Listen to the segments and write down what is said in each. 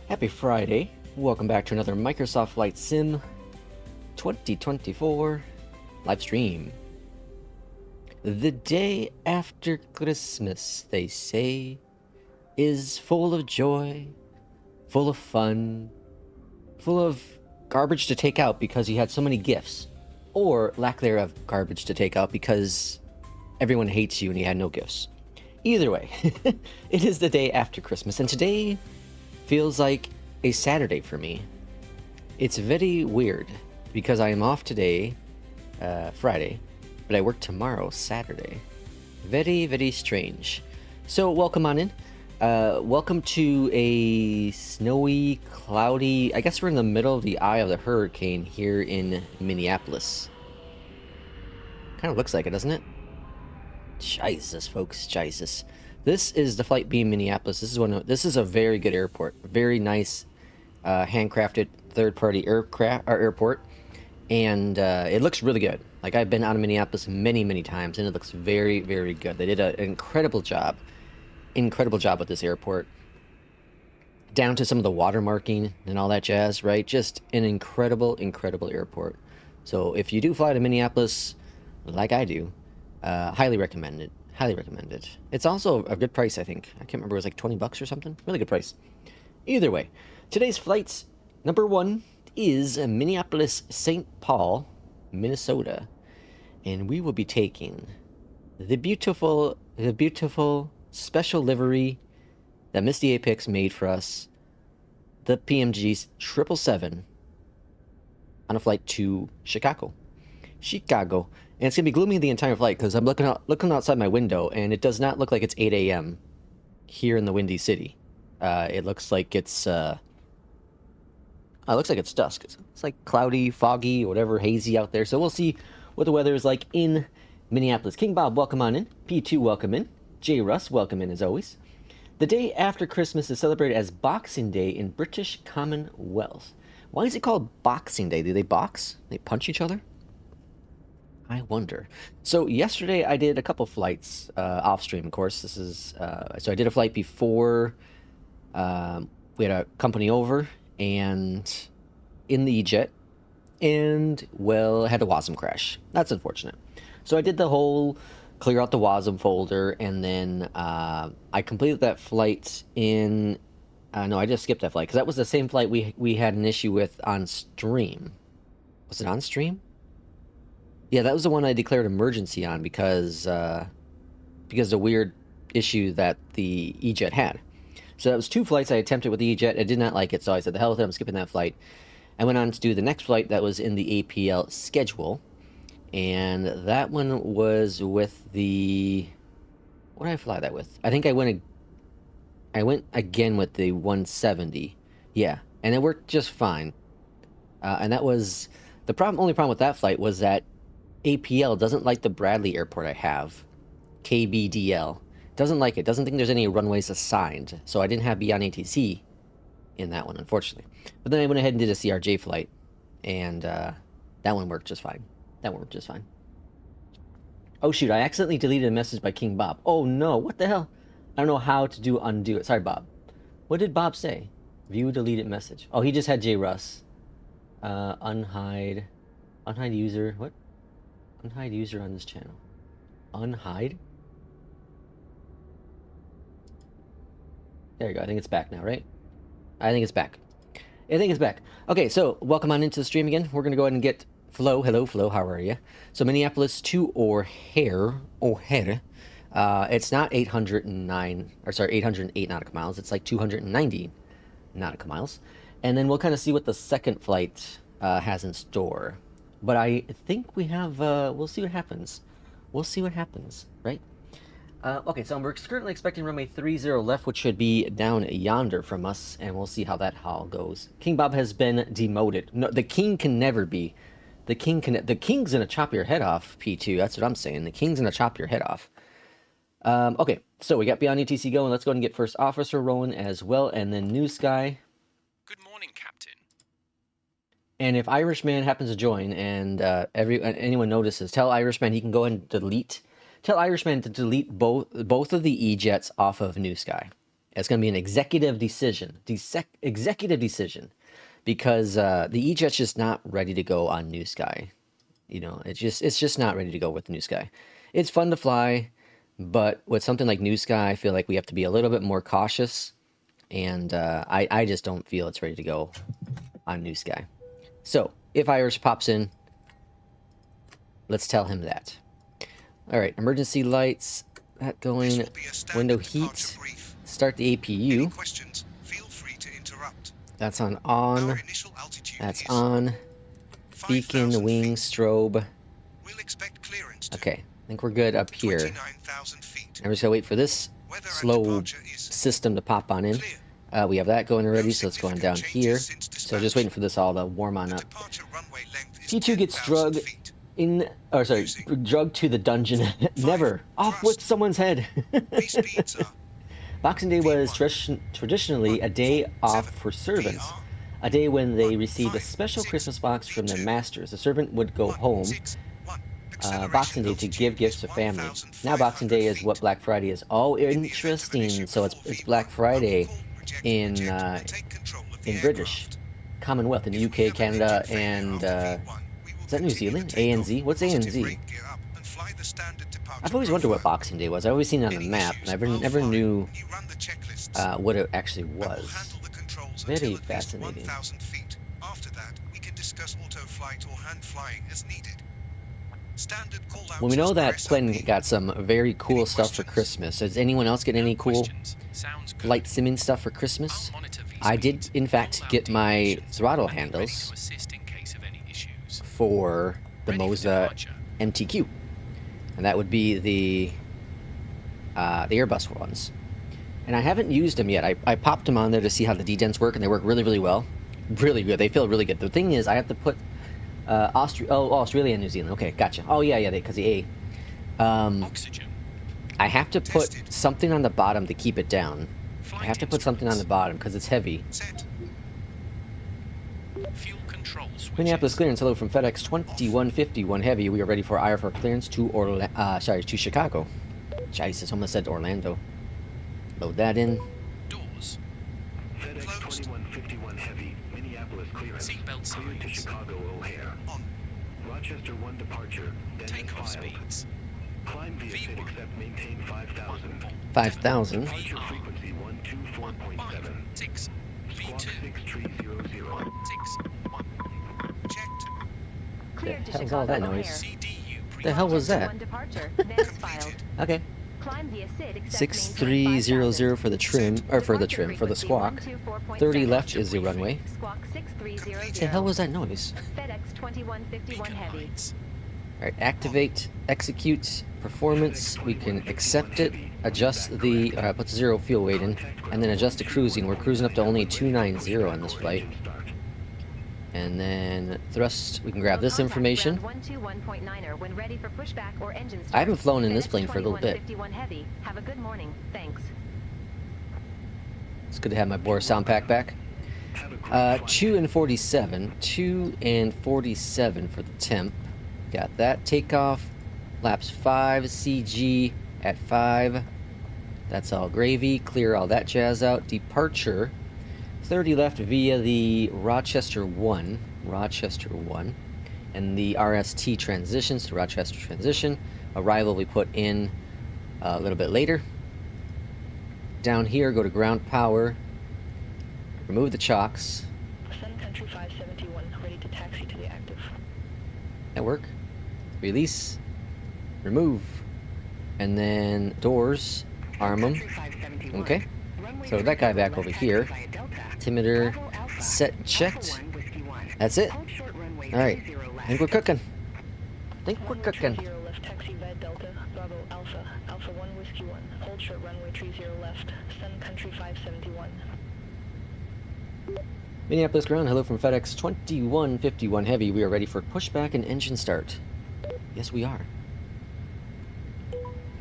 Happy Friday. Welcome back to another Microsoft Flight Sim 2024 live stream. The day after Christmas, they say, is full of joy, full of fun, full of garbage to take out because you had so many gifts, or lack thereof garbage to take out because everyone hates you and you had no gifts. Either way, it is the day after Christmas, and today feels like a Saturday for me. It's very weird because I am off today, Friday, but I work tomorrow, Saturday. Very, very strange. So welcome on in. Welcome to a snowy, cloudy, I guess we're in the middle of the eye of the hurricane here in Minneapolis. Kind of looks like it, doesn't it? Jesus, folks, Jesus. This is the Flight Beam Minneapolis. This is a very good airport. Very nice, handcrafted third-party airport, and it looks really good. Like, I've been out of Minneapolis many, many times, and it looks very, very good. They did an incredible job with this airport, down to some of the watermarking and all that jazz. Right, just an incredible, incredible airport. So if you do fly to Minneapolis, like I do, highly recommend it. Highly recommend it. It's also a good price, I think. I can't remember, it was like 20 bucks or something. Really good price. Either way, today's flights, number one is Minneapolis-St. Paul, Minnesota. And we will be taking the beautiful special livery that Misty Apex made for us, the PMG's 777, on a flight to Chicago. And it's going to be gloomy the entire flight because I'm looking outside my window, and it does not look like it's 8 a.m. here in the Windy City. It looks like it's dusk. It's like cloudy, foggy, whatever, hazy out there. So we'll see what the weather is like in Minneapolis. King Bob, welcome on in. P2, welcome in. J. Russ, welcome in as always. The day after Christmas is celebrated as Boxing Day in British Commonwealth. Why is it called Boxing Day? Do they box? They punch each other? I wonder. So yesterday I did a couple flights off stream, of course. This is so I did a flight before we had a company over and in the EJET, and well, had a WASM crash. That's unfortunate. So I did the whole clear out the WASM folder, and then I completed that flight in no, I just skipped that flight because that was the same flight we had an issue with on stream. Was it on stream? Yeah, that was the one I declared emergency on because the weird issue that the EJET had. So that was two flights I attempted with the EJET. I did not like it, so I said, the hell with it, I'm skipping that flight. I went on to do the next flight that was in the APL schedule, and that one was with the... What did I fly that with? I think I went again with the 170. Yeah, and it worked just fine. And that was... only problem with that flight was that APL doesn't like the Bradley airport I have. KBDL. Doesn't like it. Doesn't think there's any runways assigned. So I didn't have Beyondatc in that one, unfortunately. But then I went ahead and did a CRJ flight. And that one worked just fine. Oh shoot, I accidentally deleted a message by King Bob. Oh no, what the hell? I don't know how to undo it. Sorry, Bob. What did Bob say? View deleted message. Oh, he just had J. Russ. Unhide user. What? Unhide user on this channel. Unhide? There you go. I think it's back now, right? I think it's back. Okay, so welcome on into the stream again. We're going to go ahead and get Flo. Hello, Flo. How are you? So Minneapolis to O'Hare. It's not 808 nautical miles. It's like 290 nautical miles. And then we'll kind of see what the second flight has in store. But I think we have, we'll see what happens. Right? Okay, so we're currently expecting runway 30 left, which should be down yonder from us, and we'll see how that haul goes. King Bob has been demoted. No, the king can never be. The king's gonna chop your head off, P2. That's what I'm saying. The king's gonna chop your head off. Okay, so we got Beyondatc going. Let's go ahead and get first officer rolling as well, and then NewSky. Good morning, Captain. And if Irishman happens to join and anyone notices, tell Irishman he can go ahead and delete. Tell Irishman to delete both of the EJETs off of NewSky. It's going to be an executive decision. Executive decision. Because the EJET's just not ready to go on NewSky. You know, it's just not ready to go with NewSky. It's fun to fly, but with something like NewSky, I feel like we have to be a little bit more cautious. And I just don't feel it's ready to go on NewSky. So, if Irish pops in, let's tell him that. Alright, emergency lights, that going, window heat, start the APU. Feel free to interrupt. That's on, that's on, beacon, wing, strobe. We'll expect clearance Okay, I think we're good up here. 29,000 feet. I'm just gonna wait for this slow system to pop on in. We have that going already, so it's going down here. So just waiting for this all to warm on up. T2 gets drugged in, or sorry, drugged to the dungeon. Never. Off with someone's head. Boxing Day was traditionally a day off for servants. A day when they received a special Christmas box from their masters. The servant would go home Boxing Day to give gifts to family. Now Boxing Day is what Black Friday is. Oh, interesting. So it's Black Friday in British Commonwealth, in the UK, Canada, and is that New Zealand? ANZ? What's ANZ? I've always wondered what Boxing Day was. I've always seen it on the map, and I never knew what it actually was. Very fascinating. After that, we can discuss auto flight or hand flying as needed. Well, we know that plane got some very cool stuff for Christmas. Does anyone else get any cool flight simming stuff for Christmas? I did, in fact, get my throttle handles for the Moza MTQ, and that would be the Airbus ones. And I haven't used them yet. I popped them on there to see how the D-dents work, and they work really, really well. Really good. They feel really good. The thing is, I have to put Australia and New Zealand. Okay, gotcha. Oh, yeah, because the A. I have to put something on the bottom to keep it down. I have to put something on the bottom because it's heavy. Minneapolis clearance. Hello from FedEx 2151 Heavy. We are ready for IFR clearance to Chicago. Jesus, almost said Orlando. Load that in. Doors. FedEx 2151 Heavy, Minneapolis clearance. Seatbelt Cleared to signs. Chicago O'Hare. On. Rochester 1 departure. Takeoff speeds. Climb via FIT except maintain 5,000. 5,000. Departure frequency 124.7. 6. Squawk V2. 6300. 6. 1. Checked. Cleared to The hell's Chicago all that O'Hare. noise? CDU The hell was that? One departure. Vans filed. Okay. Climb via SID except 6300 for the trim, or for the squawk. 30 left is the runway. Squawk 6300. What the hell was that noise? FedEx 2151 Heavy. Alright, activate, execute, performance. We can accept it, adjust the, put the 0 fuel weight in, and then adjust the cruising. We're cruising up to only 290 on this flight. And then thrust, we can grab this information. When ready for pushback or engine start. I haven't flown in this plane for a little bit. 2151 Heavy. Have a good morning. Thanks. It's good to have my Boris sound pack back. 2 and 47. 2 and 47 for the temp. Got that. Takeoff. Laps 5. CG at 5. That's all gravy. Clear all that jazz out. Departure. 30 left via the Rochester 1. Rochester 1. And the RST transitions to Rochester transition. Arrival we put in a little bit later. Down here, go to ground power. Remove the chocks. Sun Country 571, ready to taxi to the active. Network. Release. Remove. And then doors. Arm them. Okay. So that guy back over here. Altimeter set and checked. That's it. Alright. I think we're cooking. Left taxi Ved Delta, Bravo Alpha, Alpha 1 Whiskey 1. Hold short runway 30 left, Sun Country 571. Minneapolis ground. Hello from FedEx 2151 Heavy. We are ready for pushback and engine start. Yes, we are.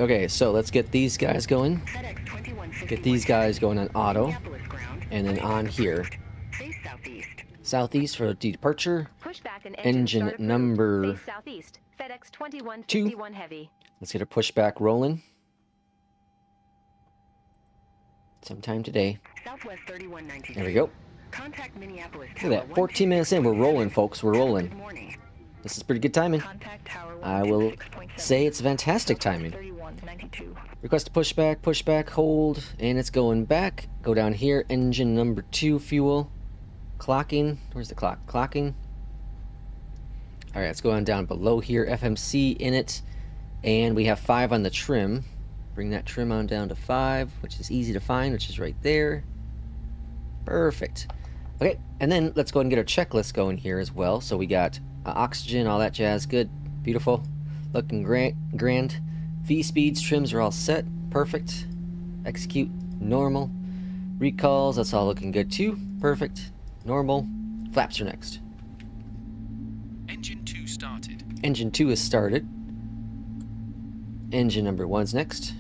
Okay, so let's get these guys going. Get these guys going on auto. And then on here. Southeast for departure. Pushback and Engine start approved. number Base southeast. FedEx 2151 Heavy. Let's get a pushback rolling. sometime today. Southwest 3192. There we go. Contact Minneapolis Look at that. 14 minutes in. We're rolling, folks. We're rolling. Good morning. This is pretty good timing. Contact tower I will 126.7. say it's fantastic timing. 3192. Request to push back, hold, and it's going back. Go down here, engine number 2, fuel. Clocking. Where's the clock? Clocking. Alright, let's go on down below here. FMC in it. And we have 5 on the trim. Bring that trim on down to 5, which is easy to find, which is right there. Perfect. Okay, and then let's go ahead and get our checklist going here as well. So we got oxygen, all that jazz. Good. Beautiful. Looking grand. V speeds, trims are all set. Perfect. Execute. Normal. Recalls, that's all looking good too. Perfect. Normal. Flaps are next. Engine 2 started. Engine 2 is started. Engine number 1's next.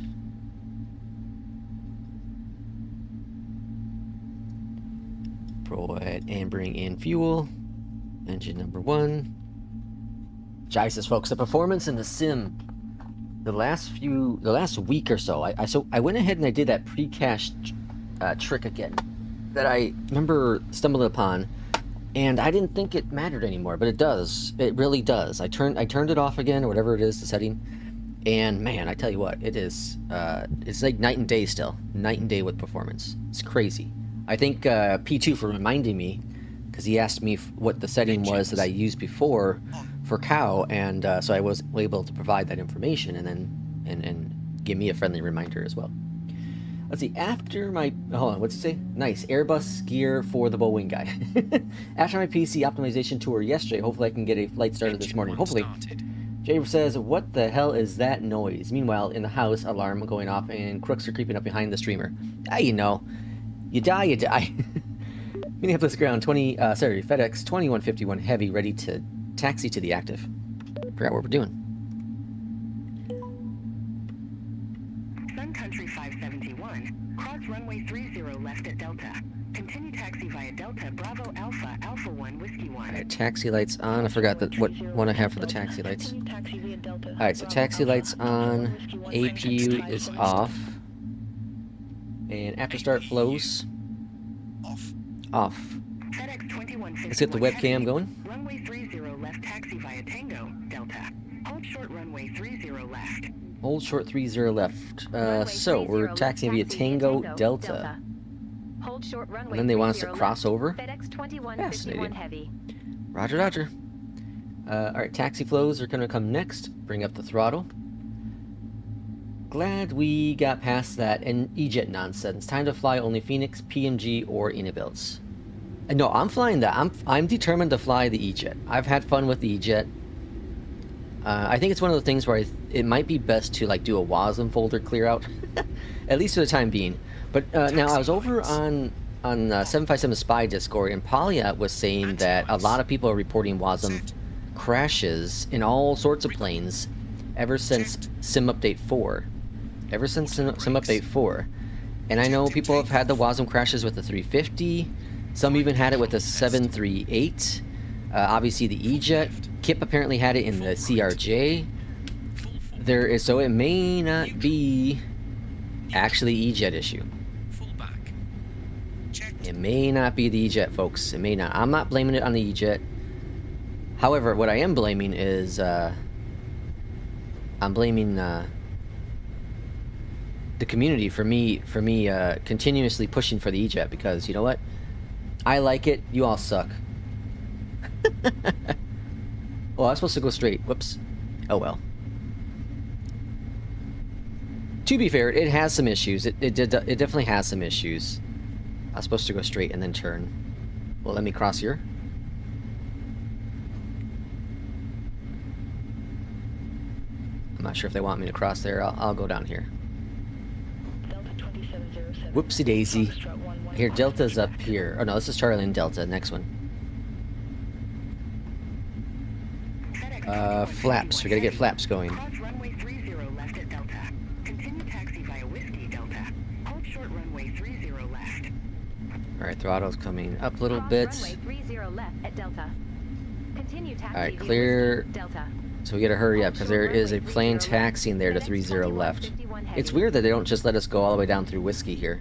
Go ahead and bring in fuel. Engine number 1. Jesus, folks, the performance in the sim the last week or so, I went ahead and I did that pre-cache trick again that I remember stumbled upon, and I didn't think it mattered anymore, but it does. It really does. I turned it off again, or whatever it is, the setting, and man, I tell you what, it is it's like night and day still. Night and day with performance. It's crazy. I thank P2 for reminding me, because he asked me what the setting was that I used before for cow, and so I was able to provide that information and give me a friendly reminder as well. Let's see, after my, hold on, what's it say? Nice, Airbus gear for the Boeing guy. After my PC optimization tour yesterday, hopefully I can get a flight started this morning. Hopefully. Jay says, what the hell is that noise? Meanwhile, in the house, alarm going off and crooks are creeping up behind the streamer. Ah, you know. You die, you die. Minneapolis ground, FedEx 2151 heavy, ready to taxi to the active. Forgot what we're doing. Sun Country 571. Cross runway 30 left at Delta. Continue taxi via Delta Bravo Alpha Alpha 1 Whiskey 1. Alright, taxi lights on. I forgot what one I have for the taxi lights. Alright, so taxi lights on. APU is off. And after start flows. Off. Let's get the webcam going. Runway 30 left taxi via Tango Delta. Hold short runway 30 left. Hold short 30 left. So we're taxiing via Tango Delta. Hold short runway And then they want us to cross over. FedEx 2151 heavy. Roger, roger. Alright, taxi flows are going to come next. Bring up the throttle. Glad we got past that and EJET nonsense. Time to fly only FENIX, PMG, or Inabuilds. No, I'm flying that. I'm determined to fly the EJET. I've had fun with the EJET. I think it's one of the things where it might be best to like do a WASM folder clear out, at least for the time being. But now I was over on 757 Spy Discord, and Polya was saying that a lot of people are reporting WASM crashes in all sorts of planes ever since Sim Update 4. Ever since Sim Update 4. And I know people have had the WASM crashes with the 350. Some even had it with the 738. Obviously the EJET. Kip apparently had it in the CRJ. So it may not be actually EJET issue. It may not be the EJET, folks. It may not. I'm not blaming it on the EJET. However, what I am blaming is I'm blaming the community for me continuously pushing for the EJET, because you know what? I like it. You all suck. Oh, I was supposed to go straight. Whoops. Oh well. To be fair, it has some issues. It definitely has some issues. I was supposed to go straight and then turn. Well, let me cross here. I'm not sure if they want me to cross there. I'll go down here. Whoopsie daisy. Here, Delta's up here. Oh no, this is Charlie and Delta. Next one. Flaps. We gotta get flaps going. Runway 30 left at Delta. Continue taxi via Whiskey Delta. Hold short runway 30 left. Alright, throttle's coming up a little bit. Runway 30 left at Delta. Continue taxi Alright, via clear. Whiskey Delta. So we gotta hurry up because there is a plane taxiing there to 30 left. It's weird that they don't just let us go all the way down through Whiskey here.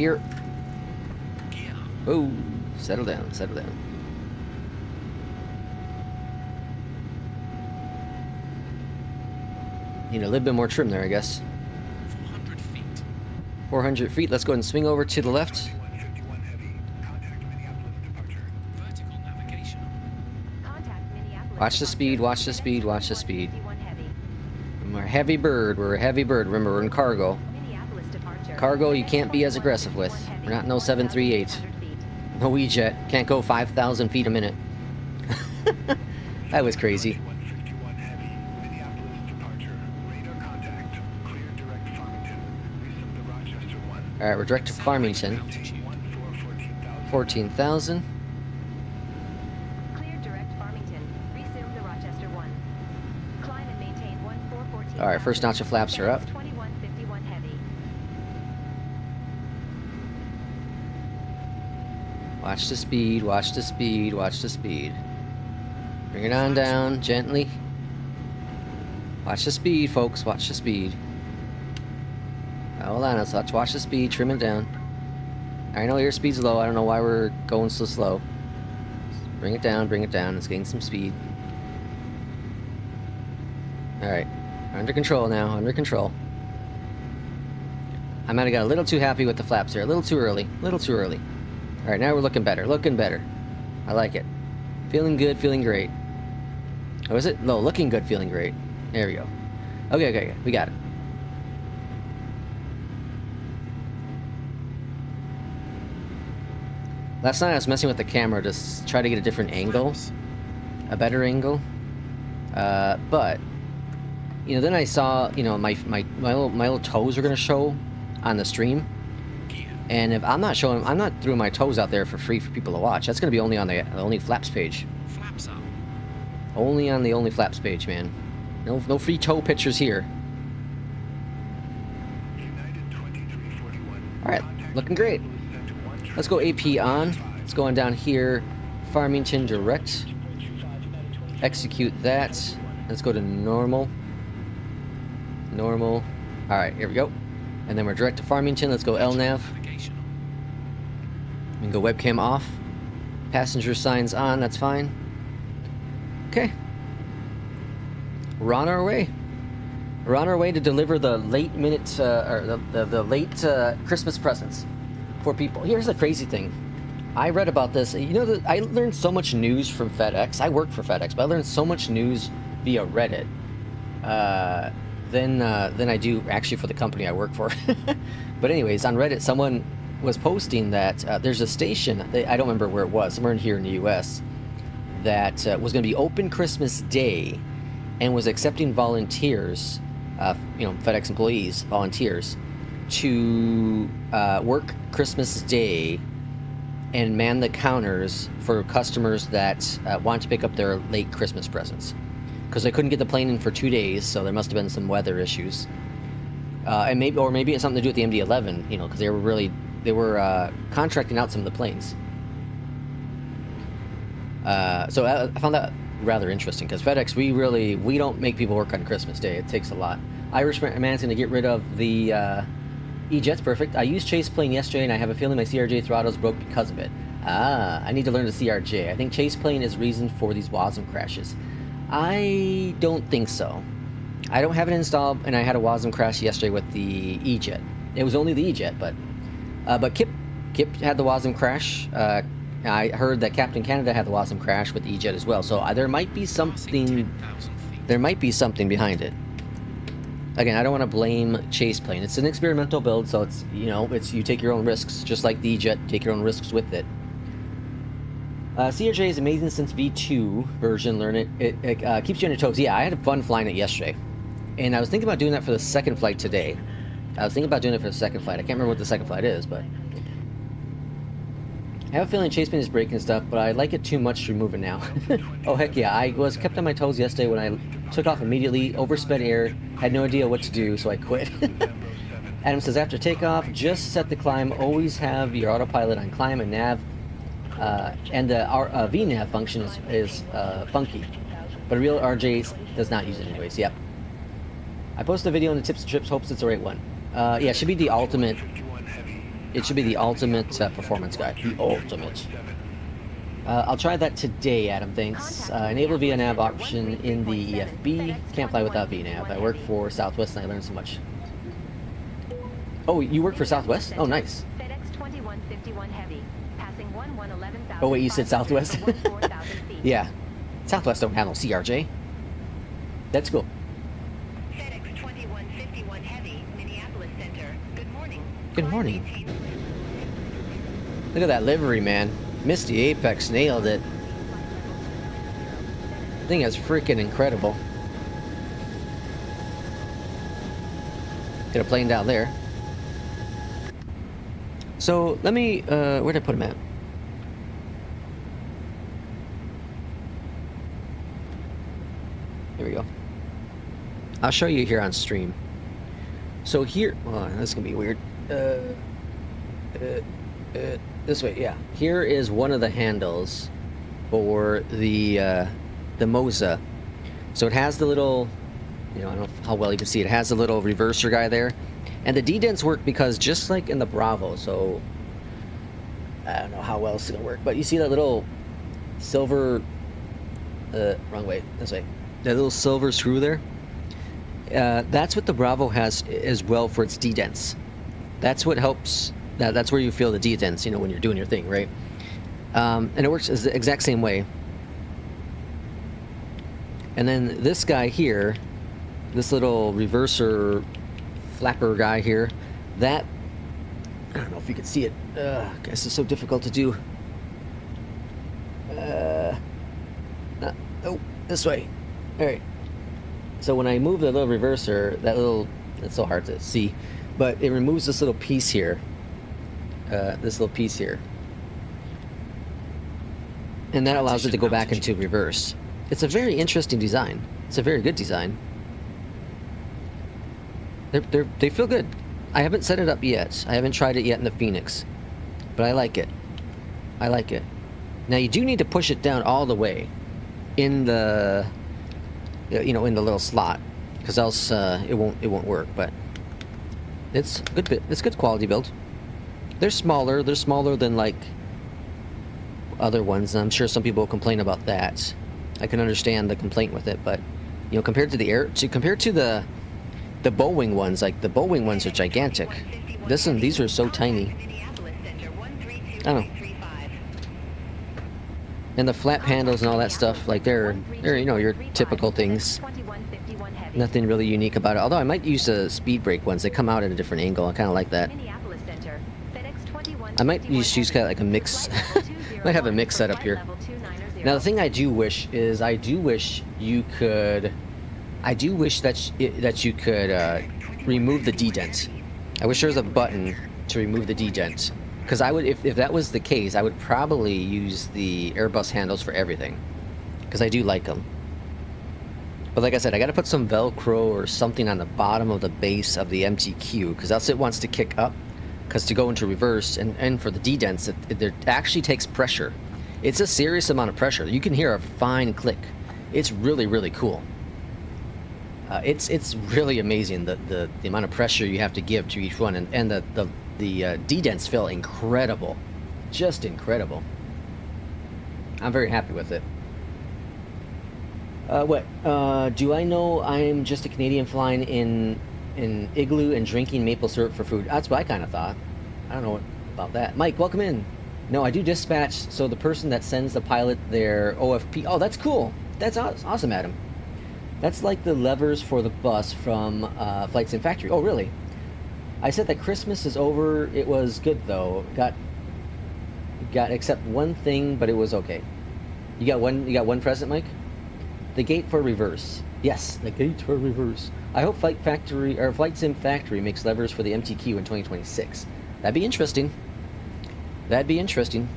gear. Gear. Oh, settle down, settle down. Need a little bit more trim there, I guess. 400 feet. 400 feet. Let's go ahead and swing over to the left. 151 heavy. Contact Minneapolis departure. Vertical navigation. Contact Minneapolis. Watch the speed, watch the speed, watch the speed. We're a heavy bird, we're a heavy bird. Remember, we're in cargo. Minneapolis departure. Cargo you can't be as aggressive with. We're not no 738. No EJET. Can't go 5,000 feet a minute. That was crazy. 151 heavy. Minneapolis departure. Radar contact. Clear direct Farmington. Resume the Rochester 1. Alright, we're direct to Farmington. 14,000. 14,000. Clear direct Farmington. Resume the Rochester 1. Climb and maintain 1414. Alright, first notch of flaps are up. 2151 heavy. Watch the speed, watch the speed, watch the speed. Bring it on down, gently. Watch the speed, folks, watch the speed. Hold on, let's watch the speed, trim it down. I know your speed's low, I don't know why we're going so slow. Bring it down, let's gain some speed. Alright, under control now, under control. I might have got a little too happy with the flaps there, a little too early, Alright, now we're looking better, I like it. Feeling good, feeling great. Oh, is it? No, looking good, feeling great. There we go. Okay, we got it. Last night I was messing with the camera to try to get a different angle. A better angle. But, you know, then I saw, you know, my little toes are going to show on the stream. And if I'm not throwing my toes out there for free for people to watch. That's going to be only on the only flaps page. Flaps up. Only on the only flaps page, man. No free toe pictures here. United 2341. All right, looking great. Let's go AP on. Let's go on down here. Farmington direct. Execute that. Let's go to normal. Normal. All right, here we go. And then we're direct to Farmington. Let's go LNAV. Navigation. We can go webcam off. Passenger signs on. That's fine. Okay. We're on our way. We're on our way to deliver the late minute, or the late Christmas presents for people. Here's the crazy thing. I read about this. You know, I learned so much news from FedEx. I work for FedEx, but I learned so much news via Reddit than I do actually for the company I work for. But anyways, on Reddit, someone was posting that there's a station, I don't remember where it was, somewhere in here in the U.S., that was going to be open Christmas Day and was accepting volunteers, you know, FedEx employees, volunteers, to work Christmas Day and man the counters for customers that want to pick up their late Christmas presents. Because they couldn't get the plane in for 2 days, so there must have been some weather issues. And maybe it's something to do with the MD-11, you know, because they were contracting out some of the planes. So I found that rather interesting, because FedEx, we don't make people work on Christmas Day. It takes a lot. Irish man's going to get rid of the EJET's perfect. I used Chase plane yesterday, and I have a feeling my CRJ throttles broke because of it. I need to learn the CRJ. I think Chase plane is reason for these WASM crashes. I don't think so. I don't have it installed, and I had a WASM crash yesterday with the EJET. It was only the EJET, but Kip had the WASM crash. I heard that Captain Canada had the WASM crash with the EJET as well. So there might be something. There might be something behind it. Again, I don't want to blame Chase plane. It's an experimental build, so it's, you know, you take your own risks, just like the EJET. Take your own risks with it. CRJ is amazing since V2 version. Learn it. It keeps you on your toes. Yeah, I had fun flying it yesterday, and I was thinking about doing that for the second flight today. I can't remember what the second flight is, but I have a feeling Chase plane is breaking stuff, but I like it too much to remove it now. Oh heck yeah, I was kept on my toes yesterday when I took off immediately, oversped air, had no idea what to do, so I quit. Adam says, after takeoff, just set the climb, always have your autopilot on climb and nav, and the VNAV function is funky, but a real RJ does not use it anyways. Yep. I posted a video on the tips and trips, hopes it's the right one. Yeah, it should be the ultimate. It should be the ultimate performance guide. The ultimate. I'll try that today, Adam, thanks. Enable VNAV option in the EFB. Can't fly without VNAV. I work for Southwest and I learned so much. Oh, you work for Southwest? Oh, nice. FedEx 2151 Heavy, passing 111000. Oh, wait, you said Southwest? 14,000 feet. Yeah. Southwest don't handle CRJ. That's cool. FedEx 2151 Heavy, Minneapolis Center. Good morning. Good morning. Look at that livery, man. Misty Apex nailed it. Thing is freaking incredible. Get a plane down there. So let me, where'd I put him at? There we go. I'll show you here on stream. So here, oh, that's gonna be weird. This way, yeah. Here is one of the handles for the Moza. So it has the little, you know, I don't know how well you can see it. It has the little reverser guy there. And the D-dents work because just like in the Bravo, so I don't know how well it's gonna work, but you see that little silver, wrong way, this way. That little silver screw there? That's what the Bravo has as well for its D-dents. That's what helps. That's where you feel the D-dents, you know, when you're doing your thing, right? And it works the exact same way. And then this guy here, this little reverser flapper guy here, that, I don't know if you can see it. I guess it's so difficult to do. Oh, this way. All right. So when I move the little reverser, it's so hard to see, but it removes this little piece here. This little piece here. And that allows it to go back into reverse. It's a very interesting design. It's a very good design. They feel good. I haven't set it up yet. I haven't tried it yet in the FENIX. But I like it. I like it. Now you do need to push it down all the way in the, you know, in the little slot, because else it won't work. But it's good bit. It's good quality build. They're smaller. They're smaller than like other ones. I'm sure some people will complain about that. I can understand the complaint with it, but you know, compared to the Boeing ones, like the Boeing ones are gigantic. These are so tiny. I don't know. And the flap handles and all that stuff, like they're you know, your typical things. Nothing really unique about it. Although I might use the speed brake ones. They come out at a different angle. I kind of like that. I might use kind of like a mix. Might have a mix set up here. Now the thing I do wish is I do wish that you could remove the D-dent. I wish there was a button to remove the D-dent, because I would, if that was the case, I would probably use the Airbus handles for everything, because I do like them. But like I said, I got to put some Velcro or something on the bottom of the base of the MTQ, because else it wants to kick up. Because to go into reverse and for the D-dents, it actually takes pressure. It's a serious amount of pressure. You can hear a fine click. It's really, really cool. It's really amazing the amount of pressure you have to give to each one, and the D-dents feel incredible, just incredible. I'm very happy with it. Do I know I'm just a Canadian flying in Igloo and drinking maple syrup for food? That's what I kind of thought. I don't know about that. Mike, welcome in. No, I do dispatch, so the person that sends the pilot their OFP. Oh, that's cool. That's awesome, Adam. That's like the levers for the bus from Flight Sim Factory. Oh, really? I said that Christmas is over. It was good though. Got except one thing, but it was okay. You got one present, Mike? The gate for reverse. Yes, the gate for reverse. I hope Flight Sim Factory makes levers for the MTQ in 2026. That'd be interesting. That'd be interesting.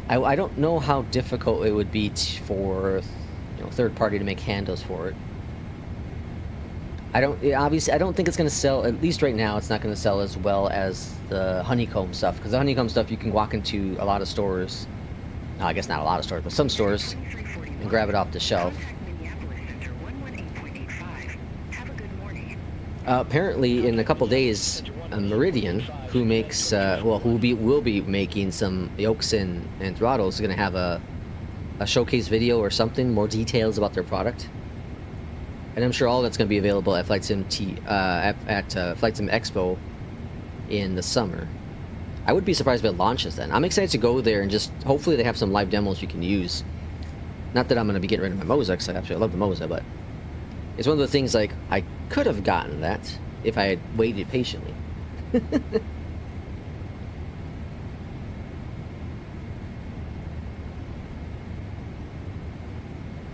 I don't know how difficult it would be for, you know, third party to make handles for it. Obviously I don't think it's going to sell, at least right now it's not going to sell as well as the honeycomb stuff, because the honeycomb stuff you can walk into a lot of stores. No, I guess not a lot of stores, but some stores, and grab it off the shelf. Apparently in a couple days Meridian, who makes well, who will be making some yokes and throttles, is going to have a showcase video or something, more details about their product. And I'm sure all that's going to be available at Flight Sim Flight Sim Expo in the summer. I would be surprised if it launches then. I'm excited to go there and just hopefully they have some live demos you can use. Not that I'm going to be getting rid of my Moza, because I absolutely love the Moza, but it's one of the things like I could have gotten that if I had waited patiently.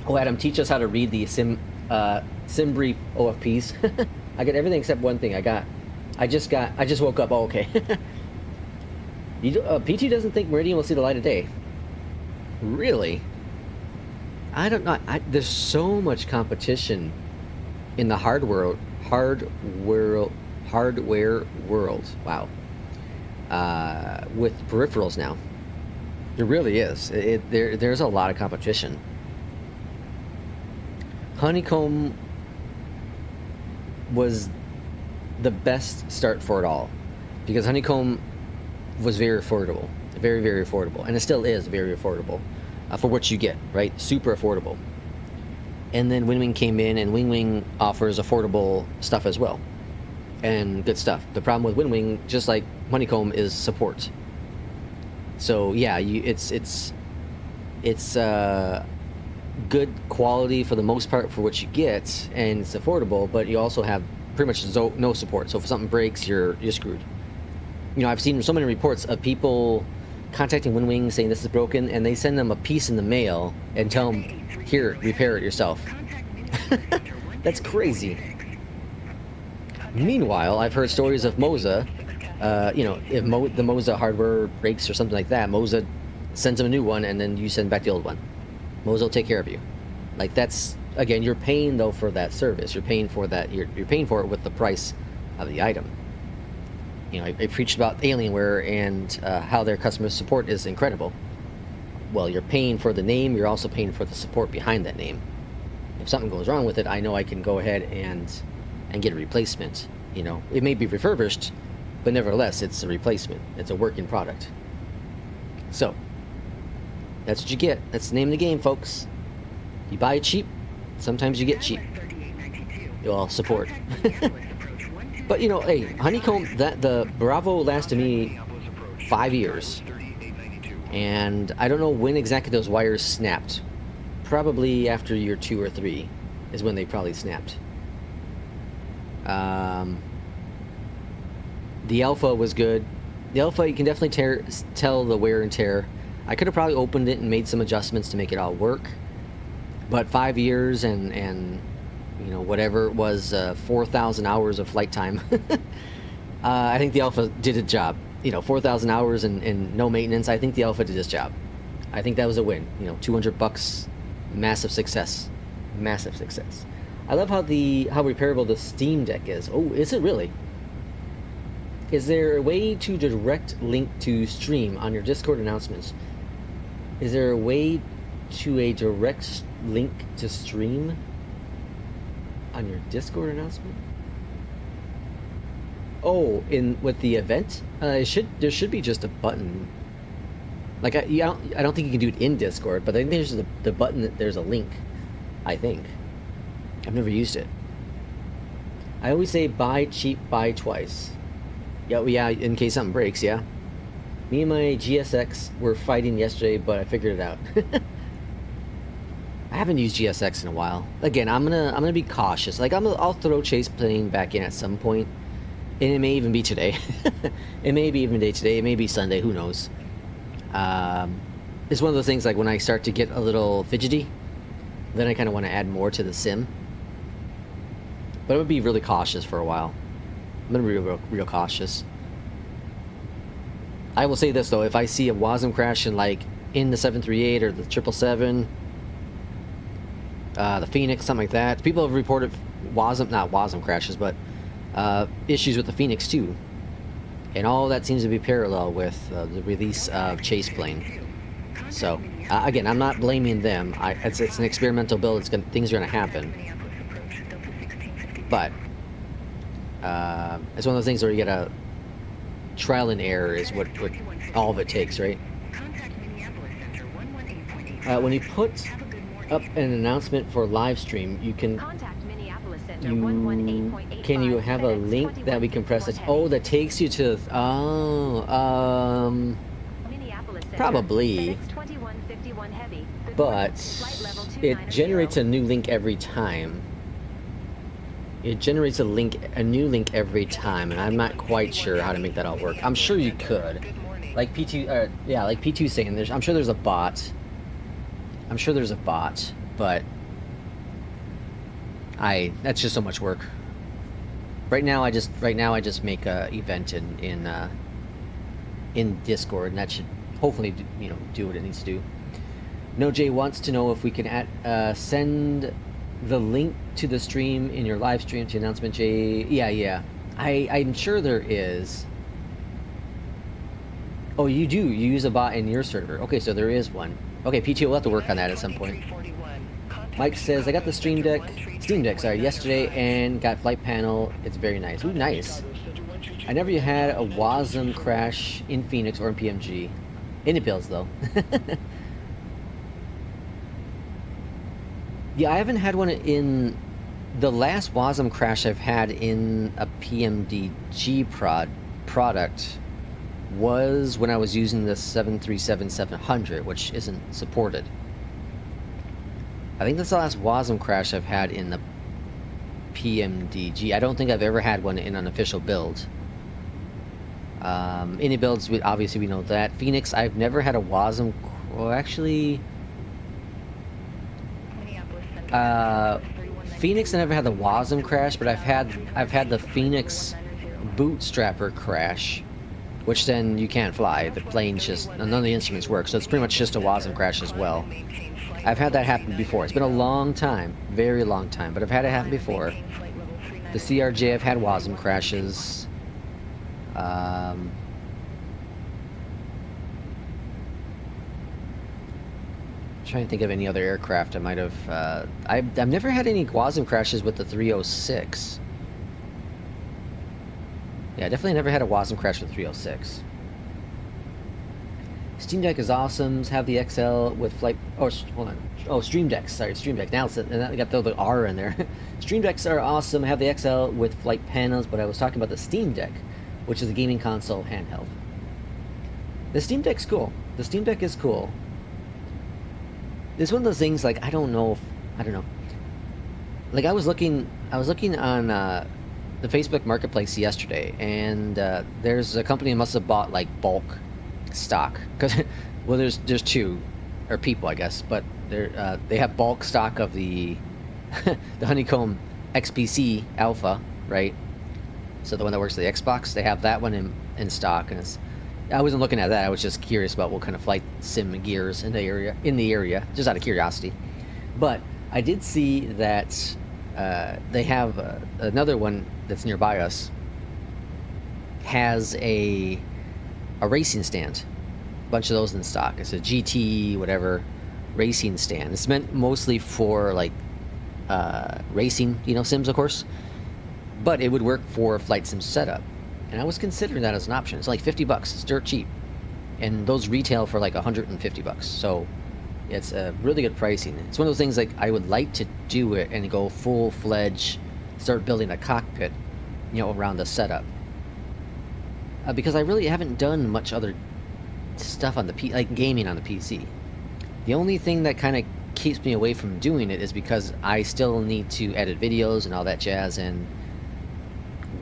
Oh, Adam, teach us how to read the SimBrief OFPs. I got everything except one thing. I just woke up. Oh, okay. PT doesn't think Meridian will see the light of day. Really? I don't know. There's so much competition in the hardware world. Wow. With peripherals now. There really is. There's a lot of competition. Honeycomb was the best start for it all, because Honeycomb was very affordable, very, very affordable, and it still is very affordable for what you get, right? Super affordable. And then WinWing came in, and WinWing offers affordable stuff as well, and good stuff. The problem with WinWing, just like Honeycomb, is support. So yeah, it's good quality for the most part for what you get, and it's affordable, but you also have pretty much no support. So if something breaks, you're screwed. You know, I've seen so many reports of people contacting WinWing saying this is broken, and they send them a piece in the mail and tell them, here, repair it yourself. That's crazy. Meanwhile, I've heard stories of Moza, you know, if the Moza hardware breaks or something like that, Moza sends them a new one, and then you send back the old one. Moza will take care of you. Like, that's, again, you're paying though for that service. You're paying for that. You're paying for it with the price of the item. You know, I preached about Alienware and how their customer support is incredible. Well, you're paying for the name. You're also paying for the support behind that name. If something goes wrong with it, I know I can go ahead and get a replacement. You know, it may be refurbished, but nevertheless, it's a replacement. It's a working product. So that's what you get. That's the name of the game, folks. You buy cheap, sometimes you get cheap. Well, support. But you know, hey, Honeycomb, the Bravo lasted me 5 years, and I don't know when exactly those wires snapped. Probably after year 2 or 3 is when they probably snapped. The Alpha was good. The Alpha, you can definitely tell the wear and tear. I could have probably opened it and made some adjustments to make it all work, but 5 years and you know, whatever it was, 4,000 hours of flight time. I think the Alpha did its job. You know, 4,000 hours and no maintenance. I think the Alpha did its job. I think that was a win. You know, $200, massive success, massive success. I love how repairable the Steam Deck is. Oh, is it really? Is there a way to direct link to stream on your Discord announcements? Is there a way to a direct link to stream on your Discord announcement? Oh, with the event, there should be just a button. Like I don't think you can do it in Discord, but I think there's the button that there's a link. I think. I've never used it. I always say buy cheap, buy twice. Yeah, in case something breaks. Yeah. Me and my GSX were fighting yesterday, but I figured it out. I haven't used GSX in a while. Again, I'm gonna be cautious. Like I'll throw chase plane back in at some point, and it may even be today. It may be even today. It may be Sunday. Who knows? It's one of those things like when I start to get a little fidgety, then I kind of want to add more to the sim. But I'm gonna be really cautious for a while. I'm gonna be real cautious. I will say this though: if I see a WASM crash in the 738 or the 777. The FENIX, something like that. People have reported not WASM crashes, but issues with the FENIX too. And all that seems to be parallel with the release of Chase Plane. So, again, I'm not blaming them. It's an experimental build. Things are going to happen. But it's one of those things where you gotta trial and error is what all of it takes, right? Contact Minneapolis Center 118.85. When you put up an announcement for live stream, you can Contact Minneapolis Center you 118.85. can you have a FedEx link that we can press it? 2151 Oh, that takes you to Minneapolis Center, probably, FedEx 2151 heavy. Good morning. but Flight level it 290. generates a new link every time. It generates a new link every time, and I'm not quite sure how to make that all work. I'm sure you could, Good morning. like P2, yeah, like P2 saying, I'm sure there's a bot. I'm sure there's a bot, but that's just so much work. Right now I just make a event in Discord, and that should hopefully do what it needs to do. No Jay wants to know if we can send the link to the stream in your live stream to announcement. Jay, yeah, I'm sure there is. Oh, you do. You use a bot in your server. Okay, so there is one. Okay, PT, we'll have to work on that at some point. Mike says, I got the Steam Deck, yesterday and got flight panel. It's very nice. Ooh, nice. I never had a WASM crash in FENIX or in PMG. In the builds, though. Yeah, I haven't had one in... The last WASM crash I've had in a PMDG product was when I was using the 737-700, which isn't supported. I think that's the last WASM crash I've had in the PMDG. I don't think I've ever had one in an official build. Any builds, obviously we know that. FENIX, I've never had a WASM... Well, actually... FENIX, I never had the WASM crash, but I've had the FENIX bootstrapper crash, which then you can't fly. The plane's just... None of the instruments work, so it's pretty much just a WASM crash as well. I've had that happen before. It's been a long time, very long time, but I've had it happen before. The CRJ, I've had WASM crashes. Trying to think of any other aircraft I might have. I've never had any WASM crashes with the 306. Yeah, definitely never had a WASM crash with 306. Steam Deck is awesome. Have the XL with flight. Oh, hold on. Oh, Stream Decks. Sorry, Stream Deck. Now I got the R in there. Stream Decks are awesome. Have the XL with flight panels, but I was talking about the Steam Deck, which is a gaming console handheld. The Steam Deck's cool. The Steam Deck is cool. It's one of those things, like, I don't know. Like, I was looking on the Facebook Marketplace yesterday, and there's a company that must have bought, like, bulk stock. Because, well, there's two, or people, I guess, but they have bulk stock of the the Honeycomb XPC Alpha, right? So the one that works for the Xbox, they have that one in stock, and I wasn't looking at that. I was just curious about what kind of flight sim gears in the area, just out of curiosity. But I did see that they have another one that's nearby us has a racing stand. A bunch of those in stock. It's a GT whatever racing stand. It's meant mostly for like racing, sims, of course. But it would work for a flight sim setup. And I was considering that as an option. It's like $50. It's dirt cheap. And those retail for like $150. So it's a really good pricing. It's one of those things like I would like to do it and go full-fledged, start building a cockpit, around the setup. Because I really haven't done much other stuff on the like gaming on the PC. The only thing that kind of keeps me away from doing it is because I still need to edit videos and all that jazz, and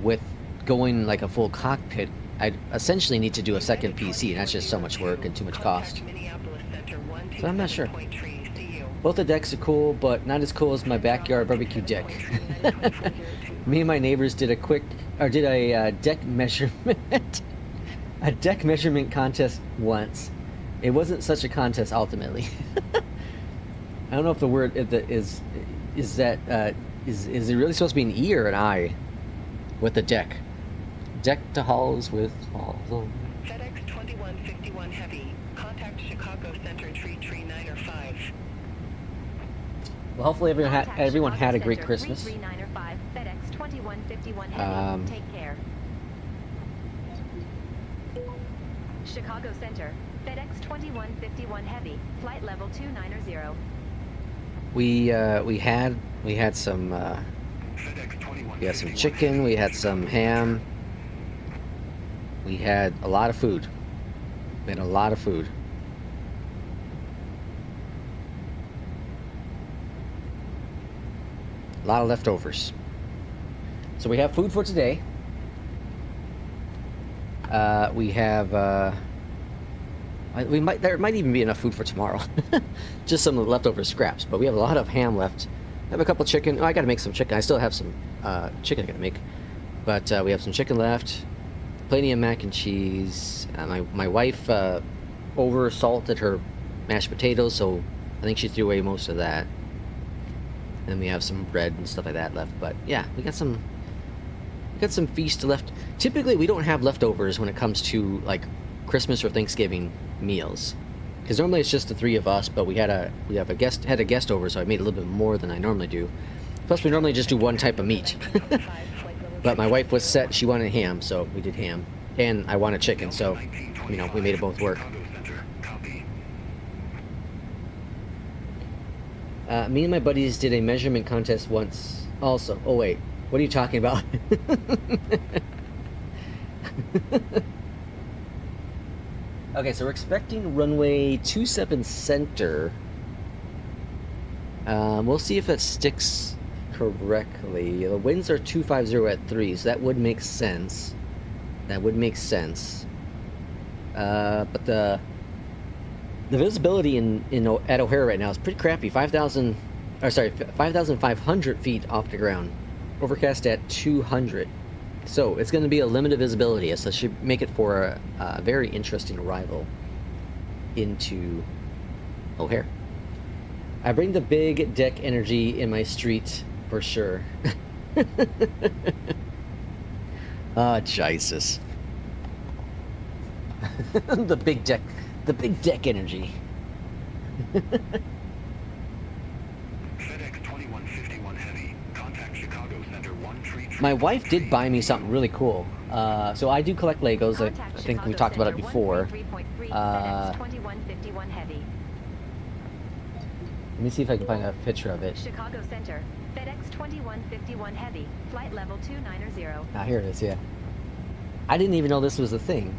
with going like a full cockpit, I essentially need to do a second PC, and that's just so much work and too much cost. So I'm not sure. Both the decks are cool, but not as cool as my backyard barbecue deck. Me and my neighbors did a deck measurement, a deck measurement contest once. It wasn't such a contest ultimately. I don't know if the word is it really supposed to be an E or an I with the deck? Deck to halls with halls. FedEx 2151 Heavy. Contact Chicago Center Tree 905. Well, hopefully everyone had a great Center, Christmas. 33905, FedEx 2151 Heavy. Take care. 2151 Heavy. Contact Chicago Center 33905, FedEx 2151 Heavy. Take care. Well, hopefully everyone had a great Christmas. Take care. Take care. Chicago Center, FedEx 2151 Heavy, flight level 290. We had some FedEx 2151 we had some chicken, we had some ham, we had a lot of food. We had a lot of food. A lot of leftovers. So we have food for today. We have there might even be enough food for tomorrow. Just some leftover scraps, but we have a lot of ham left. I have a couple chicken. Oh, I gotta make some chicken. I still have some chicken I gotta make, but we have some chicken left. Plenty of mac and cheese. My wife over salted her mashed potatoes, so I think she threw away most of that. And we have some bread and stuff like that left. But yeah, we got some feast left. Typically, we don't have leftovers when it comes to like Christmas or Thanksgiving meals, because normally it's just the three of us. But we had a guest over, so I made a little bit more than I normally do. Plus, we normally just do one type of meat. But my wife was set; she wanted ham, so we did ham, and I wanted chicken, so we made it both work. Me and my buddies did a measurement contest once also. Oh wait, what are you talking about? Okay, so we're expecting runway 27 center. We'll see if that sticks correctly. The winds are 250 at 3, so that would make sense. That would make sense. But the visibility at O'Hare right now is pretty crappy. 5,500 feet off the ground. Overcast at 200. So it's going to be a limited visibility, so it should make it for a very interesting arrival into O'Hare. I bring the big deck energy in my street for sure. Jesus. the big deck energy. FedEx 2151 Heavy. Contact Chicago Center 13. My wife did buy me something really cool. So I do collect Legos. I think we talked about it before. FedEx 2151 Heavy. Let me see if I can find a picture of it. Chicago Center, FedEx 2151 Heavy, flight level 290. Ah, here it is, yeah. I didn't even know this was a thing.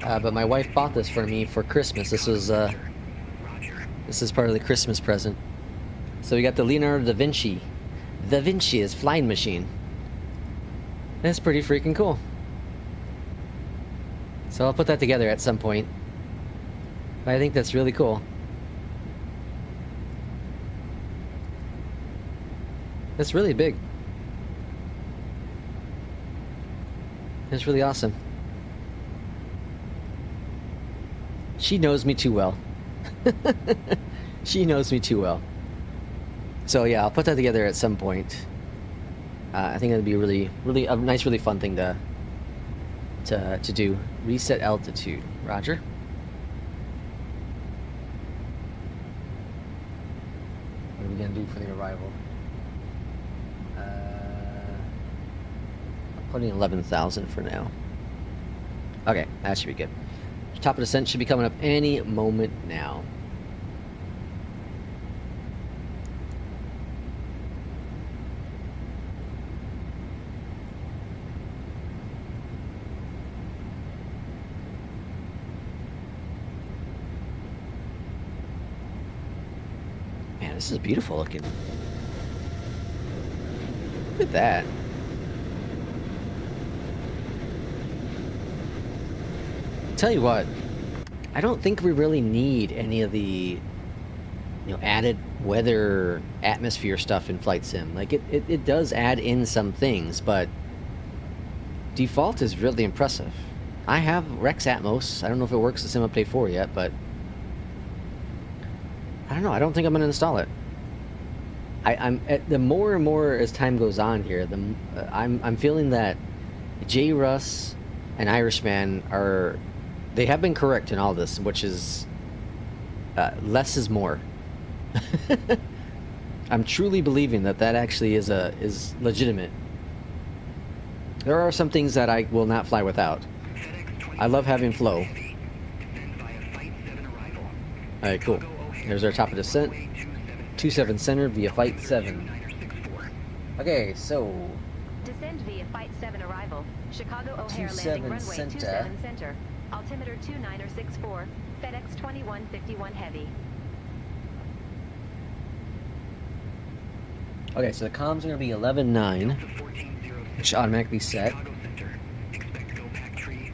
But my wife bought this for me for Christmas. This is part of the Christmas present. So we got the Leonardo da Vinci. Da Vinci's flying machine. That's pretty freaking cool. So I'll put that together at some point. But I think that's really cool. That's really big. That's really awesome. She knows me too well. She knows me too well. So yeah, I'll put that together at some point. I think it'd be really a nice, really fun thing to do. Reset altitude. Roger. What are we gonna do for the arrival? I'm putting 11,000 for now. Okay, that should be good. Top of descent should be coming up any moment now. Man, this is beautiful looking. Look at that. Tell you what, I don't think we really need any of the added weather atmosphere stuff in Flight Sim. Like it does add in some things, but default is really impressive. I have Rex Atmos. I don't know if it works with Sim Update 4 yet, but I don't know. I don't think I'm going to install it. The more and more as time goes on here, I'm feeling that J. Russ and Irishman they have been correct in all this, which is less is more. I'm truly believing that actually is legitimate. There are some things that I will not fly without. FedEx I love having flow. Then via Flight 7 arrival. Alright, cool. There's our top of descent. 27 center via Flight 7. Okay, so Descend via Flight 7 arrival. Chicago O'Hare 27 landing runway center. 27 center. Altimeter 2964. FedEx 2151 heavy. okay, so the comms are gonna be 11.9, which automatically set. Chicago Center. Expect to go pack tree.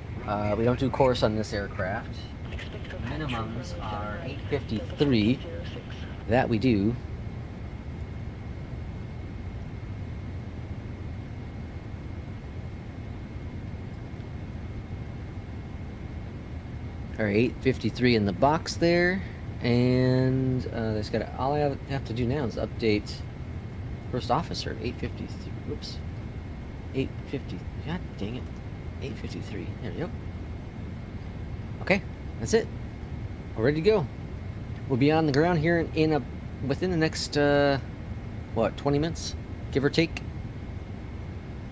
We don't do course on this aircraft. Expect to go pack tree, Minimums runway are 79, 853. 06. That we do. Alright, 853 in the box there. And that's got all I have to do now is update first officer. 853. Whoops. 850. God dang it. 853. There we go. Okay, that's it. We're ready to go. We'll be on the ground here within the next what, 20 minutes, give or take.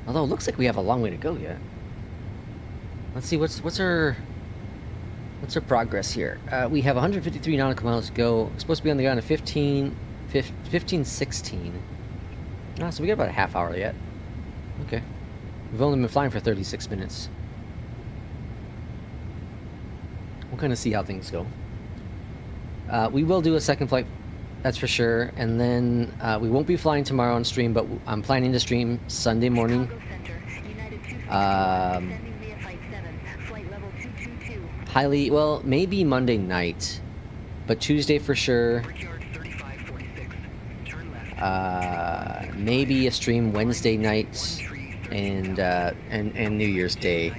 Although it looks like we have a long way to go yet. Let's see what's our progress here. We have 153 nautical miles to go. We're supposed to be on the ground at 15:16. Oh, so we got about a half hour yet. Okay. We've only been flying for 36 minutes. We'll kind of see how things go. We will do a second flight, that's for sure. And then we won't be flying tomorrow on stream, but I'm planning to stream Sunday morning. Chicago Center. United 262. Um, Descending via Flight 7. Flight level 222. Highly, well, maybe Monday night, but Tuesday for sure. Brickyard 3546. Turn left. Maybe a stream Wednesday night and New Year's Day,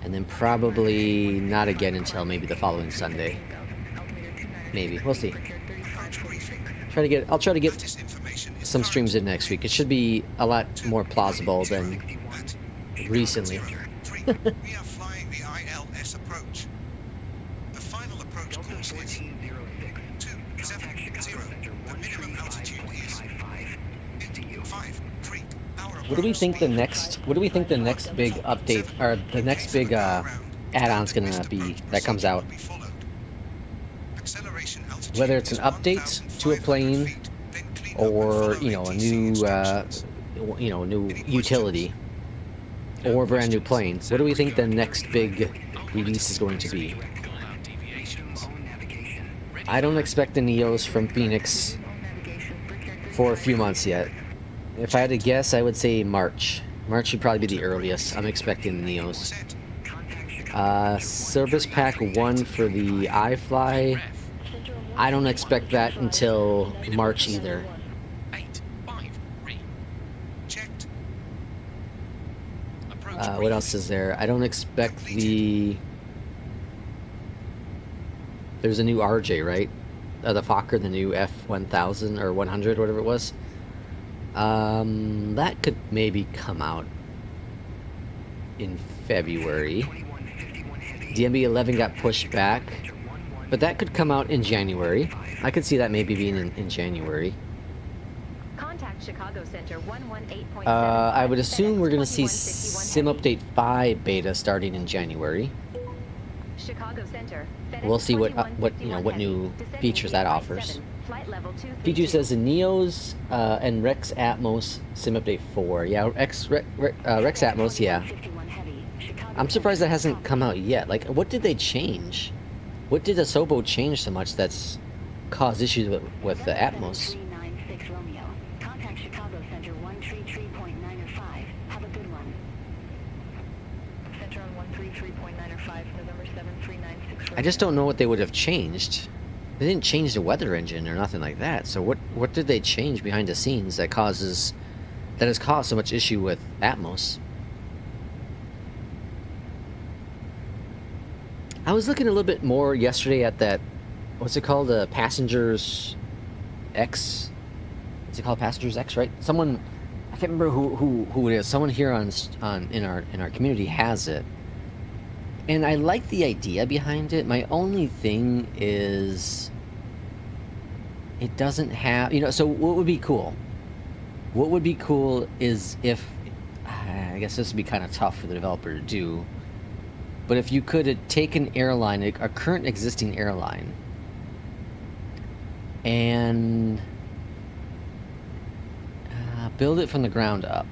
and then probably not again until maybe the following Sunday. Maybe, we'll see. I'll try to get Latest information is some streams in next week. It should be a lot more plausible than at recently. 3, we are flying the ILS approach. The final approach Delta course is 1406. 270. The minimum altitude is 5.3. What do we think the next big update, or the next big add-on's gonna be that comes out? Whether it's an update to a plane or a new utility or a brand new plane. What do we think the next big release is going to be? I don't expect the Neos from FENIX for a few months yet. If I had to guess, I would say March. March should probably be the earliest. I'm expecting the Neos. Service Pack 1 for the iFly, I don't expect that until March either. What else is there? I don't expect the... There's a new RJ, right? The Fokker, the new F1000 or 100, whatever it was. That could maybe come out in February. DMB-11 got pushed back, but that could come out in January. I could see that maybe being in January. Contact Chicago Center 118.7. I would assume we're gonna see 2151 Sim Update 5 beta starting in January. Chicago Center. We'll see what FedEx new Descending features via that Flight offers. 7, flight level P2 232. says the Neos and Rex Atmos Sim Update 4. Yeah, Rex Atmos, yeah. I'm surprised that hasn't come out yet. Like, what did they change? What did Asobo change so much that's caused issues with the Atmos? 396 Romeo. Contact Chicago Center 133.905. Have a good one. Center on 133.905, November 7396. I just don't know what they would have changed. They didn't change the weather engine or nothing like that. So what did they change behind the scenes that has caused so much issue with Atmos? I was looking a little bit more yesterday at that, what's it called, the Passengers X? What's it called, Passengers X, right? Someone, I can't remember who it is. Someone here in our community has it, and I like the idea behind it. My only thing is, it doesn't have, So what would be cool? What would be cool is if, I guess this would be kind of tough for the developer to do. But if you could take an airline, a current existing airline, and build it from the ground up,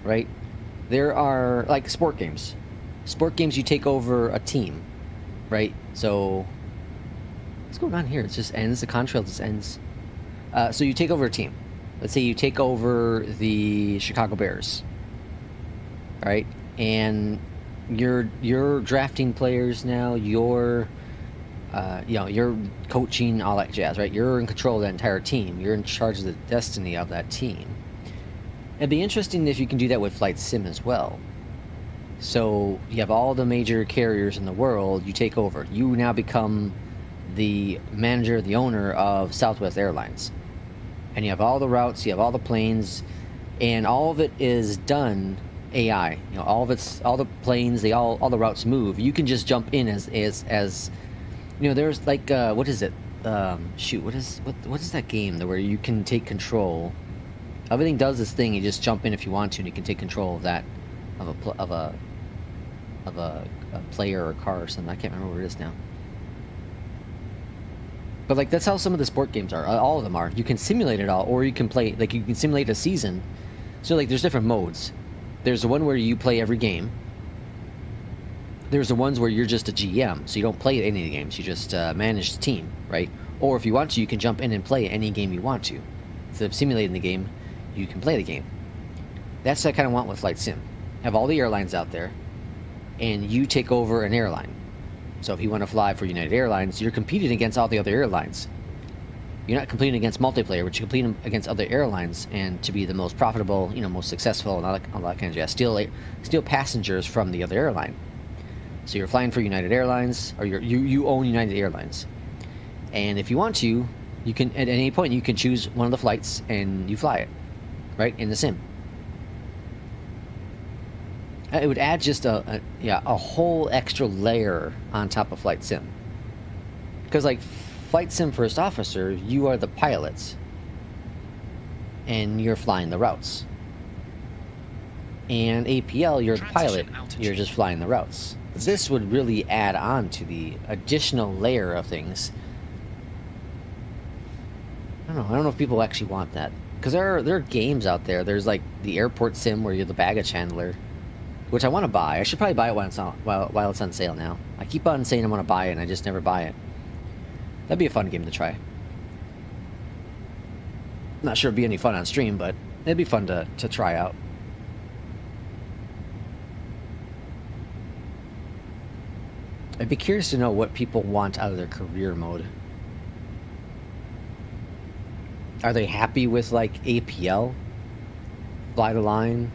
right? There are, like, sport games. Sport games, you take over a team, right? So, what's going on here? It just ends. The contrail just ends. So you take over a team. Let's say you take over the Chicago Bears, right? And you're drafting players now. You're you're coaching, all that jazz, right? You're in control of that entire team. You're in charge of the destiny of that team. It'd be interesting if you can do that with Flight Sim as well. So you have all the major carriers in the world. You take over. You now become the manager, the owner of Southwest Airlines. And you have all the routes, you have all the planes, and all of it is done AI. You know, all the planes, all the routes move. You can just jump in as you know, there's like what is it? Shoot, what is that game where you can take control? Everything does this thing. You just jump in if you want to, and you can take control of that, of a player or car or something. I can't remember what it is now. But like, that's how some of the sport games are. All of them are. You can simulate it all, or you can play, like, you can simulate a season. So like, there's different modes. There's the one where you play every game. There's the ones where you're just a GM, so you don't play any of the games. You just manage the team, right? Or if you want to, you can jump in and play any game you want to. Instead of simulating the game, you can play the game. That's what I kind of want with Flight Sim. Have all the airlines out there, and you take over an airline. So if you want to fly for United Airlines, you're competing against all the other airlines. You're not competing against multiplayer, but you're competing against other airlines, and to be the most profitable, you know, most successful, and all that kind of jazz. Steal passengers from the other airline. So you're flying for United Airlines, or you own United Airlines. And if you want to, you can, at any point, you can choose one of the flights and you fly it, right, in the sim. It would add just a whole extra layer on top of Flight Sim. Because like Flight Sim First Officer, you are the pilots, and you're flying the routes. And APL, you're the pilot, you're just flying the routes. This would really add on to the additional layer of things. I don't know if people actually want that. Because there are games out there. There's like the airport sim where you're the baggage handler, which I want to buy. I should probably buy it while it's on sale now. I keep on saying I want to buy it, and I just never buy it. That'd be a fun game to try. Not sure it'd be any fun on stream, but it'd be fun to try out. I'd be curious to know what people want out of their career mode. Are they happy with like APL, Fly the Line,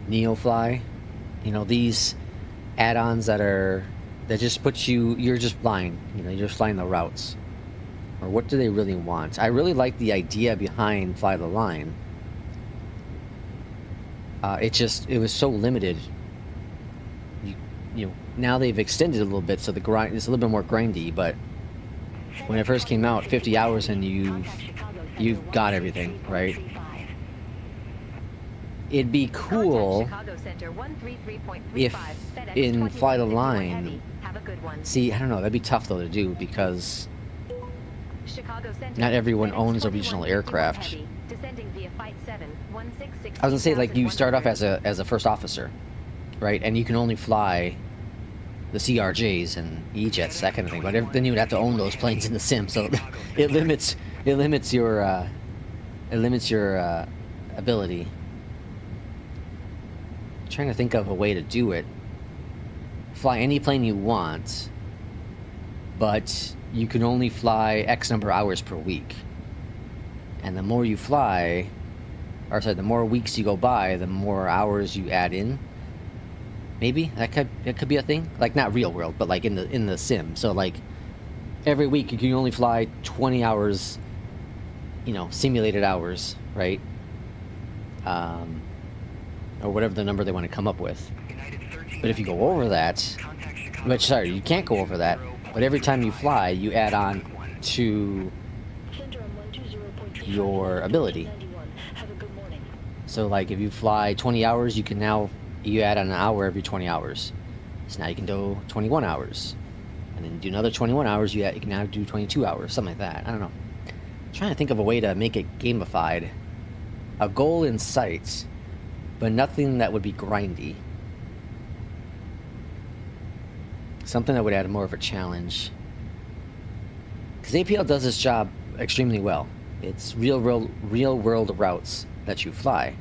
NeoFly? You know, these add-ons that just put you're just flying, you know, you're just flying the routes. Or what do they really want? I really like the idea behind Fly the Line. It was so limited. You know, now they've extended it a little bit, so the grind is a little bit more grindy, but when it first came out, 50 hours and you've got everything, right? It'd be cool if in Fly the Line, see, I don't know, that'd be tough though to do, because not everyone owns a regional aircraft. I was gonna say, like, you start off as a first officer, right? And you can only fly the CRJs and EJETs, that kind of thing. But then you would have to own those planes in the sim, so it limits your ability. I'm trying to think of a way to do it. Fly any plane you want, but you can only fly X number of hours per week. And the more you fly, or sorry, the more weeks you go by, the more hours you add in. Maybe that could be a thing. Like, not real world, but like in the sim. So like every week you can only fly 20 hours, you know, simulated hours, right? Or whatever the number they want to come up with. But if you go over that, which, sorry, you can't go over that, but every time you fly, you add on to your ability. So like if you fly 20 hours, you can now you add an hour every 20 hours. So now you can do 21 hours. And then do another 21 hours, you can now do 22 hours, something like that. I don't know. I'm trying to think of a way to make it gamified. A goal in sight, but nothing that would be grindy. Something that would add more of a challenge. Because APL does this job extremely well. It's real world routes that you fly.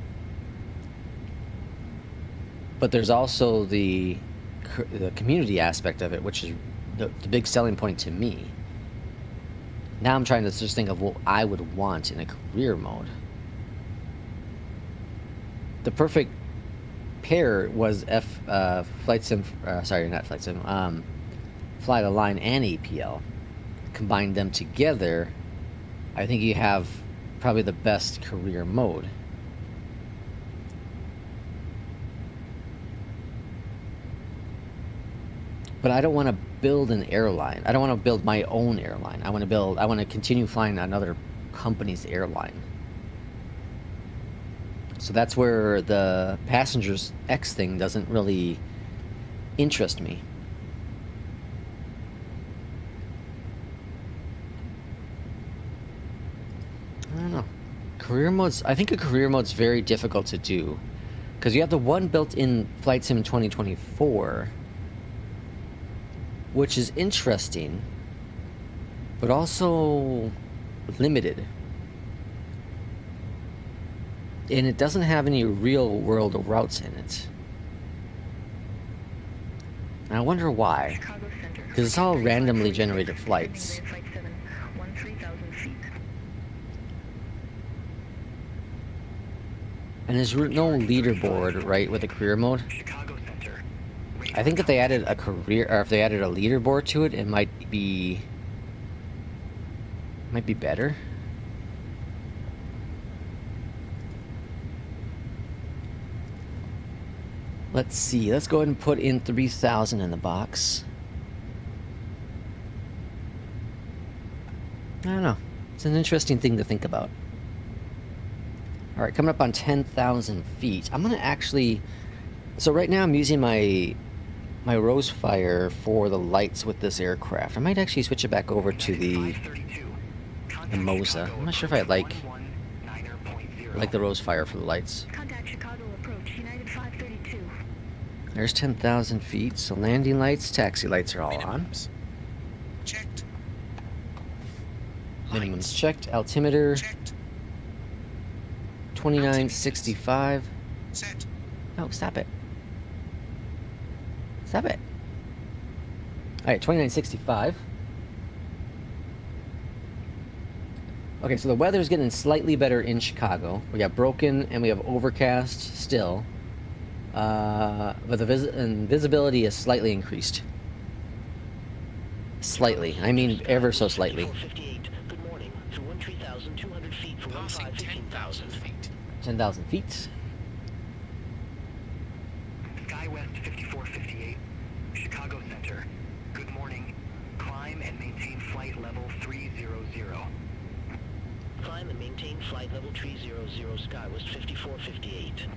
But there's also the community aspect of it, which is the big selling point to me. Now I'm trying to just think of what I would want in a career mode. The perfect pair was Flight Sim, sorry, not Flight Sim, Fly the Line and APL. Combine them together, I think you have probably the best career mode. But I don't want to build an airline. I don't want to build my own airline. I want to continue flying another company's airline. So that's where the Passengers X thing doesn't really interest me. I don't know. Career modes, I think a career mode's very difficult to do. Because you have the one built in Flight Sim 2024, which is interesting, but also limited. And it doesn't have any real world routes in it. And I wonder why. Because it's all randomly generated flights. And there's no leaderboard, right, with the career mode. I think if they added a career, or if they added a leaderboard to it, it might be better. Let's see. Let's go ahead and put in 3,000 in the box. I don't know. It's an interesting thing to think about. All right, coming up on 10,000 feet. I'm gonna actually. So right now I'm using my Rosefire for the lights with this aircraft. I might actually switch it back over to the Moza. I'm not sure if I like the Rosefire for the lights. Contact Chicago approach, United 532. There's 10,000 feet. So landing lights, taxi lights are all on. Minimums checked. Minimums Lights checked. Altimeter checked. 2965. Set. Oh, stop it. Stop it. Alright, 2965. Okay, so the weather's getting slightly better in Chicago. We got broken and we have overcast still. But the visibility is slightly increased. Slightly. I mean ever so slightly. 458. Good morning. To 13,200 feet for Passing 15,000 10,000 feet. 10,000 feet. SkyWest 5458, Chicago Center. Good morning. Climb and maintain flight level 300. Climb and maintain flight level 300 SkyWest 5458.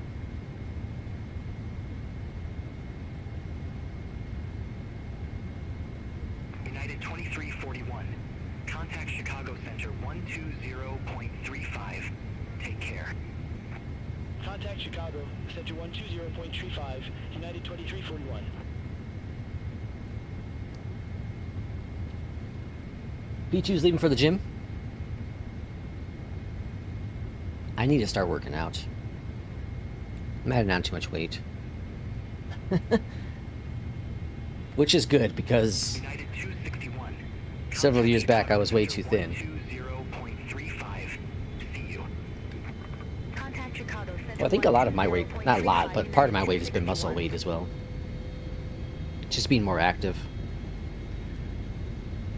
United 2341. Contact Chicago Center 120.35. Take care. Contact Chicago, Center 120.35, United 2341. B2's leaving for the gym. I need to start working out. I'm adding on too much weight. Which is good because United 261. several years back I was way too thin. 120.35. See you. Contact Chicago Center. Well, I think a lot of my weight, not a lot, but part of my weight has been muscle weight as well. Just being more active.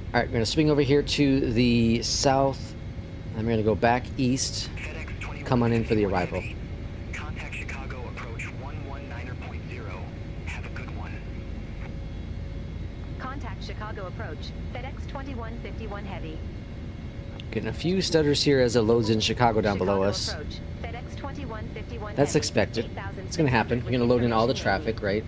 Alright, we're going to swing over here to the south. I'm going to go back east. Come on in for the arrival. Contact Chicago approach 119.0. Have a good one. Contact Chicago approach. FedEx 2151 Heavy. Getting a few stutters here as it loads in Chicago down below us. Approach. FedEx 2151 That's heavy, expected. 8,000 It's gonna happen. You're gonna load in all the traffic, right?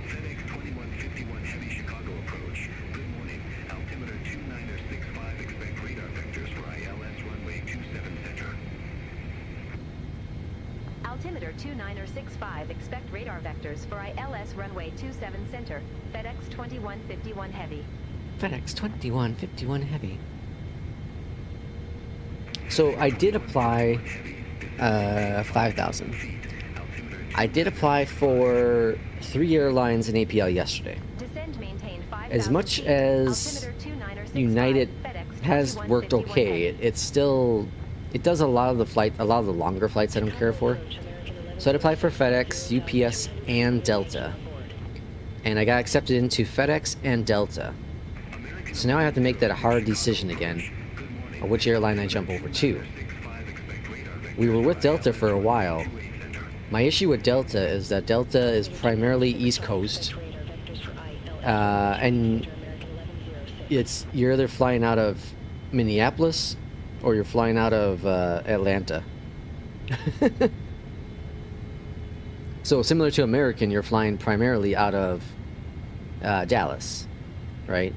FedEx 2151 Heavy Chicago approach. Good morning. Altimeter 2965. Expect radar vectors for ILS runway 27 center. Altimeter 2965, expect radar vectors for ILS runway 27 center. FedEx 2151 heavy. FedEx 2151 heavy. So I did apply 5,000. I did apply for 3 airlines in APL yesterday. Descend, maintain 5,000 As much feet. as Altimeter 2965, United FedEx has worked 2151 okay, heavy. it's still, it does a lot of the longer flights I don't care for. So I'd apply for FedEx, UPS, and Delta. And I got accepted into FedEx and Delta. So now I have to make that hard decision again, of which airline I jump over to. We were with Delta for a while. My issue with Delta is that Delta is primarily East Coast, and you're either flying out of Minneapolis or you're flying out of Atlanta. So similar to American, you're flying primarily out of Dallas, right?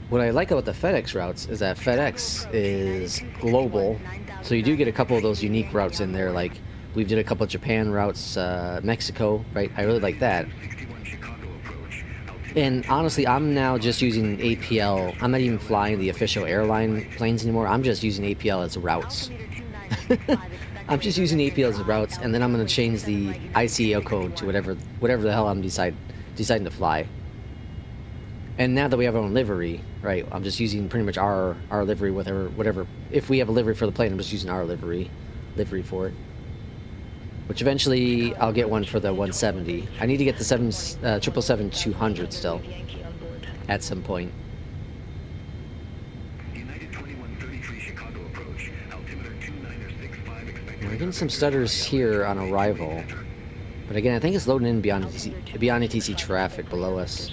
What I like about the FedEx routes is that FedEx is global, so you do get a couple of those unique routes in there. Like we did a couple of Japan routes, Mexico, right? I really like that. And honestly, I'm now just using APL. I'm not even flying the official airline planes anymore. I'm just using APL as routes. I'm just using APL as routes, and then I'm going to change the ICAO code to whatever the hell I'm deciding to fly. And now that we have our own livery, right? I'm just using pretty much our livery with whatever. If we have a livery for the plane, I'm just using our livery for it. Which eventually I'll get one for the 170. I need to get the 777-200 still at some point. We're getting some stutters here on arrival, but again, I think it's loading in beyond ATC traffic below us.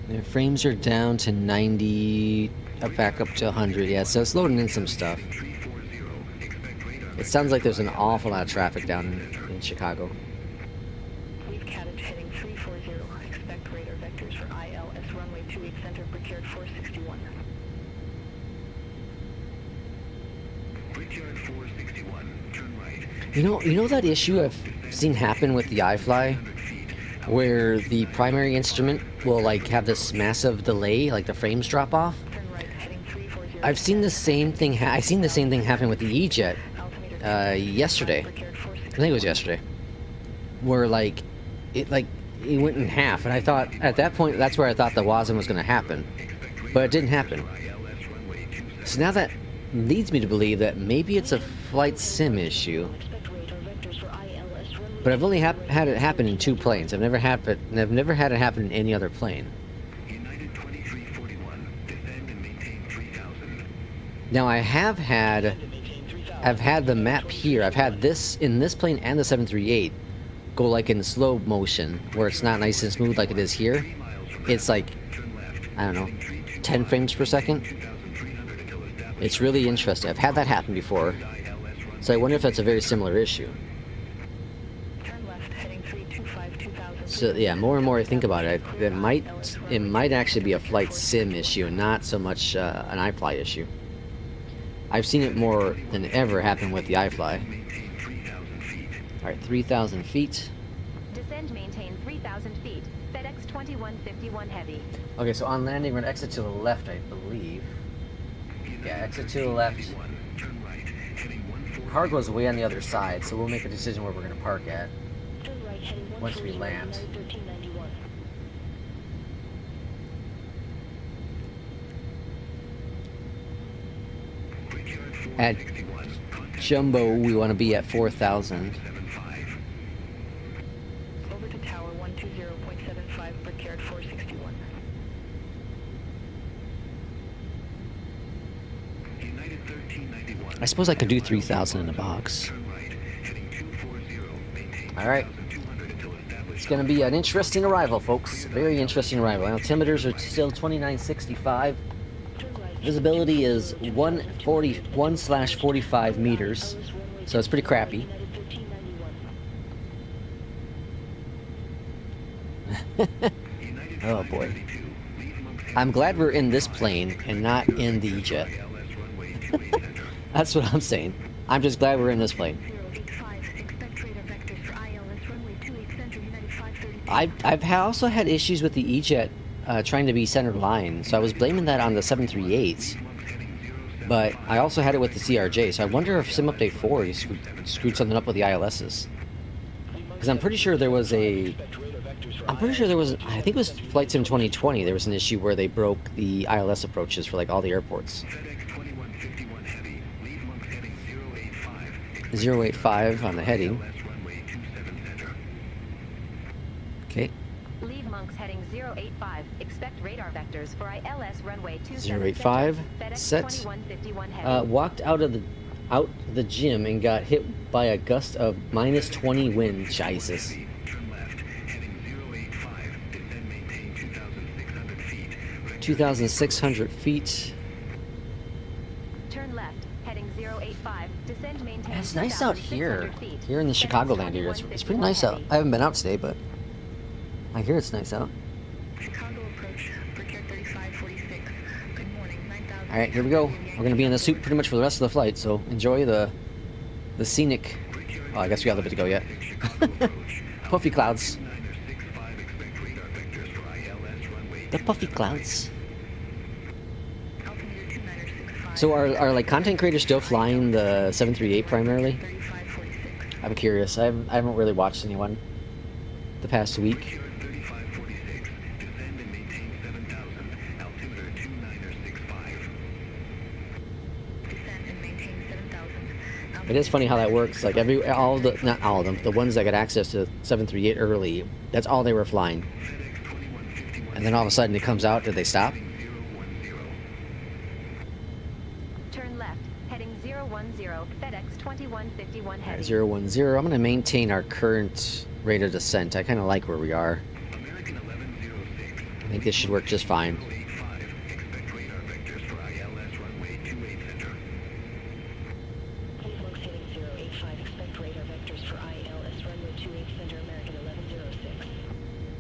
The frames are down to 90, back up to 100. Yeah, so it's loading in some stuff. It sounds like there's an awful lot of traffic down in Chicago. We've catted heading 340. Expect radar vectors for ILS runway 28 center. Brickyard 461. Brickyard 461. Turn right. You know that issue I've seen happen with the iFly, where the primary instrument will like have this massive delay, like the frames drop off. Turn right, heading 340. I've seen the same thing. I seen the same thing happen with the EJET yesterday. Brickyard 461. I think it was yesterday, where it went in half, and I thought at that point that's where I thought the WASM was going to happen, but it didn't happen. So now that leads me to believe that maybe it's a flight sim issue. Expect radar vectors for ILS runway. But I've only had it happen in 2 planes. I've never had it happen in any other plane. United 2341. Descend and maintain 3000. Now I've had the map here. I've had this in this plane and the 738 go like in slow motion, where it's not nice and smooth like it is here. It's like, I don't know, 10 frames per second. It's really interesting. I've had that happen before, so I wonder if that's a very similar issue. Turn left, heading 325 2000. So yeah, more and more I think about it, it might actually be a flight sim issue and not so much an iFly issue. I've seen it more than ever happen with the iFly. Alright, 3,000 feet. Descend, maintain 3,000 feet. FedEx 2151 heavy. Okay, so on landing, we're going to exit to the left, I believe. Yeah, exit to the left. Cargo is way on the other side, so we'll make a decision where we're going to park at Turn right, heading once we land. 1391. At Jumbo, we want to be at 4,000. Over to tower 120.75, Brickyard 461. United 1391. I suppose I could do 3,000 in a box. Turn right, heading 240. Maintain I All right. It's going to be an interesting arrival, folks. Very interesting arrival. Altimeters are still 2965. Visibility is 141/45 meters, so it's pretty crappy. Oh boy. I'm glad we're in this plane and not in the EJET. That's what I'm saying. I'm just glad we're in this plane. I've also had issues with the EJET trying to be center line, so I was blaming that on the 738s. But I also had it with the CRJ, so I wonder if Sim Update 4 screwed something up with the ILSs. Because I'm pretty sure there was I think it was Flight Sim 2020, there was an issue where they broke the ILS approaches for like all the airports. 085 on the heading. Okay. Leave Monks heading 085. Expect radar vectors for ILS runway 27 085 FedEx set. 2151 heavy. Walked out the gym and got hit by a gust of -20 wind. Jesus. 2,600 feet. Turn left, heading 085. Descend, maintain. Yeah, it's nice out here. 2,600 feet. Here in the FedEx Chicagoland area. It's pretty nice out. 2151 I haven't been out today, but I hear it's nice out. Chicago approach, Brickyard 3546. Good morning, 9,000. All right, here we go. We're gonna be in the suit pretty much for the rest of the flight, so enjoy the scenic. Oh, I guess we got a little bit to go yet. Puffy clouds. The puffy clouds. So are like content creators still flying the 738 primarily? I'm curious. I haven't really watched anyone the past week. It is funny how that works. Like not all of them, the ones that got access to 738 early, that's all they were flying. And then all of a sudden it comes out, did they stop? Turn left, heading 010. FedEx 2151 heavy. 010. I'm going to maintain our current rate of descent. I kind of like where we are. I think this should work just fine.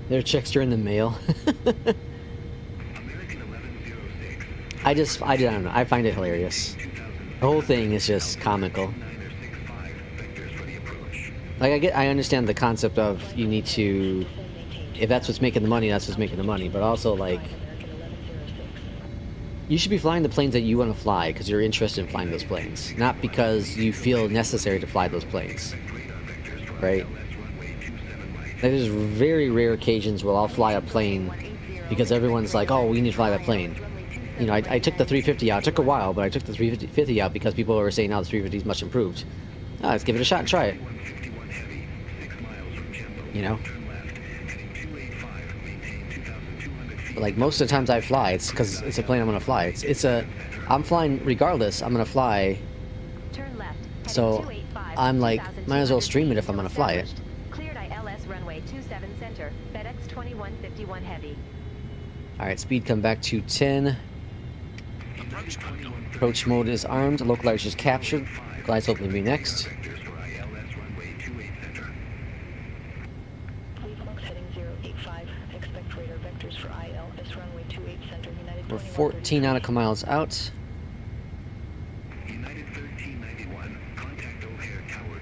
There are checks during the mail. I don't know. I find it hilarious. The whole thing is just comical. Like I understand the concept of you need to, if that's what's making the money, that's what's making the money. But also like, you should be flying the planes that you want to fly because you're interested in flying those planes, not because you feel necessary to fly those planes, right? Like, there's very rare occasions where I'll fly a plane because everyone's like, oh, we need to fly that plane. You know, I took the 350 out. It took a while, but I took the 350 out because people were saying, oh, the 350 is much improved. Oh, let's give it a shot and try it. You know? But like most of the times I fly, it's because it's a plane I'm going to fly. I'm flying regardless, I'm going to fly. Turn left, So I'm like, might as well stream it if I'm going to fly it. Cleared ILS runway 27 center. FedEx 2151 heavy. Alright, speed come back to 10. Approach mode on. Approach mode is armed. Localizer is captured. Glides hopefully be next. We're 14 nautical miles out.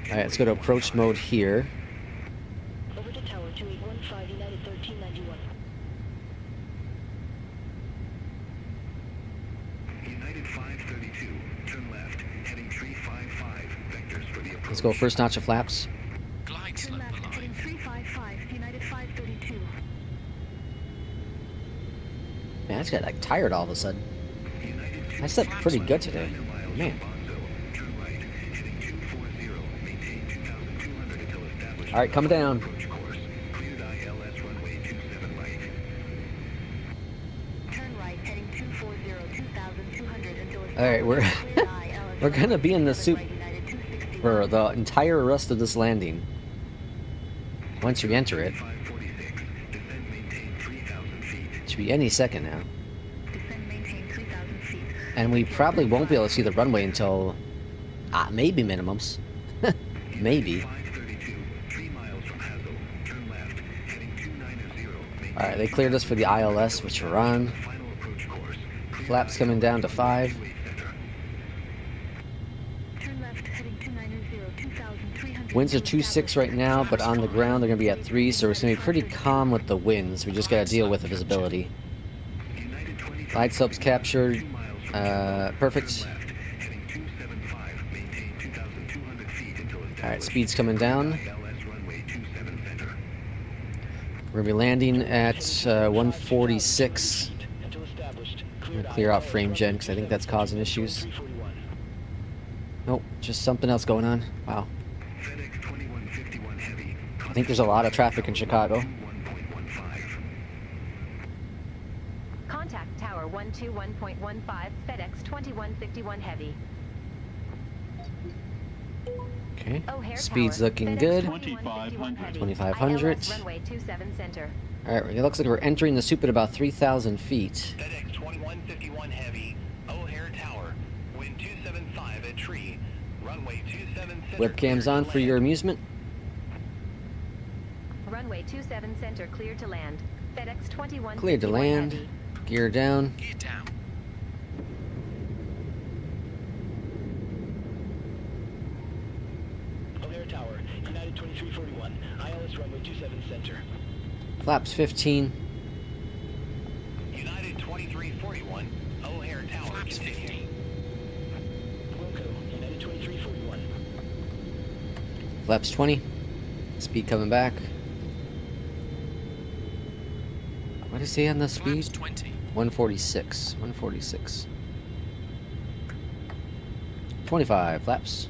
Alright, let's go to approach mode here. Over to tower 2815, United 1391. United 532, turn left, heading 355, vectors for the approach. Let's go first notch of flaps. Glide Turn slope left, heading alive. 355, United 532. Man, I just got like tired all of a sudden. I slept pretty good today. Man. Alright, coming down. Turn right, heading 240, 2200 until it's Alright, we're gonna be in the soup for the entire rest of this landing. once you enter it. 546. Descend, maintain 3,000 feet. Should be any second now. Descend, maintain 3,000 feet. And we probably won't be able to see the runway until maybe minimums. Maybe. 532. 3 miles from Hazel. Turn left. Heading 290. Alright, they cleared us for the ILS, which we're on. Final approach course. Flaps coming down to 5. Turn left, heading 290, 2,300. Winds are 2.6 right now, but on the ground they're going to be at 3, so it's going to be pretty calm with the winds. We just got to deal with the visibility. Glide slopes captured. Perfect. Alright, speed's coming down. We're going to be landing at 146. I'm going to clear out frame gen because I think that's causing issues. Nope, just something else going on. Wow. I think there's a lot of traffic in Chicago. Contact Tower 121.15, FedEx 2151 Heavy. Okay, O'Hare speed's Tower, looking FedEx good. 2151 Heavy. 2500. ILS runway 27 center. Alright, it looks like we're entering the soup at about 3,000 feet. FedEx 2151 Heavy, O'Hare Tower, wind 275 at tree, runway 27 center. Webcam's on for your amusement. Runway 27 center cleared to land. FedEx 2151 Cleared to land. Heavy. Gear down. Gear down. O'Hare Tower, United 2341, ILS runway 27 center. Flaps 15. United 2341, O'Hare Tower, Flaps continue. 15. Wilco, United 2341. Flaps 20. Speed coming back. What did it say on the speed? Flaps 20. 146. 146. 25 flaps.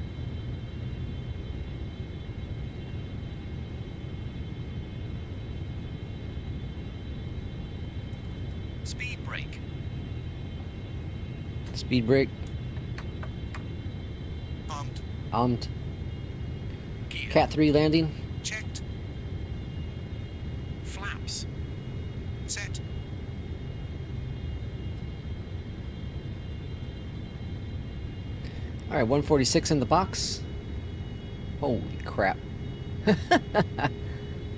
Speed brake. Speed brake. Armed. Armed. Gear. Cat 3 landing. Checked. Flaps. Set. Alright, 146 in the box. Holy crap.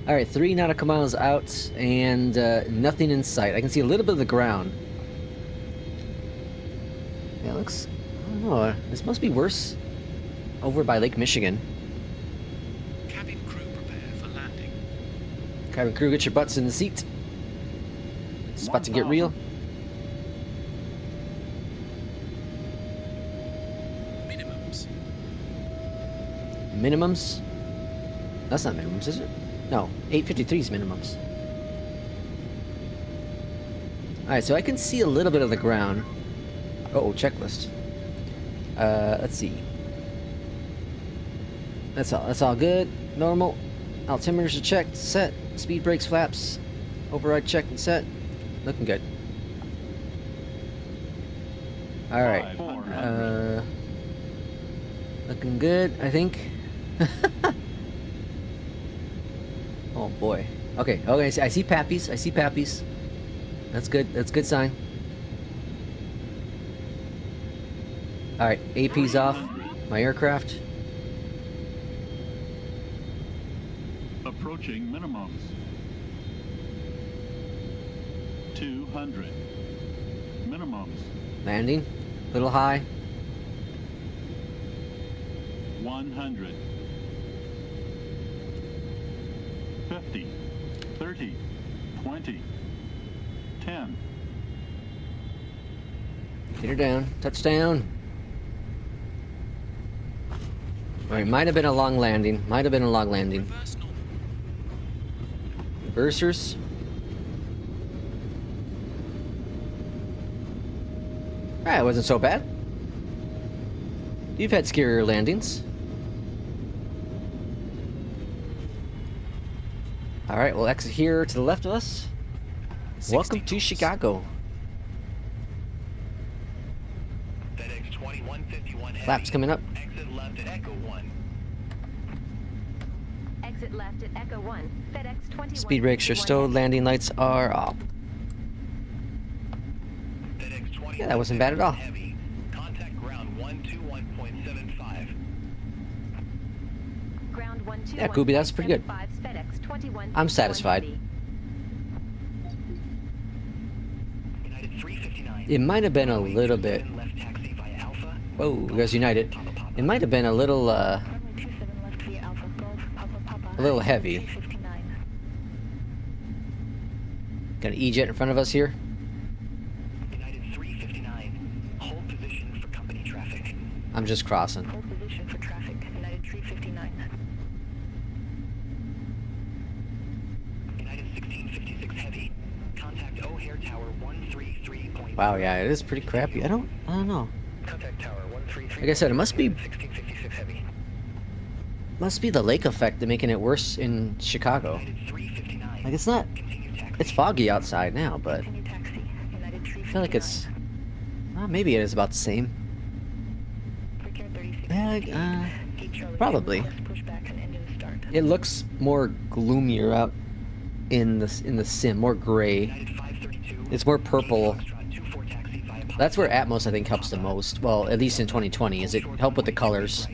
Alright, 3 nautical miles out and nothing in sight. I can see a little bit of the ground. Yeah, it looks... I don't know. This must be worse over by Lake Michigan. Cabin crew prepare for landing. Cabin crew, get your butts in the seat. It's about to get real. Minimums. Minimums? That's not minimums, is it? No, 853 is minimums. Alright, so I can see a little bit of the ground. Uh-oh, checklist. Let's see. That's all good. Normal. Altimeters are checked, set. Speed brakes, flaps. Override checked and set. Looking good. Alright. Looking good, I think. Oh boy. Okay, okay, I see Pappies. I see Pappies. That's good. That's a good sign. Alright, AP's off. My aircraft. Approaching minimums. 200. Minimums. Landing. Little high. 100. 50. 30. 20. 10. Get her down. Touchdown. Alright, might have been a long landing. Might have been a long landing. Reverse normal. Reversers. Ah, it wasn't so bad. You've had scarier landings. Alright, we'll exit here to the left of us. Welcome to Chicago. FedEx 2151 Heavy. Flaps coming up. Exit left at Echo 1. Exit left at Echo 1, FedEx 21. Speed brakes are stowed, landing lights are off. FedEx 21 Yeah, that wasn't bad at all. Heavy. Contact ground 121.75. Ground 121. Yeah, Gooby, that's pretty good. FedEx 21. I'm satisfied. United 359. It might have been a little bit. 27 left taxi via Alpha. Whoa, you guys United. Papa Papa. It might have been a little, Runway 27 left via Alpha Golf, Papa Papa. a little heavy. 359. Got an EJET in front of us here. United 359. Hold position for company traffic. I'm just crossing. Hold position for traffic. United 359. United 1656 Heavy. Contact O'Hare Tower 133. Wow, yeah, it is pretty crappy. I don't know. Contact Tower 133. Like I said, it must be 1656 Heavy. the lake effect to making it worse in Chicago. United 359. Like it's not. Continue taxi. It's foggy outside now, but Continue taxi. United I 359. feel like it's. Well, maybe it is about the same. Precare 36. Yeah, like, Gate Charlie probably. Plus pushback and engine start. It looks more gloomier out in the sim, more gray. United 532. It's more purple. Foxtrot 24 taxi via Papa. That's where Atmos I think helps the most. Well, at least in 2020, is it help with the colors.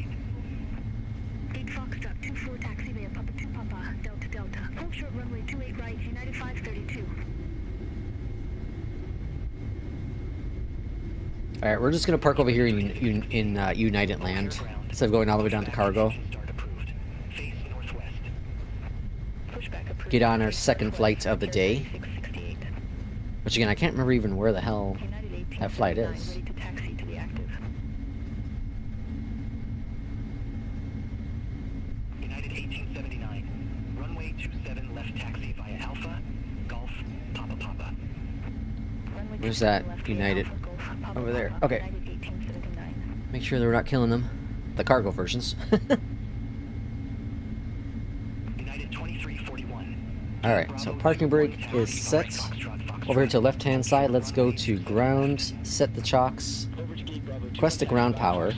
Gate Foxtrot 24 taxi via Papa 2 Papa, Delta Delta. Full short runway 28 right, United 532. All right, we're just gonna park over here in United Land instead of going all the way down to cargo. Start approved. Face northwest. Pushback approved. Get on our second flight of the day. 668. Which again, I can't remember even where the hell United 18 that flight is. ready to taxi to the active. United 1879. Runway 27 left taxi via Alpha, Golf, Papa Papa. Runway Where's 27 that left via United? Alpha Golf, Papa Over there. Papa, Okay. United 1879. Make sure that we're not killing them. The cargo versions. United 2341. All right, so parking brake is set. Over here to the left-hand side, let's go to ground, set the chocks, request the ground power.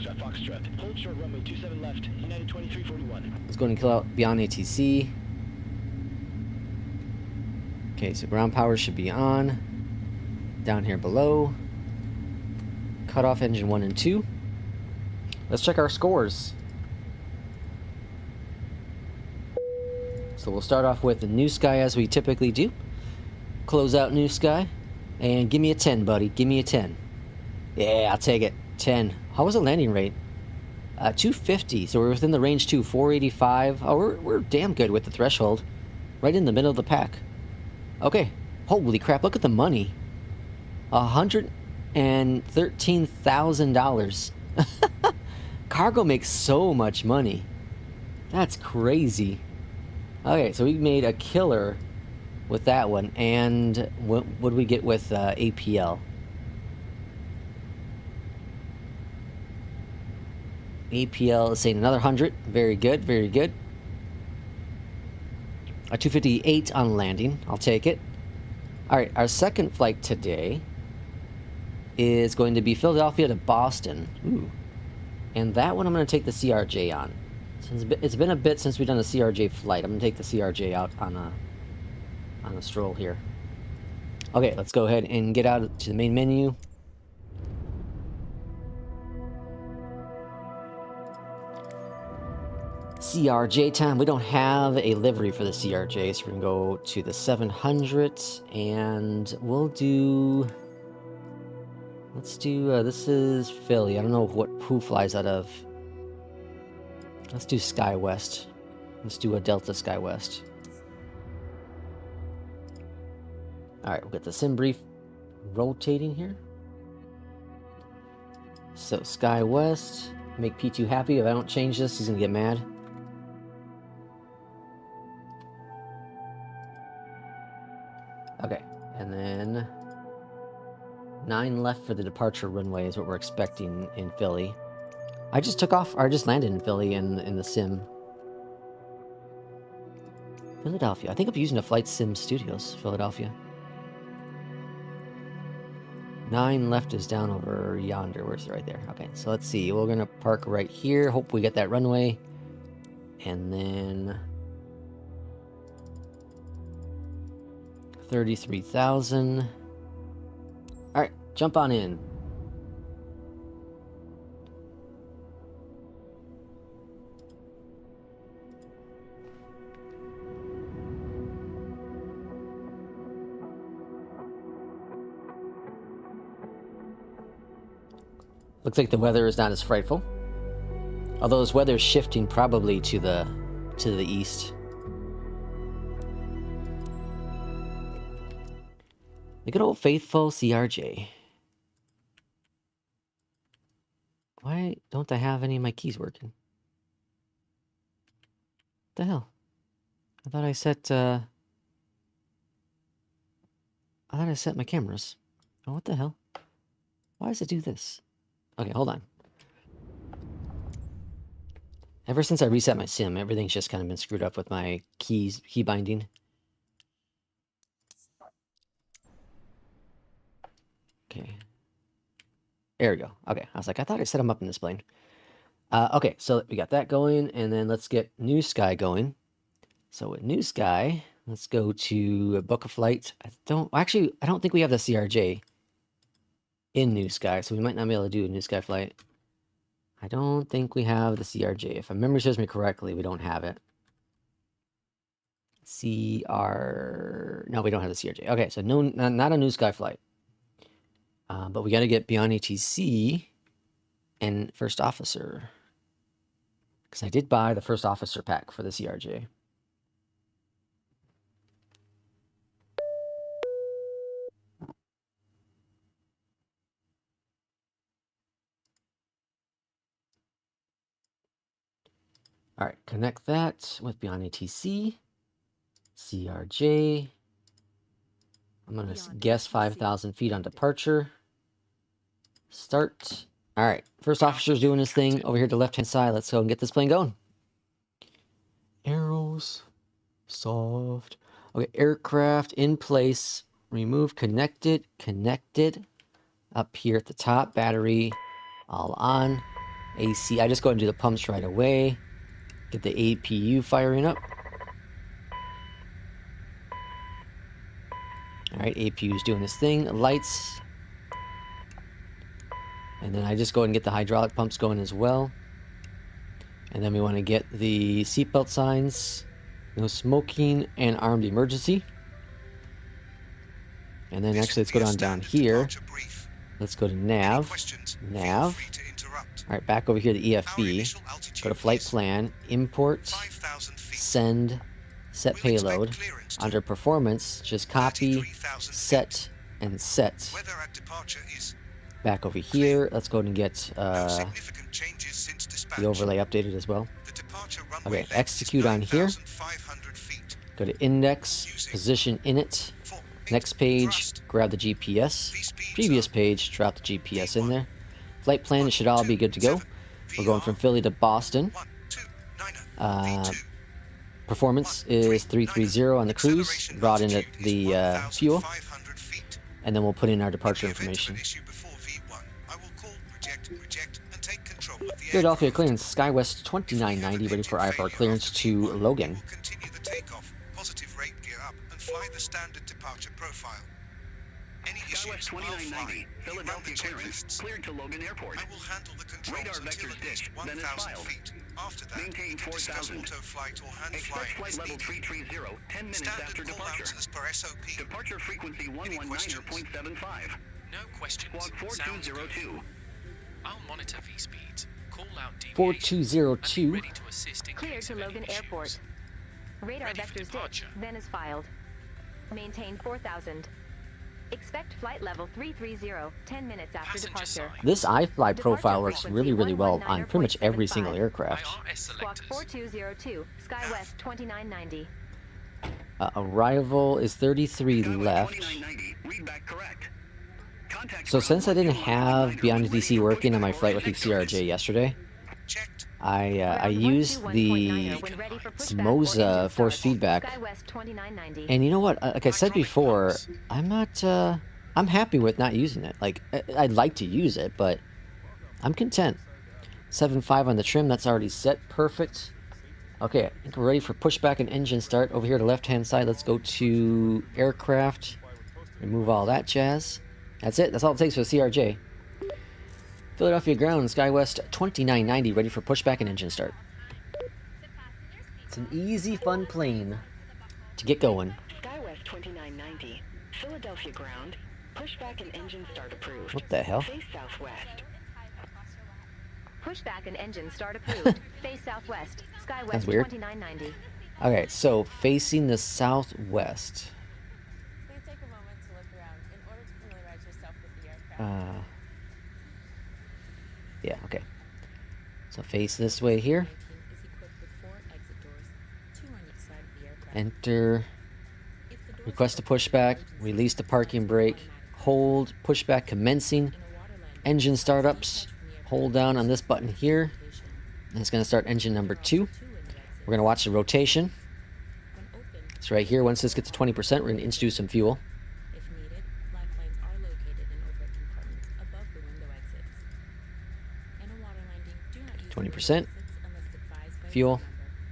Let's go and kill out Beyondatc. Okay, so ground power should be on. Down here below. Cut off engine 1 and 2. Let's check our scores. So we'll start off with the NewSky as we typically do. Close out NewSky. And give me a 10, buddy. Give me a 10. Yeah, I'll take it. 10. How was the landing rate? 250. So we're within the range too. 485. Oh, we're damn good with the threshold. Right in the middle of the pack. Okay. Holy crap, look at the money. $113,000. Cargo makes so much money. That's crazy. Okay, so we made a killer with that one. And what would we get with APL? APL is saying another 100. Very good, very good. A 258 on landing. I'll take it. All right, our second flight today is going to be Philadelphia to Boston. Ooh. And that one I'm going to take the CRJ on. Since it's been a bit since we've done a CRJ flight, I'm going to take the CRJ out on a stroll here. Okay, let's go ahead and get out to the main menu. CRJ time. We don't have a livery for the CRJ, so we're going to go to the 700 and we'll do... Let's do, this is Philly. I don't know who flies out of. Let's do SkyWest. Let's do a Delta SkyWest. Alright, we'll get the SimBrief rotating here. So, SkyWest. Make P2 happy. If I don't change this, he's going to get mad. Okay, and then 9 left for the departure runway is what we're expecting in Philly. I just took off, or I just landed in Philly in the sim. Philadelphia. I think I'm using the Flight Sim Studios, Philadelphia. 9 left is down over yonder. Where's it? Right there. Okay, so let's see. We're going to park right here. Hope we get that runway. And then 33,000. Alright, jump on in. Looks like the weather is not as frightful. Although this weather is shifting probably to the east. The good old faithful CRJ. Why don't I have any of my keys working? What the hell? I thought I set my cameras. Oh, what the hell? Why does it do this? Okay, hold on. Ever since I reset my sim, everything's just kind of been screwed up with my key binding. Okay. There we go. Okay, I was like, I thought I set them up in this plane. Okay, so we got that going, and then let's get NewSky going. So with NewSky, let's go to book a flight. I don't think we have the CRJ in NewSky, so we might not be able to do a NewSky flight. I don't think we have the CRJ. If my memory serves me correctly, we don't have it. No, we don't have the CRJ. Okay, so no, not a NewSky flight. But we got to get Beyondatc and First Officer. Because I did buy the First Officer pack for the CRJ. All right, connect that with Beyondatc, CRJ. I'm going to guess 5,000 feet on departure. Start. All right, First Officer's doing his thing over here to the left-hand side. Let's go and get this plane going. Arrows. Soft. Okay, aircraft in place. Remove connected. Connected. Up here at the top. Battery all on. AC. I just go ahead and do the pumps right away. Get the APU firing up. All right, APU is doing this thing. Lights. And then I just go ahead and get the hydraulic pumps going as well. And then we want to get the seatbelt signs. No smoking and armed emergency. And then actually let's go down here. Let's go to nav. Nav. All right, back over here to EFB. Go to flight plan, import, send, set payload. Under performance, just copy, set, and set. Back over here, let's go ahead and get the overlay updated as well. Okay, execute on here. Go to index, position init. Next page, grab the GPS. Previous page, drop the GPS in there. Flight plan, it should all be good to go. We're going from Philly to Boston. Performance is 330 on the cruise. Brought in the fuel. And then we'll put in our departure information. Philadelphia clearance, SkyWest 2990, ready for IFR clearance to Logan. SkyWest 2990, Philadelphia clearance, cleared to Logan Airport. I will handle the controls Radar until vectors at least ditched, then is 1,000 filed. feet. After that, Maintain you can discuss 4,000. auto-flight or hand Expect flying flight as level needed. 330, 10 minutes Standard after call departure. outs as per SOP. Departure frequency 119.75. No questions. Squawk Sounds good. 4202. I'll monitor V-speeds. Call out deviation. 4202. Ready to assist in Clear case to of any Logan issues. Airport. Radar Ready for vectors ditched, departure. then is filed. Maintain 4,000. Expect flight level 330, 10 minutes after Passenger departure. side. This iFly profile works frequency really well on pretty much every single 119.75. aircraft. IRS Squawk selectors. 4202, SkyWest 2990. Arrival is 33 SkyWest left. 2990, read back correct. Contact So ground since I didn't 1219 have when Beyondatc ready for working on my pushback flight or with the exit. CRJ yesterday, Checked. I used the Moza force feedback. SkyWest 2990. And you know what? Like I said before, I'm not. I'm happy with not using it. Like I'd like to use it, but I'm content. 7.5 on the trim. That's already set. Perfect. Okay, I think we're ready for pushback and engine start. Over here to the left-hand side, let's go to aircraft. Remove all that jazz. That's it. That's all it takes for the CRJ. Philadelphia ground, SkyWest 2990, ready for pushback and engine start. It's an easy, fun plane to get going. SkyWest 2990, Philadelphia ground, pushback and engine start approved. What the hell? Face southwest. Pushback and engine start approved. Face southwest. That's SkyWest weird. 2990. Okay, so facing the southwest. Please take a moment to look around in order to familiarize yourself with the aircraft. Yeah, okay. So face this way here. Is equipped with 4 exit doors, 2 on each side of the aircraft. Enter. If the doors Request a open, pushback. emergency Release the parking exits brake. automatically. Hold. Pushback commencing. In a water landing, Engine startups. detach from the aircraft Hold down on this button here. location. And it's going to start engine number 2. 2 in the exit. We're going to watch the rotation. When open, It's right here. Once this gets to 20%, we're going to introduce some fuel. if needed, lifelines are located in overhead compartments above the window exits. In a water landing, do not use the 20%. window exits unless advised by a Fuel. crew member.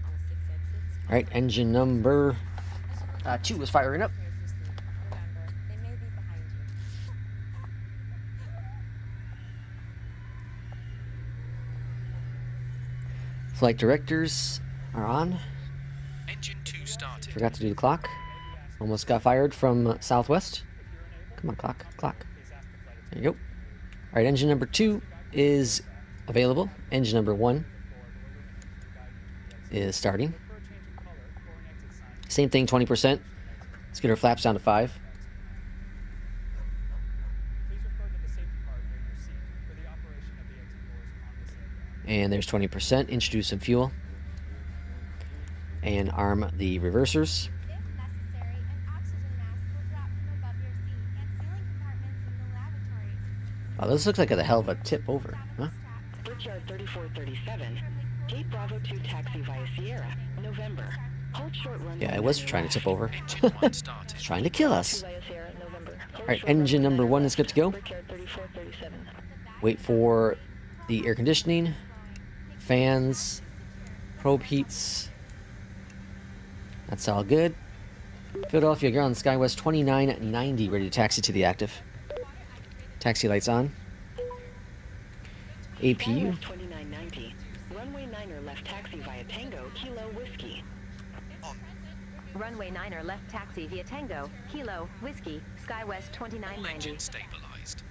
All 6 exits are Alright, engine number 2 is firing up. Remember, they may be behind you. Flight directors are on. Engine 2 started. Forgot to do the clock. Almost got fired from Southwest. Come on, clock, clock. There you go. Alright, engine number 2 is available. Engine number 1 is starting. Same thing, 20%. Let's get our flaps down to 5. And there's 20%. Introduce some fuel. And arm the reversers. If necessary, an oxygen mask will drop from above your seat and ceiling compartments in the lavatories. Oh, this looks like a hell of a tip over, huh? Brickyard 3437, Gate Bravo 2 taxi via Sierra, November. Hold short runway. Yeah, it was trying to tip over. Engine 1 started. Trying to kill us. Via Sierra, November. Hold Alright, short engine runway number 1 9 is good to go. Brickyard 3437. Wait for the air conditioning, fans, probe heats. That's all good. Philadelphia ground, SkyWest 2990, ready to taxi to the active. Taxi lights on. APU. SkyWest 2990, runway 9er left taxi via Tango, Kilo, Whiskey. On. Runway 9er left taxi via Tango, Kilo, Whiskey, SkyWest All 2990. engines stabilized.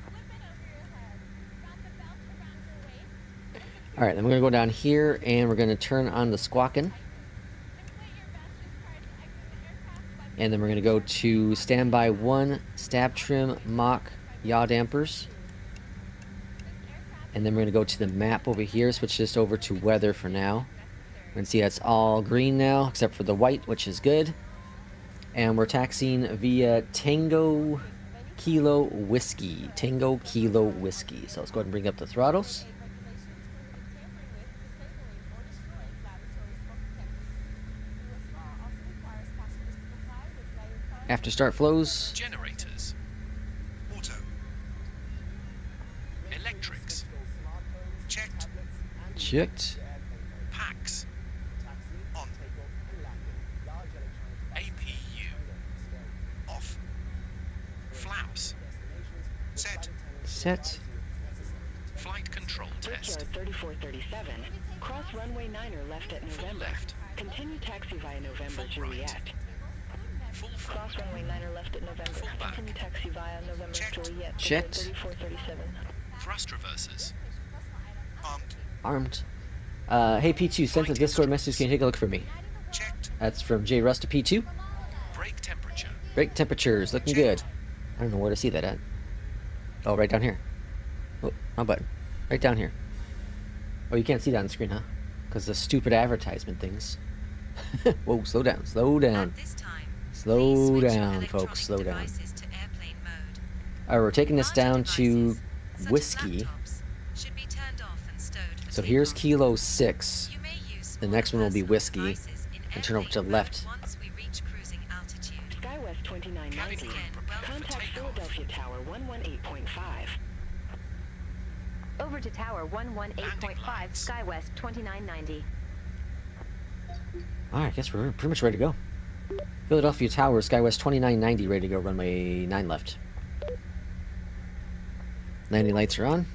Alright, then we're going to go down here and we're going to turn on the squawking. And then we're going to go to standby 1, stab trim, mock, yaw dampers. And then we're going to go to the map over here, switch this over to weather for now. We can see that's all green now, except for the white, which is good. And we're taxiing via Tango Kilo Whiskey. Tango Kilo Whiskey. So let's go ahead and bring up the throttles. After start flows. Generators. Auto. Electrics. Checked. Checked. Packs. On. APU. Off. Flaps. Set. Set. Flight control test. Brickyard 3437, cross runway 9er left at Full November. left. Continue taxi via November, Full right. Juliet. Full Cross front. runway 9er left at November. Full back. Continue taxi via November, Checked. Juliet. Checked. 3437. Thrust reversers. Armed. Armed. Hey P2, sent a Discord message. Can you take a look for me? Checked. That's from J Rust to P2. Brake temperature. Brake temperatures looking good. I don't know where to see that at. Oh, right down here. Oh, wrong button. Right down here. Oh, you can't see that on the screen, huh? Because the stupid advertisement things. Whoa, slow down, slow down. At this time, Slow please switch your down, electronic folks, slow down. devices to airplane mode. Alright, we're taking this Larger down to devices, such as Whiskey. laptops, should be turned off and stowed for So here's takeoff. Kilo 6. You may use The next one will be small Whiskey. devices in And turn over to the airplane left. mode once we reach cruising altitude. SkyWest 2990. Cabin crew prepared for Contact takeoff. Philadelphia Tower 118.5. Over to Tower 118.5, SkyWest 2990. Alright, I guess we're pretty much ready to go. Philadelphia Tower, SkyWest 2990, ready to go, runway 9 left. Landing lights are on.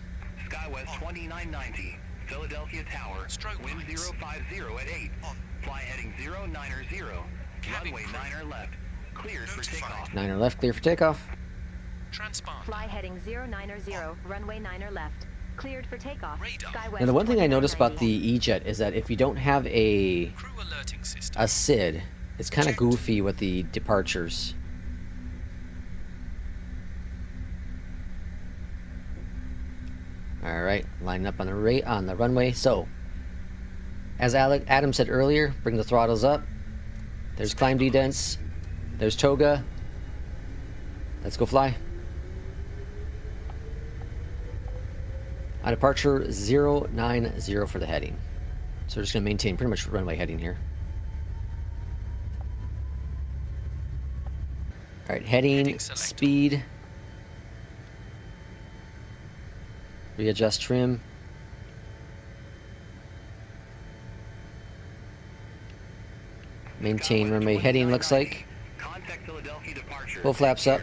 SkyWest 2990, Philadelphia Tower, Stroke wind lights. 050 at 8. On. Fly heading 090, Cabin runway crew. 9er left, cleared for Notified. takeoff. 9er left, clear for takeoff. Transponder. Fly heading 090, runway 9er left. Cleared for takeoff. Radar. SkyWest Now the one thing I noticed about 2990. the EJET is that if you don't have a Crew alerting system. SID, it's kind of Checked. goofy with the departures. Alright, lining up on the runway. So, as Adam said earlier, bring the throttles up. There's climb dedents. There's toga. Let's go fly. Departure 090 for the heading. So we're just going to maintain pretty much runway heading here. Alright, heading, selected. speed. Readjust trim. Maintain runway heading, looks like. Contact Philadelphia departure. Full flaps up.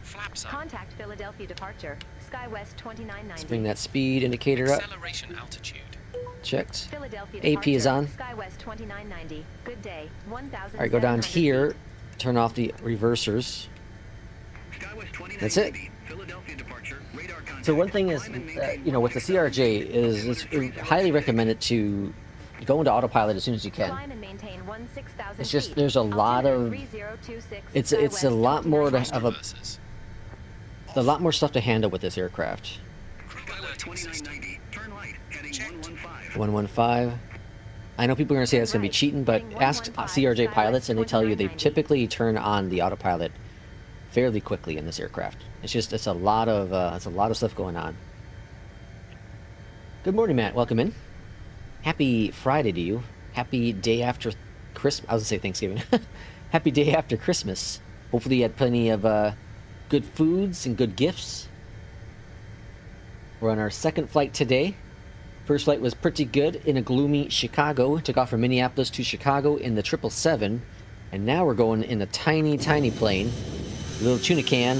Flaps up. Contact Philadelphia departure. SkyWest 2990. Let's bring that speed indicator up. Acceleration altitude. Checked. Philadelphia AP is departure. on. SkyWest 2990. Good day. 1,000. Alright, go down here. Turn off the reversers. SkyWest That's it. 2990, Philadelphia departure, radar contact. So one thing is, Climb and maintain you know, with the CRJ is it's highly recommended to go into autopilot as soon as you can. Climb and maintain 16,000 It's just feet. there's a lot Altimeter of 3026, it's a SkyWest lot more to, 2990. of a Reversers. lot more stuff to handle with this aircraft. Crew SkyWest alerting system. 2990, turn right, heading Checked. 115. 115. I know people are gonna say that's gonna be cheating, but ask CRJ pilots and they tell you they typically turn on the autopilot fairly quickly in this aircraft. It's a lot of stuff going on. Good morning, Matt. Welcome in. Happy Friday to you. Happy day after Christmas. I was gonna say Thanksgiving. Happy day after Christmas. Hopefully you had plenty of good foods and good gifts. We're on our second flight today. First flight was pretty good in a gloomy Chicago. Took off from Minneapolis to Chicago in the 777. And now we're going in a tiny, tiny plane, a little tuna can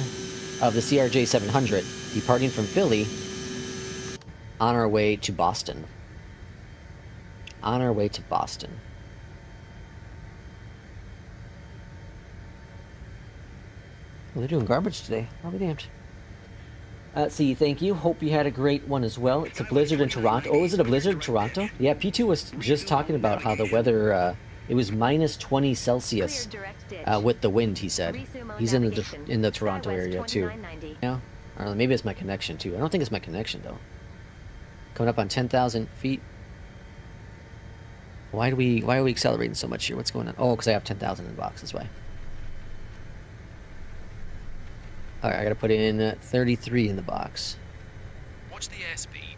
of the CRJ 700, departing from Philly on our way to Boston. On our way to Boston. Well, they're doing garbage today. I'll be damned. Let's see, thank you. Hope you had a great one as well. It's a blizzard in Toronto. Oh, is it a blizzard in Toronto? Yeah, P2 was just talking about how the weather, it was minus 20 Celsius with the wind, he said. He's in the Toronto area too. Yeah? Or maybe it's my connection too. I don't think it's my connection though. Coming up on 10,000 feet. Why are we accelerating so much here? What's going on? Oh, because I have 10,000 in the box, that's why. Alright, I gotta put in 33 in the box. Watch the airspeed.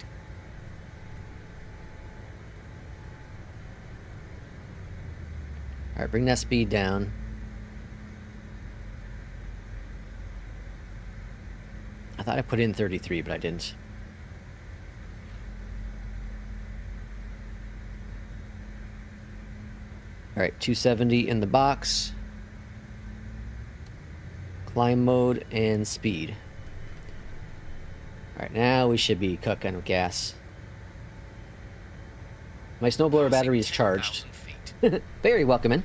Alright, bring that speed down. I thought I put in 33, but I didn't. Alright, 270 in the box. Climb mode and speed. Alright, now we should be cooking with gas. My snowblower battery is charged. 10,000 feet. Very welcome in.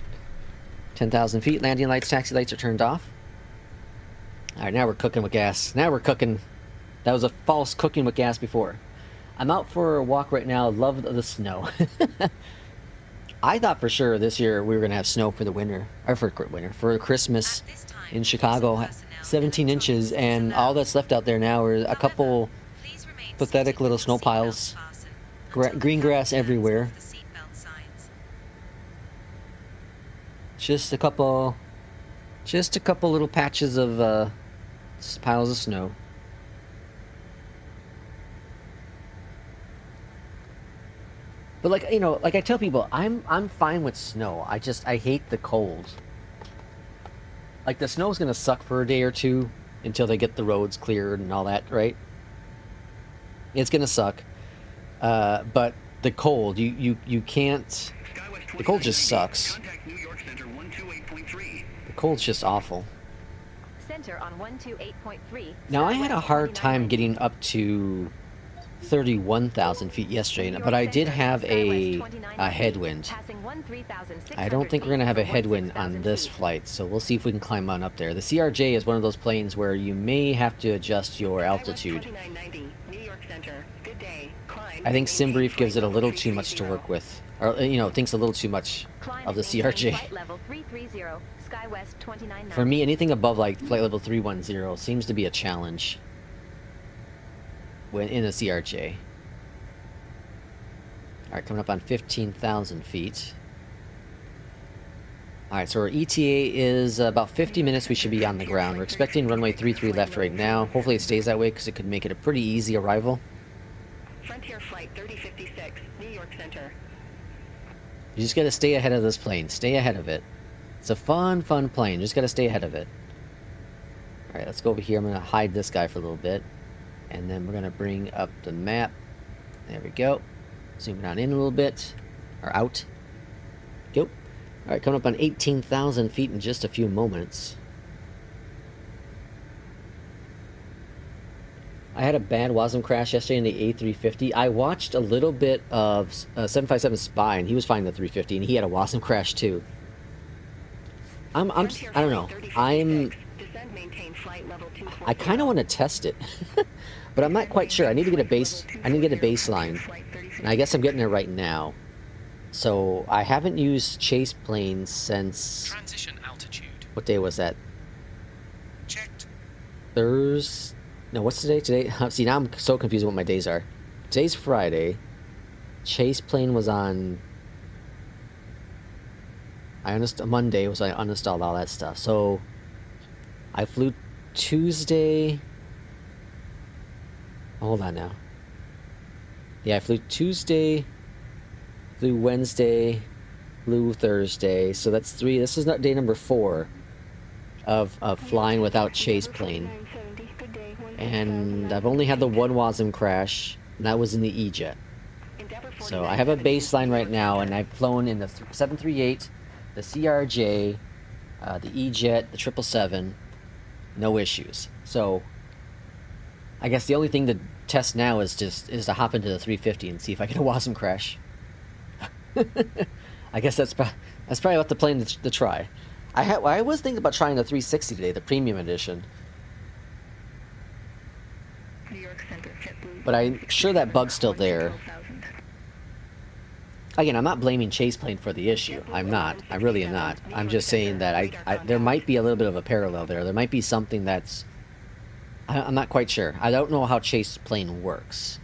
10,000 feet, landing lights, taxi lights are turned off. Alright, now we're cooking with gas. Now we're cooking. That was a false cooking with gas before. I'm out for a walk right now. Love the snow. I thought for sure this year we were going to have snow for the winter. Or for Christmas At this time, in Chicago. personnel 17 inches, electronics and low. all that's left out there now are a couple Please remain pathetic seated little with snow seatbelts piles. fastened Gra- until the green captain grass turns everywhere. off the seatbelt signs. Just a couple little patches of piles of snow. But like, you know, like I tell people, I'm fine with snow. I hate the cold. Like the snow's gonna suck for a day or two until they get the roads cleared and all that, right? It's gonna suck. But the cold, you can't. SkyWest The cold just sucks. Contact New York Center 128.3. The cold's just awful. Center on 128.3. Now, I had a hard time getting up to 31,000 feet yesterday, but I did have a headwind. I don't think we're going to have a headwind on this flight, so we'll see if we can climb on up there. The CRJ is one of those planes where you may have to adjust your altitude. I think SimBrief gives it a little too much to work with. Or, you know, thinks a little too much of the CRJ. For me, anything above like flight level 310 seems to be a challenge when in a CRJ. Alright, coming up on 15,000 feet. Alright, so our ETA is about 50 minutes we should be on the ground. We're expecting runway 33 left right now. Hopefully it stays that way because it could make it a pretty easy arrival. Frontier Flight 3056, New York Center. You just gotta stay ahead of this plane. Stay ahead of it. It's a fun plane. Just gotta stay ahead of it. Alright, let's go over here. I'm gonna hide this guy for a little bit. And then we're gonna bring up the map. There we go. Zooming on in a little bit. Or out. Go. Alright, coming up on 18,000 feet in just a few moments. I had a bad WASM crash yesterday in the A350. I watched a little bit of 757 Spy, and he was flying the 350, and he had a WASM crash too. I don't know. I kind of want to test it, but I'm not quite sure. I need to get a baseline, and I guess I'm getting it right now. So I haven't used chase planes since. Transition altitude. What day was that? Checked. Thursday. No, what's today? Today. See, now I'm so confused what my days are. Today's Friday. Chase plane was on. Monday was I uninstalled all that stuff. So I flew Tuesday. Hold on now. Yeah, I flew Tuesday, flew Wednesday, flew Thursday. So that's 3. This is not day number 4 of flying without chase plane. And I've only had the one WASM crash, and that was in the EJET. So I have a baseline right now, and I've flown in the 738, the CRJ, the EJET, the 777, no issues. So I guess the only thing to test now is to hop into the 350 and see if I get a WASM crash. I guess that's probably what the plan to try. I was thinking about trying the 360 today, the premium edition. But I'm sure that bug's still there. Again, I'm not blaming chase plane for the issue. I'm not. I really am not. I'm just saying that there might be a little bit of a parallel there. There might be something that's. I'm not quite sure. I don't know how chase plane works.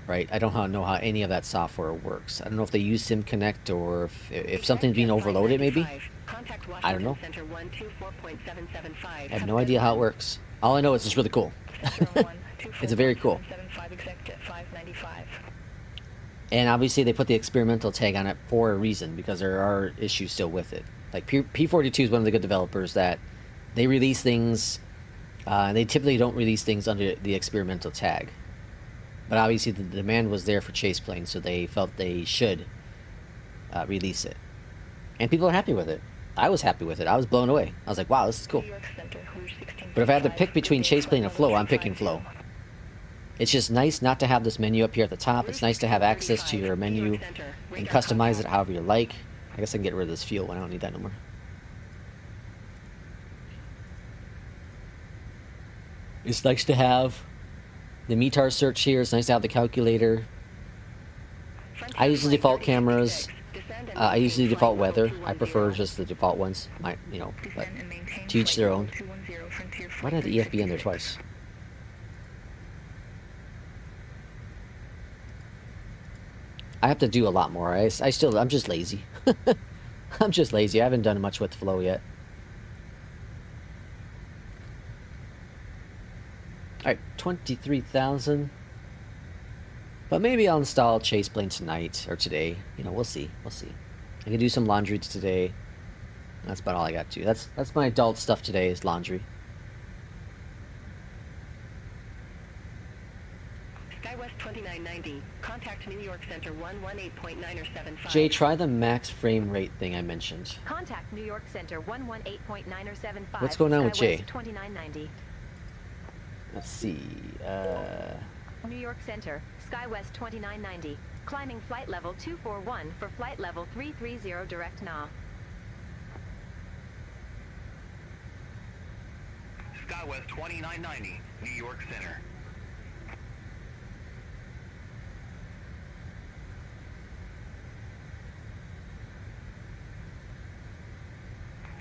Right? I don't know how any of that software works. I don't know if they use SimConnect or if something's being overloaded, maybe. I don't know. I have no idea how it works. All I know is it's really cool. It's very cool. And obviously they put the experimental tag on it for a reason, because there are issues still with it. Like P42 is one of the good developers that they release things, they typically don't release things under the experimental tag. But obviously the demand was there for chase planes, so they felt they should release it. And people are happy with it. I was happy with it. I was blown away. I was like, wow, this is cool. But if I had to pick between chase plane and flow, I'm picking flow. It's just nice not to have this menu up here at the top. It's nice to have access to your menu and customize it however you like. I guess I can get rid of this fuel. I don't need that no more. It's nice to have the METAR search here. It's nice to have the calculator. I use the default cameras. I usually default weather. I prefer just the default ones. But to each their own. Why did I have the EFB in there twice? I have to do a lot more. I'm just lazy. I'm just lazy. I haven't done much with flow yet. Alright, 23,000. But maybe I'll install chase plane tonight or today. You know, we'll see. We'll see. I can do some laundry today. That's about all I got to do. That's my adult stuff today is laundry. SkyWest 2990. Contact New York Center 118.9 or 75. Jay, try the max frame rate thing I mentioned. Contact New York Center 118.9 or 75. What's going on with Jay? SkyWest 2990. Let's see. New York Center, SkyWest 2990. Climbing flight level 241 for flight level 330 direct NA. SkyWest 2990, New York Center.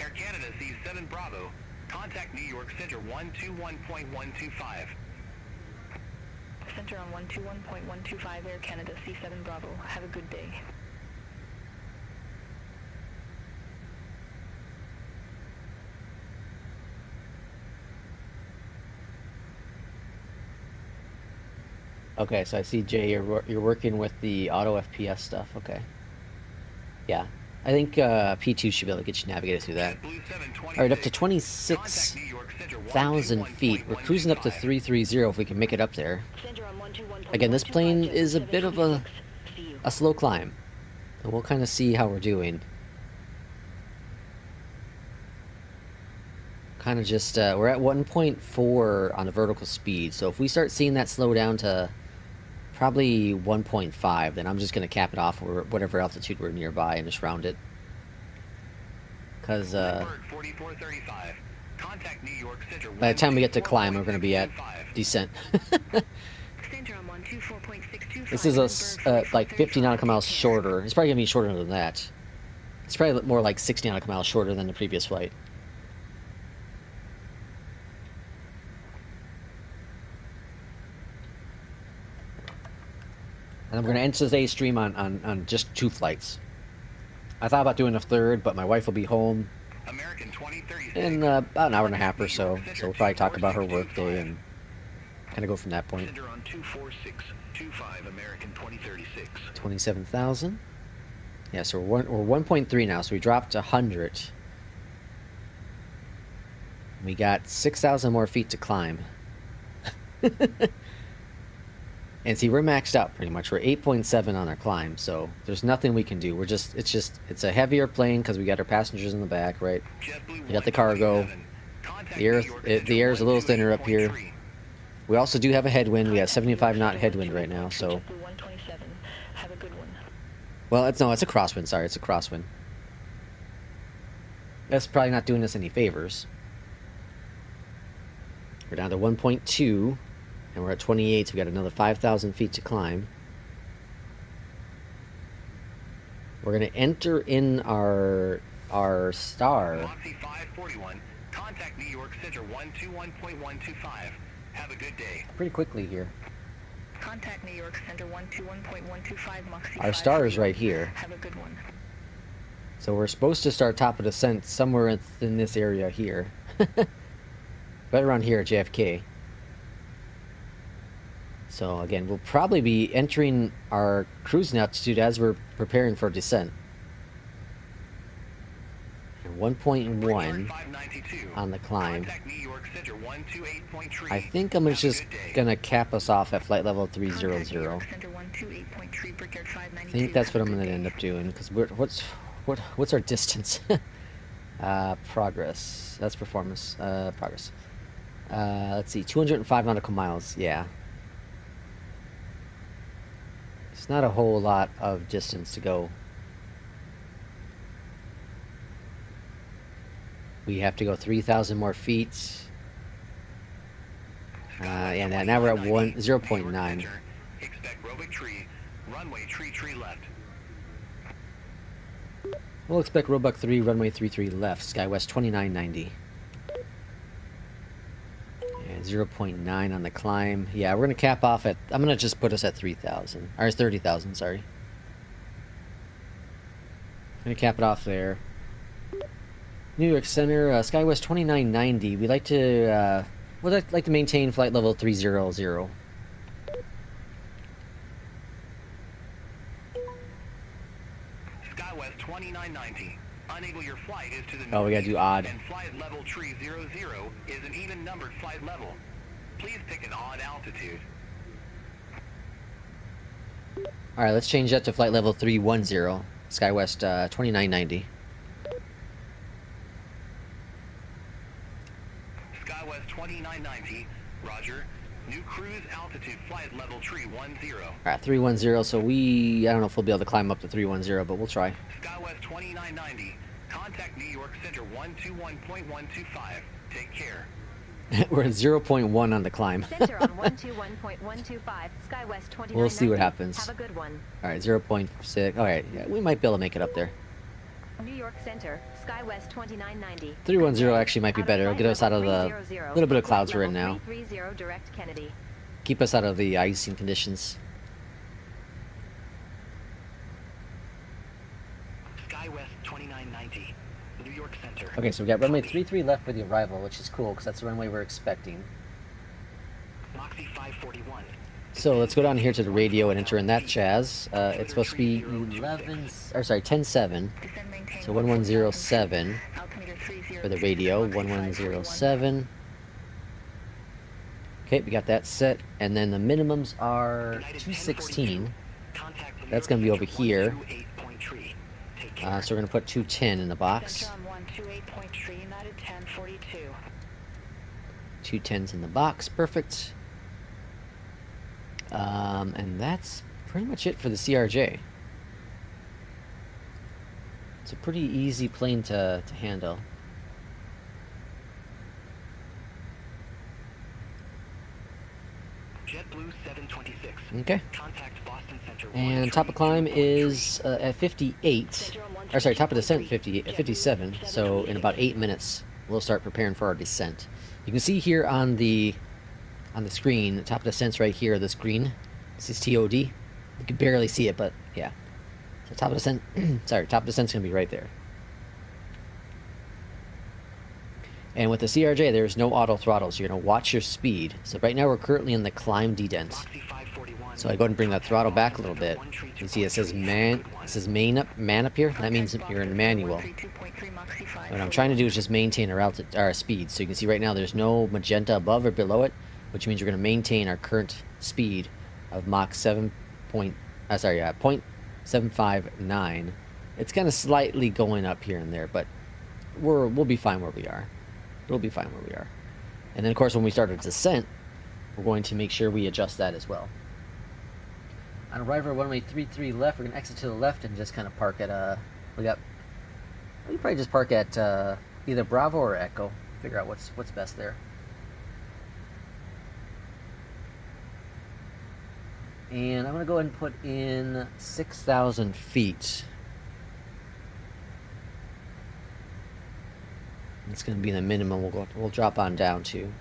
Air Canada C7 Bravo. Contact New York Center 121.125. Center on 121.125, Air Canada C7 Bravo. Have a good day. Okay, so I see Jay, you're working with the auto FPS stuff. Okay. Yeah, I think P2 should be able to get you navigated through that. All right, up to 26,000 feet. We're cruising up to 330 if we can make it up there. Again, this plane is a bit of a slow climb, and we'll kind of see how we're doing. Kind of just we're at 1.4 on the vertical speed, so if we start seeing that slow down to probably 1.5, then I'm just going to cap it off or whatever altitude we're nearby and just round it. Because by the time we get to climb, we're going to be at descent. This is like 50 nautical miles shorter. It's probably going to be shorter than that. It's probably more like 60 nautical miles shorter than the previous flight. And I'm going to end today's stream on just 2 flights. I thought about doing a third, but my wife will be home in about an hour and a half or so. So we'll probably talk about her work day and kind of go from that point. 27,000. Yeah, so we're 1.3 now, so we dropped 100. We got 6,000 more feet to climb. And see, we're maxed out pretty much. We're 8.7 on our climb, so there's nothing we can do. It's a heavier plane because we got our passengers in the back, right? We got the cargo. The air is a little thinner up here. We also do have a headwind. We have 75 knot headwind right now, so. Well, it's a crosswind. Sorry, it's a crosswind. That's probably not doing us any favors. We're down to 1.2. And we're at 28, so we got another 5,000 feet to climb. We're going to enter in our star. Contact New York Center 121.125. Have a good day. Pretty quickly here. Contact New York Center 121.125. Our star is right here. Have a good one. So we're supposed to start top of descent somewhere in this area here. Right around here at JFK. So again, we'll probably be entering our cruising altitude as we're preparing for descent. 1.1 on the climb. I think I'm just gonna cap us off at flight level 300. I think that's what I'm gonna end up doing because what's our distance? Progress. That's performance. Progress. Let's see, 205 nautical miles. Yeah. It's not a whole lot of distance to go. We have to go 3,000 more feet. And now we're at 0.9. Expect tree, runway tree left. We'll expect Roebuck 3, runway 33 left, SkyWest 2990. And 0.9 on the climb. Yeah, we're going to cap off at... I'm going to just put us at 3,000. Or 30,000, sorry. I'm going to cap it off there. New York Center, SkyWest 2990. We'd like to maintain flight level 300. SkyWest 2990. Unable your flight is to the we gotta do odd. And flight level 300 is an even numbered flight level. Please pick an odd altitude. Alright, let's change that to flight level 310, SkyWest 2990. SkyWest 2990, roger. New cruise altitude flight level 310. Alright, 310, so I don't know if we'll be able to climb up to 310, but we'll try. SkyWest 2990, contact New York Center 121.125. Take care. We're at 0.1 on the climb. Center on 121.125, SkyWest 2990. We'll see what happens. Have a good one. Alright, 0.6. Alright, yeah, we might be able to make it up there. New York Center, SkyWest 2990. 310 actually might be better. It'll get us out of the little bit of clouds we're in now. 330 direct Kennedy. Keep us out of the icing conditions. SkyWest 2990, New York Center. Okay, so we got runway 33 left for the arrival, which is cool because that's the runway we're expecting. Moxie 541. So let's go down here to the radio and enter in that Chaz. It's supposed to be 10-7. So 1107 for the radio. 1107. Okay, we got that set, and then the minimums are 216. That's going to be over here. So we're going to put 210 in the box. 210's in the box, perfect. And that's pretty much it for the CRJ. It's a pretty easy plane to handle. JetBlue 726. Okay. Contact Boston Center. And top of climb is at 58. Or sorry, top of descent 57. So in about 8 minutes, we'll start preparing for our descent. You can see here on the screen, the top of descent's right here. This green. This is TOD. You can barely see it, but yeah. So top of descent. Sorry, top of descent's gonna be right there. And with the CRJ, there's no auto throttle, so you're going to watch your speed. So right now we're currently in the climb dedent. So I go ahead and bring that throttle back a little bit. You see it says man up here. That means you're in manual. What I'm trying to do is just maintain our speed. So you can see right now there's no magenta above or below it, which means we're going to maintain our current speed of Mach 0.759. It's kind of slightly going up here and there, but we'll be fine where we are. We'll be fine where we are. And then, of course, when we start a descent, we're going to make sure we adjust that as well. On arrival, runway 33 left, we're going to exit to the left and just kind of park at we probably just park at either Bravo or Echo. Figure out what's best there. And I'm going to go ahead and put in 6,000 feet. It's going to be the minimum we'll drop on down to.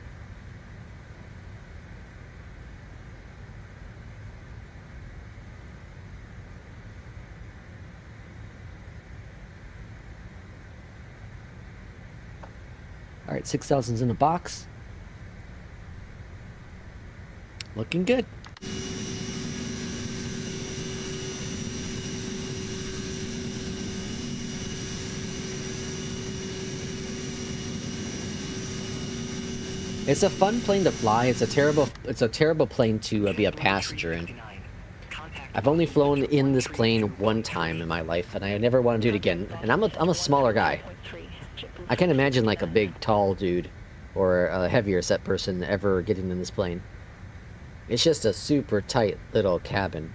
Alright, 6,000's in the box. Looking good. It's a fun plane to fly. It's a terrible plane to be a passenger in. I've only flown in this plane one time in my life, and I never want to do it again. And I'm a smaller guy. I can't imagine like a big, tall dude or a heavier set person ever getting in this plane. It's just a super tight little cabin.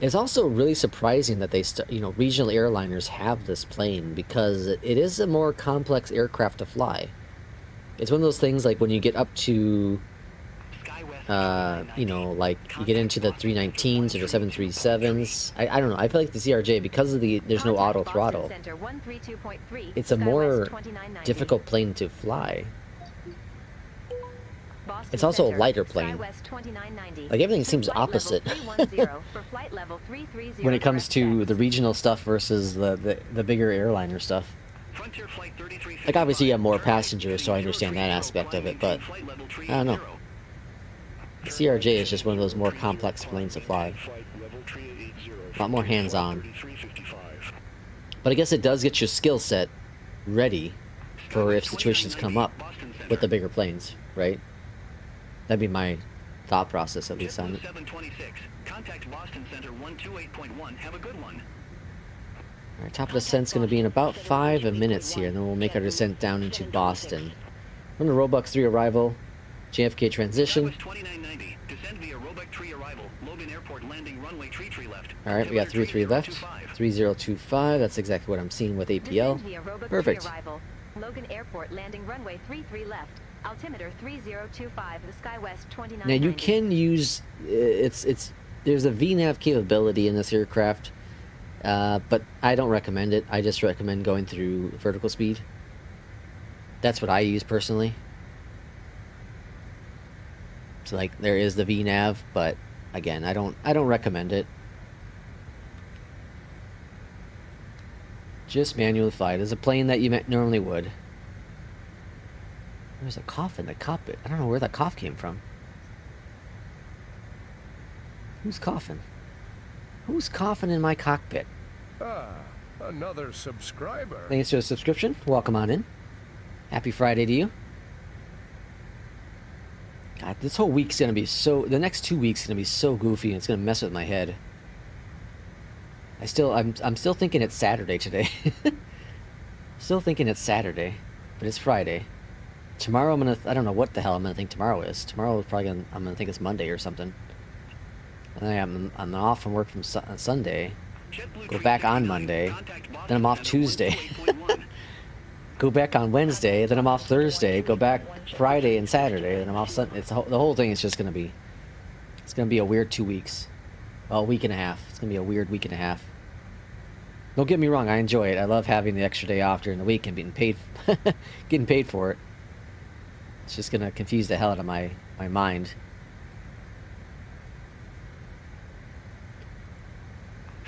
It's also really surprising that regional airliners have this plane, because it is a more complex aircraft to fly. It's one of those things like when you get up to, like you get into the 319s or the 737s. I don't know. I feel like the CRJ, because of there's no auto throttle, it's a more difficult plane to fly. It's also a lighter plane. Like everything seems opposite when it comes to the regional stuff versus the bigger airliner stuff. Like obviously you have more passengers, so I understand that aspect of it, but I don't know. The CRJ is just one of those more complex planes to fly. A lot more hands-on. But I guess it does get your skill set ready for if situations come up with the bigger planes, right? That'd be my thought process at least on it. 726. Contact Boston Center 128.1. Have a good one. All right, top of descent's going to be in about 5 minutes here, and then we'll make our descent down into Boston. From the Roebuck 3 arrival, JFK transition. Skywest 2990. Descend via Roebuck Tree arrival. Logan Airport landing runway tree left. All right, we got 33 left. 3025. That's exactly what I'm seeing with APL. Descend via Roebuck Perfect. 3 arrival. Logan Airport landing runway 33 left. Altimeter 3025. The SkyWest 2990. Now you can use there's a VNAV capability in this aircraft, but I don't recommend it. I just recommend going through vertical speed. That's what I use personally. So like there is the VNAV, but again, I don't recommend it. Just manually fly it as a plane that you normally would. There's a cough in the cockpit. I don't know where that cough came from. Who's coughing? Who's coughing in my cockpit? Ah, another subscriber. Thanks for the subscription. Welcome on in. Happy Friday to you. God, this whole week's gonna be so. The next 2 weeks gonna be so goofy, and it's gonna mess with my head. I'm still thinking it's Saturday today. Still thinking it's Saturday, but it's Friday. Tomorrow I don't know what the hell I'm gonna think tomorrow is. Tomorrow is probably I'm gonna think it's Monday or something. And I'm off from work from Sunday. Go back on Monday. Then I'm off Tuesday. Go back on Wednesday. Then I'm off Thursday. Go back Friday and Saturday. Then I'm off Sunday. The whole thing is just gonna be. It's gonna be a weird 2 weeks. Well, a week and a half. It's gonna be a weird week and a half. Don't get me wrong. I enjoy it. I love having the extra day off during the week and getting paid for it. It's just gonna confuse the hell out of my mind.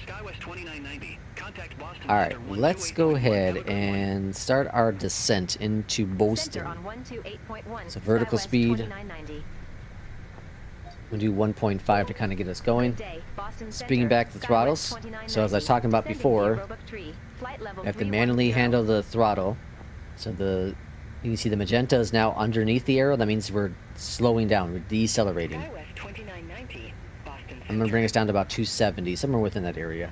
Skywest 2990. Contact Boston. All right, let's go ahead and start our descent into Boston. Center on 128.1. So vertical SkyWest speed. 2990. We'll do 1.5 to kind of get us going. Good day, Boston Speeding Center, back the SkyWest throttles. 2990. So as I was talking about Descending before, via Roebuck Tree, flight level I have to manually 310. handle the throttle. So you can see the magenta is now underneath the arrow. That means we're slowing down. We're decelerating. Skywest 2990. Boston I'm going to bring us down to about 270, somewhere within that area.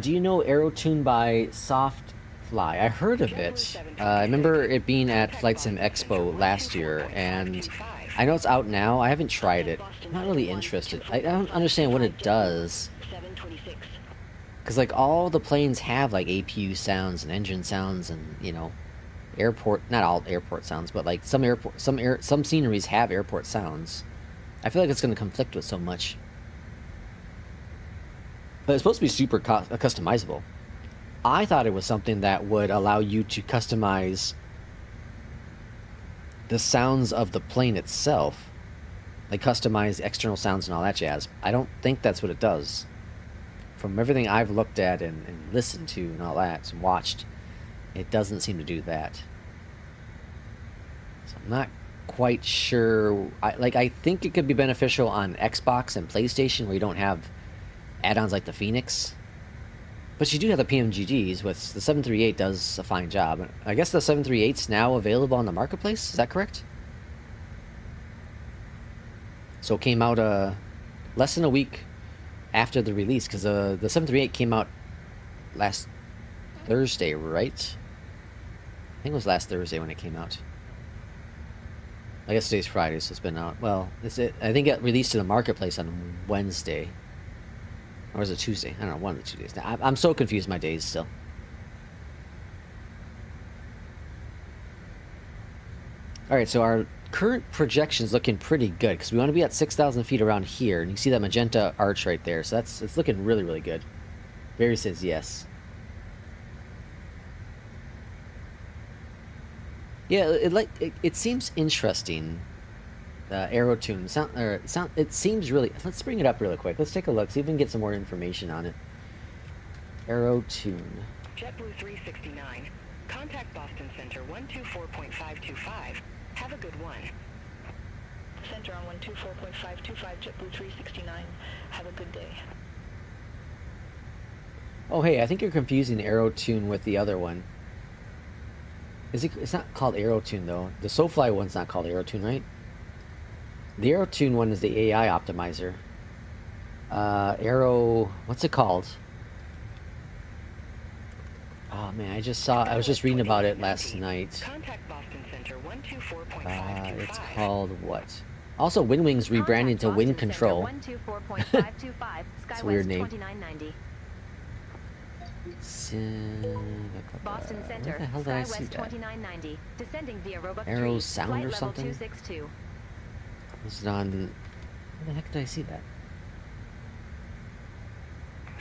Do you know Aero Tune by Soft Fly? I heard of it. I remember it being at Flight Sim Expo last year, and I know it's out now. I haven't tried it. I'm not really interested. I don't understand what it does. 726. Because like all the planes have like APU sounds and engine sounds and, you know, airport, not all airport sounds, but like some sceneries have airport sounds. I feel like it's going to conflict with so much. But it's supposed to be super customizable. I thought it was something that would allow you to customize the sounds of the plane itself. Like customize external sounds and all that jazz. I don't think that's what it does. From everything I've looked at and listened to and all that and watched, it doesn't seem to do that. So I'm not quite sure. I think it could be beneficial on Xbox and PlayStation where you don't have add-ons like the FENIX. But you do have the PMDGs, which the 738 does a fine job. I guess the 738's now available on the marketplace, is that correct? So it came out less than a week after the release, because the 738 came out last Thursday, right? I think it was last Thursday when it came out. I guess today's Friday, so it's been out. Well, I think it released to the marketplace on Wednesday. Or was it Tuesday? I don't know, one of the 2 days. Now, I'm so confused my days still. Alright, so our current projection's looking pretty good, because we want to be at 6,000 feet around here, and you can see that magenta arch right there, so it's looking really, really good. Barry says yes. Yeah, it seems interesting. Aero Tune it seems really. Let's bring it up really quick. Let's take a look. See if we can get some more information on it. Aero Tune. JetBlue 369. Contact Boston Center 124.525. Have a good one. Center on 124.525, JetBlue 369. Have a good day. Oh hey, I think you're confusing Aero Tune with the other one. It's not called Aero Tune though. The SoFly one's not called Aero Tune, right? The AeroTune one is the AI optimizer. Aero, what's it called? Oh man, I was just reading about it last night. Contact Boston Center 124.525. It's called what? Also, WinWing's rebranding to Wind Control. It's a weird name. Boston Center, Where the hell did I see SkyWest that? 2990, descending via Robot Arrow 3, Sound flight or level something? 262. Was it on... Where the heck did I see that?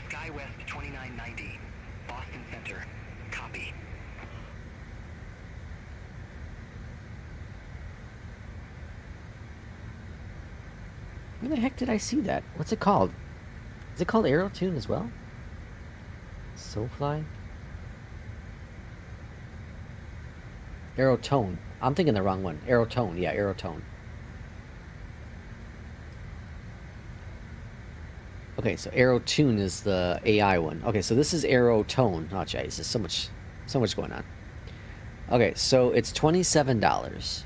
SkyWest 2990, Boston Center. Copy. Where the heck did I see that? What's it called? Is it called AeroTune as well? SoFly? AeroTone. I'm thinking the wrong one. AeroTone. Yeah, AeroTone. Okay, so AeroTune is the AI one. Okay, so this is AeroTone. Oh, jeez, there's so much going on. Okay, so it's $27.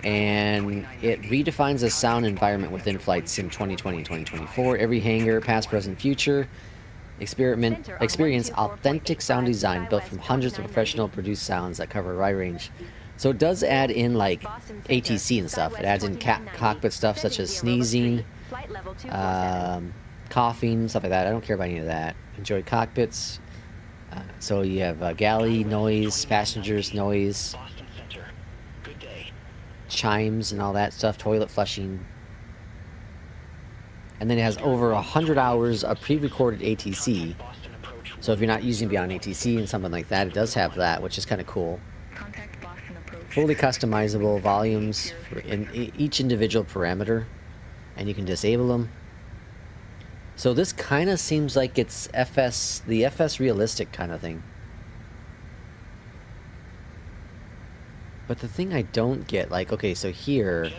And it redefines the sound environment within Flight Sim 2020 and 2024. Every hangar, past, present, future, experience authentic sound design built from hundreds of professional produced sounds that cover a wide range. So it does add in like ATC and stuff. It adds in cockpit stuff such as sneezing, coughing, stuff like that. I don't care about any of that. Enjoy cockpits. So you have galley noise, passengers noise, chimes and all that stuff, toilet flushing. And then it has over 100 hours of pre-recorded ATC. So if you're not using Beyond ATC and something like that, it does have that, which is kind of cool. Fully customizable volumes for each individual parameter, and you can disable them. So this kind of seems like it's the FS realistic kind of thing. But the thing I don't get, like, okay, so here,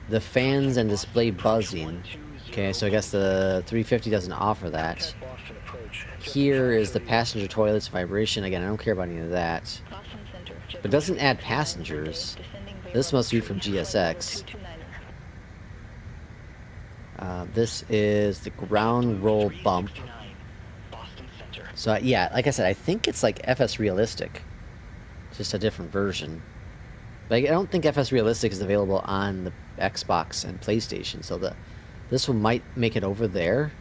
the fans and display buzzing. Okay, so I guess the 350 doesn't offer that. Here is the passenger toilets vibration. Again, I don't care about any of that. But it doesn't add passengers. This must be from GSX. This is the ground roll bump. So yeah, like I said, I think it's like FS realistic. Just a different version. But I don't think FS Realistic is available on the Xbox and PlayStation, so this one might make it over there.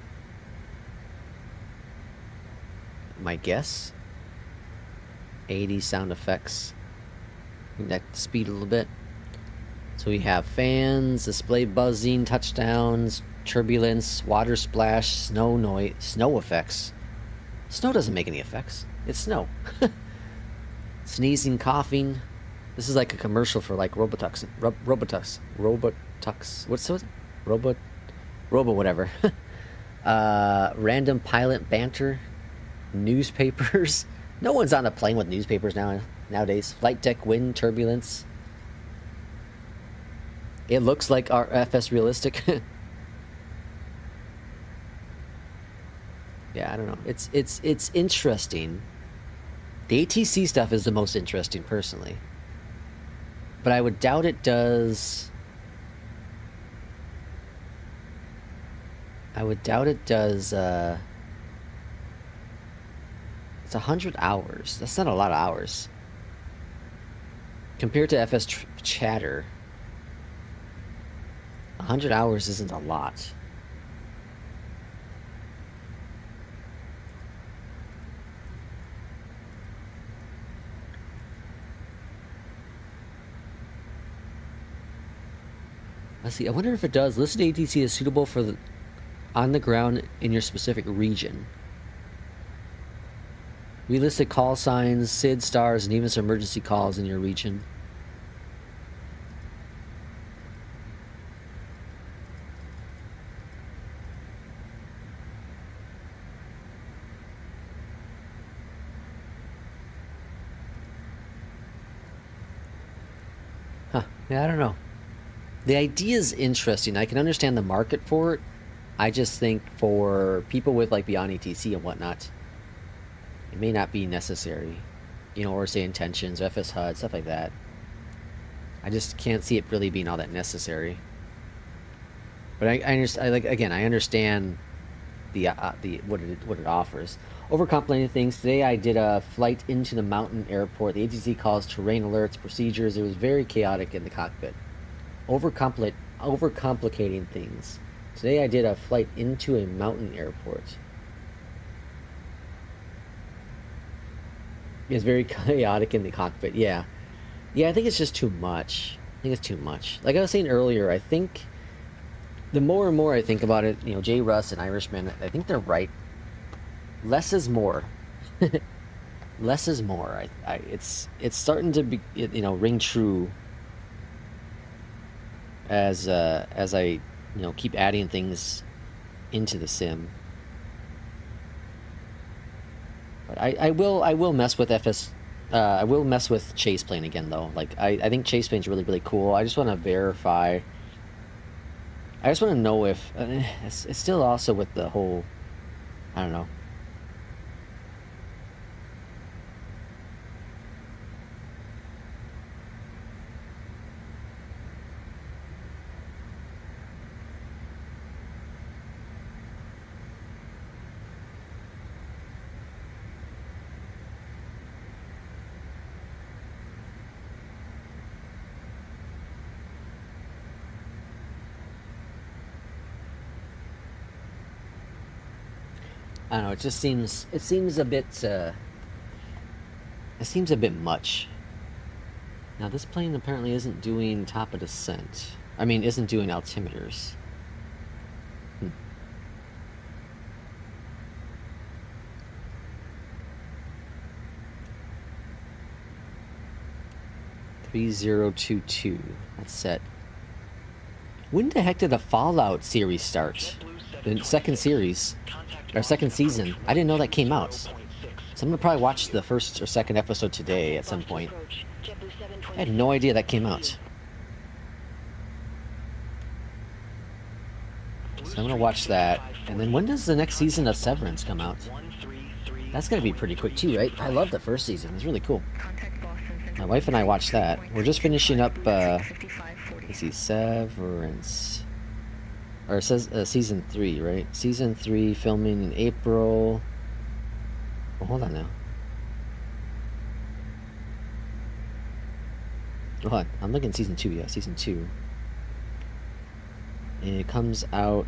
My guess. 80 sound effects. That speed a little bit. So we have fans, display buzzing, touchdowns, turbulence, water splash, snow noise, snow effects. Snow doesn't make any effects. It's snow. Sneezing, coughing. This is like a commercial for like Robotux. What's it? Robo whatever. Random pilot banter. Newspapers. No one's on a plane with newspapers nowadays. Flight deck wind turbulence. It looks like our FS realistic. Yeah, I don't know. It's interesting. The ATC stuff is the most interesting, personally. But I would doubt it does... It's 100 hours. That's not a lot of hours. Compared to FS Chatter, 100 hours isn't a lot. Let's see. I wonder if it does. Listed ATC is suitable for the on the ground in your specific region. We listed call signs, SID stars, and even some emergency calls in your region. Huh. Yeah, I don't know. The idea is interesting. I can understand the market for it. I just think for people with like Beyond ATC and whatnot, it may not be necessary. You know, or say intentions, FS HUD, stuff like that. I just can't see it really being all that necessary. But I understand. I understand the what it offers. Overcomplicating things. Today I did a flight into the mountain airport. The ATC calls terrain alerts, procedures. It was very chaotic in the cockpit. Overcomplicating things. Today I did a flight into a mountain airport. It's very chaotic in the cockpit. Yeah. Yeah, I think it's just too much. I think it's too much. Like I was saying earlier, I think the more and more I think about it, you know, Jay Russ and Irishman, I think they're right. Less is more. Less is more. It's starting to be, you know, ring true as I, you know, keep adding things into the sim. But I will mess with I will mess with chase plane again though. Like I think chase plane's really cool. I just want to verify. I just want to know if it's still also with the whole, I don't know. I don't know, it seems a bit much. Now this plane apparently isn't doing top of descent. I mean, isn't doing altimeters. 3022. That's set. When the heck did the Fallout series start? The second series, or second season. I didn't know that came out. So I'm gonna probably watch the first or second episode today at some point. I had no idea that came out. So I'm gonna watch that. And then when does the next season of Severance come out? That's gonna be pretty quick too, right? I love the first season. It's really cool. My wife and I watched that. We're just finishing up, let's see, Severance. Or it says season 3, right? Season 3 filming in April. Oh, hold on now. Oh, hold on. I'm looking at season 2, yeah, season 2. And it comes out...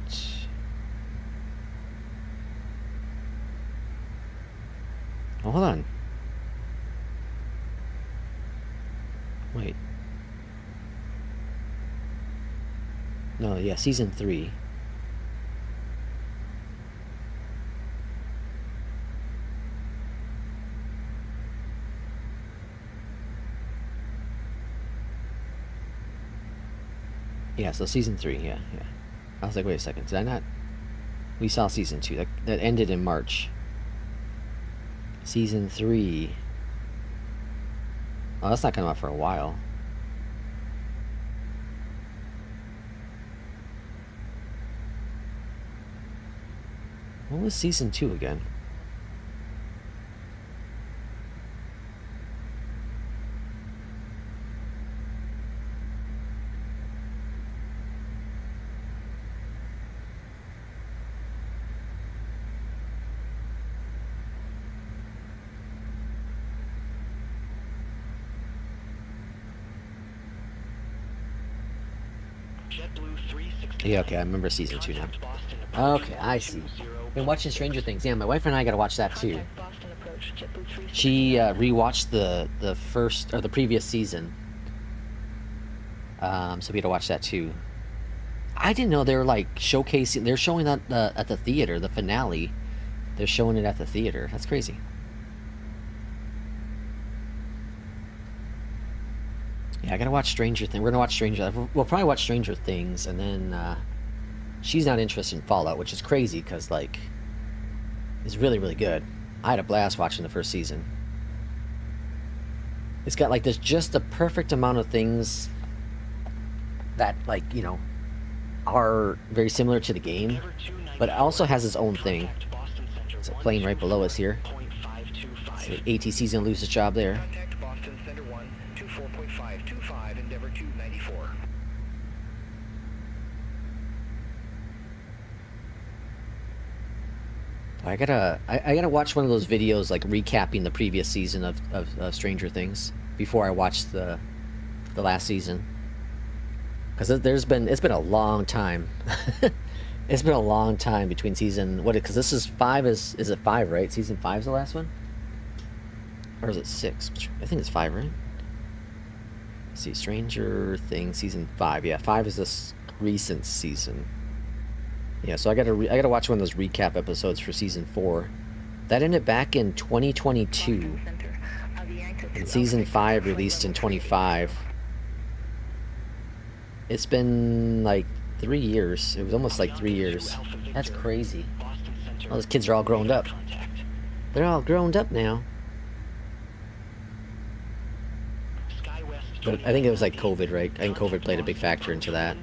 Oh, hold on. Wait. No, yeah, season 3. Yeah, so season 3, yeah. I was like, wait a second, did I not? We saw season 2. That ended in March. Season 3. Oh, that's not coming out for a while. What was season 2 again? Yeah, okay, I remember season 2 now. Okay, I see. Been watching Stranger Things. Yeah, my wife and I gotta watch that too. She rewatched the first or the previous season. So we had to watch that too. I didn't know they were like showcasing. They're showing that at the theater, the finale. They're showing it at the theater. That's crazy. Yeah, I gotta watch Stranger Things. We're gonna watch We'll probably watch Stranger Things, and then she's not interested in Fallout, which is crazy because like it's really good. I had a blast watching the first season. It's got like there's just the perfect amount of things that like you know are very similar to the game, but it also has its own thing. There's a plane right below us here. So ATC's gonna lose his job there. altitude 94. I gotta watch one of those videos like recapping the previous season of Stranger Things before I watch the last season, because it's been a long time. It's been a long time between season because this is 5. Is it 5, right? Season 5 is the last one, or is it 6? I think it's 5, right? Let's see, Stranger Things season 5. Yeah, 5 is this recent season. Yeah, so I gotta watch one of those recap episodes for season 4. That ended back in 2022, and season 5 released in 25. It's been like 3 years. It was almost like 3 years. That's crazy. All those kids are all grown up. They're all grown up now. But I think it was like COVID, right? I think COVID played a big factor into that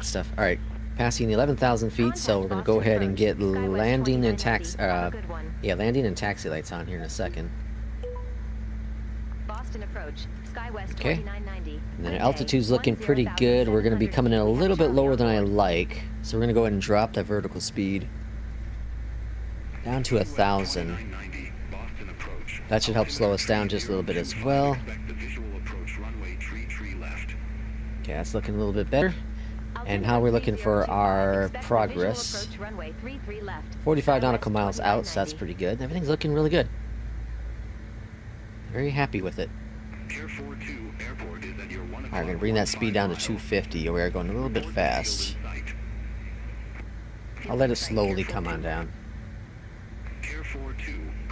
stuff. All right, passing the 11,000 feet, so we're gonna go ahead and get landing and taxi. Landing and taxi lights on here in a second. Boston approach. SkyWest Okay. 2990. And then altitude's looking pretty good. We're gonna be coming in a little bit lower than I like, so we're gonna go ahead and drop that vertical speed down to 1,000. That should help slow us down just a little bit as well. Okay, that's looking a little bit better. And how we're looking for our progress. 45 nautical miles out, so that's pretty good. Everything's looking really good. Very happy with it. Alright, we're gonna bring that speed down to 250. We are going a little bit fast. I'll let it slowly come on down.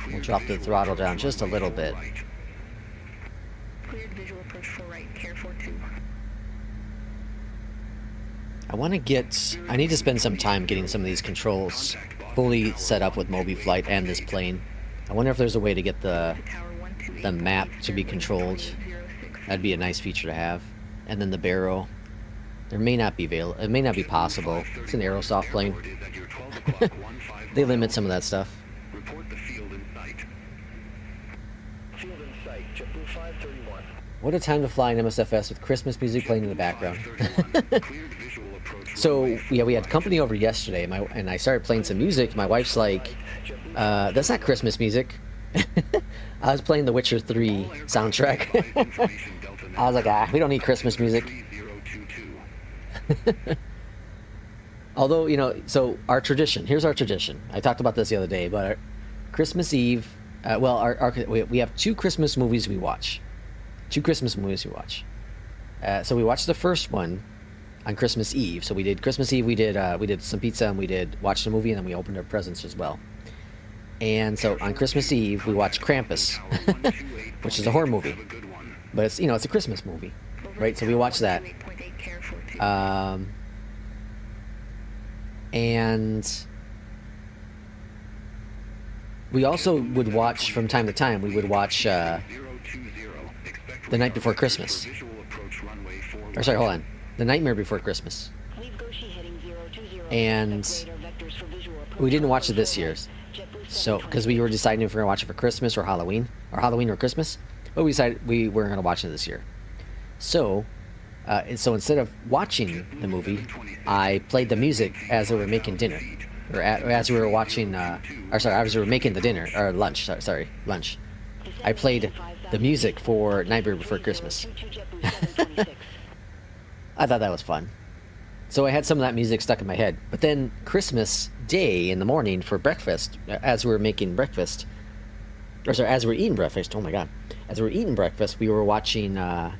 We'll drop the throttle down just a little bit. Cleared visual approach full right, Care 42. I need to spend some time getting some of these controls fully set up with Mobiflight and this plane. I wonder if there's a way to get the map to be controlled. That'd be a nice feature to have. And then the barrel. It may not be possible. It's an Aerosoft plane. They limit some of that stuff. What a time to fly in Msfs with Christmas music playing in the background. So, yeah, we had company over yesterday, and I started playing some music. My wife's like, that's not Christmas music. I was playing the Witcher 3 soundtrack. I was like, we don't need Christmas music. Although, you know, so our tradition, here's our tradition. I talked about this the other day, but Christmas Eve, we have 2 Christmas movies we watch. 2 Christmas movies we watch. So we watched the first one on Christmas Eve. So we did Christmas Eve, we did some pizza, and we watched the movie, and then we opened our presents as well. And so on Christmas Eve, we watched Krampus, which is a horror movie. But it's, you know, it's a Christmas movie, right? So we watched that. And we also would watch, from time to time, we would watch The Night Before Christmas. Or sorry, hold on. The Nightmare Before Christmas. And we didn't watch it this year. So, because we were deciding if we were going to watch it for Christmas or Halloween or Christmas. But we decided we weren't going to watch it this year. So instead of watching the movie, I played the music as we were making dinner. Or as we were watching, as we were making the dinner, or lunch, lunch. I played the music for Nightmare Before Christmas. I thought that was fun. So I had some of that music stuck in my head. But then Christmas Day in the morning for breakfast, as we were making breakfast, as we were eating breakfast, oh my god. As we were eating breakfast, we were watching How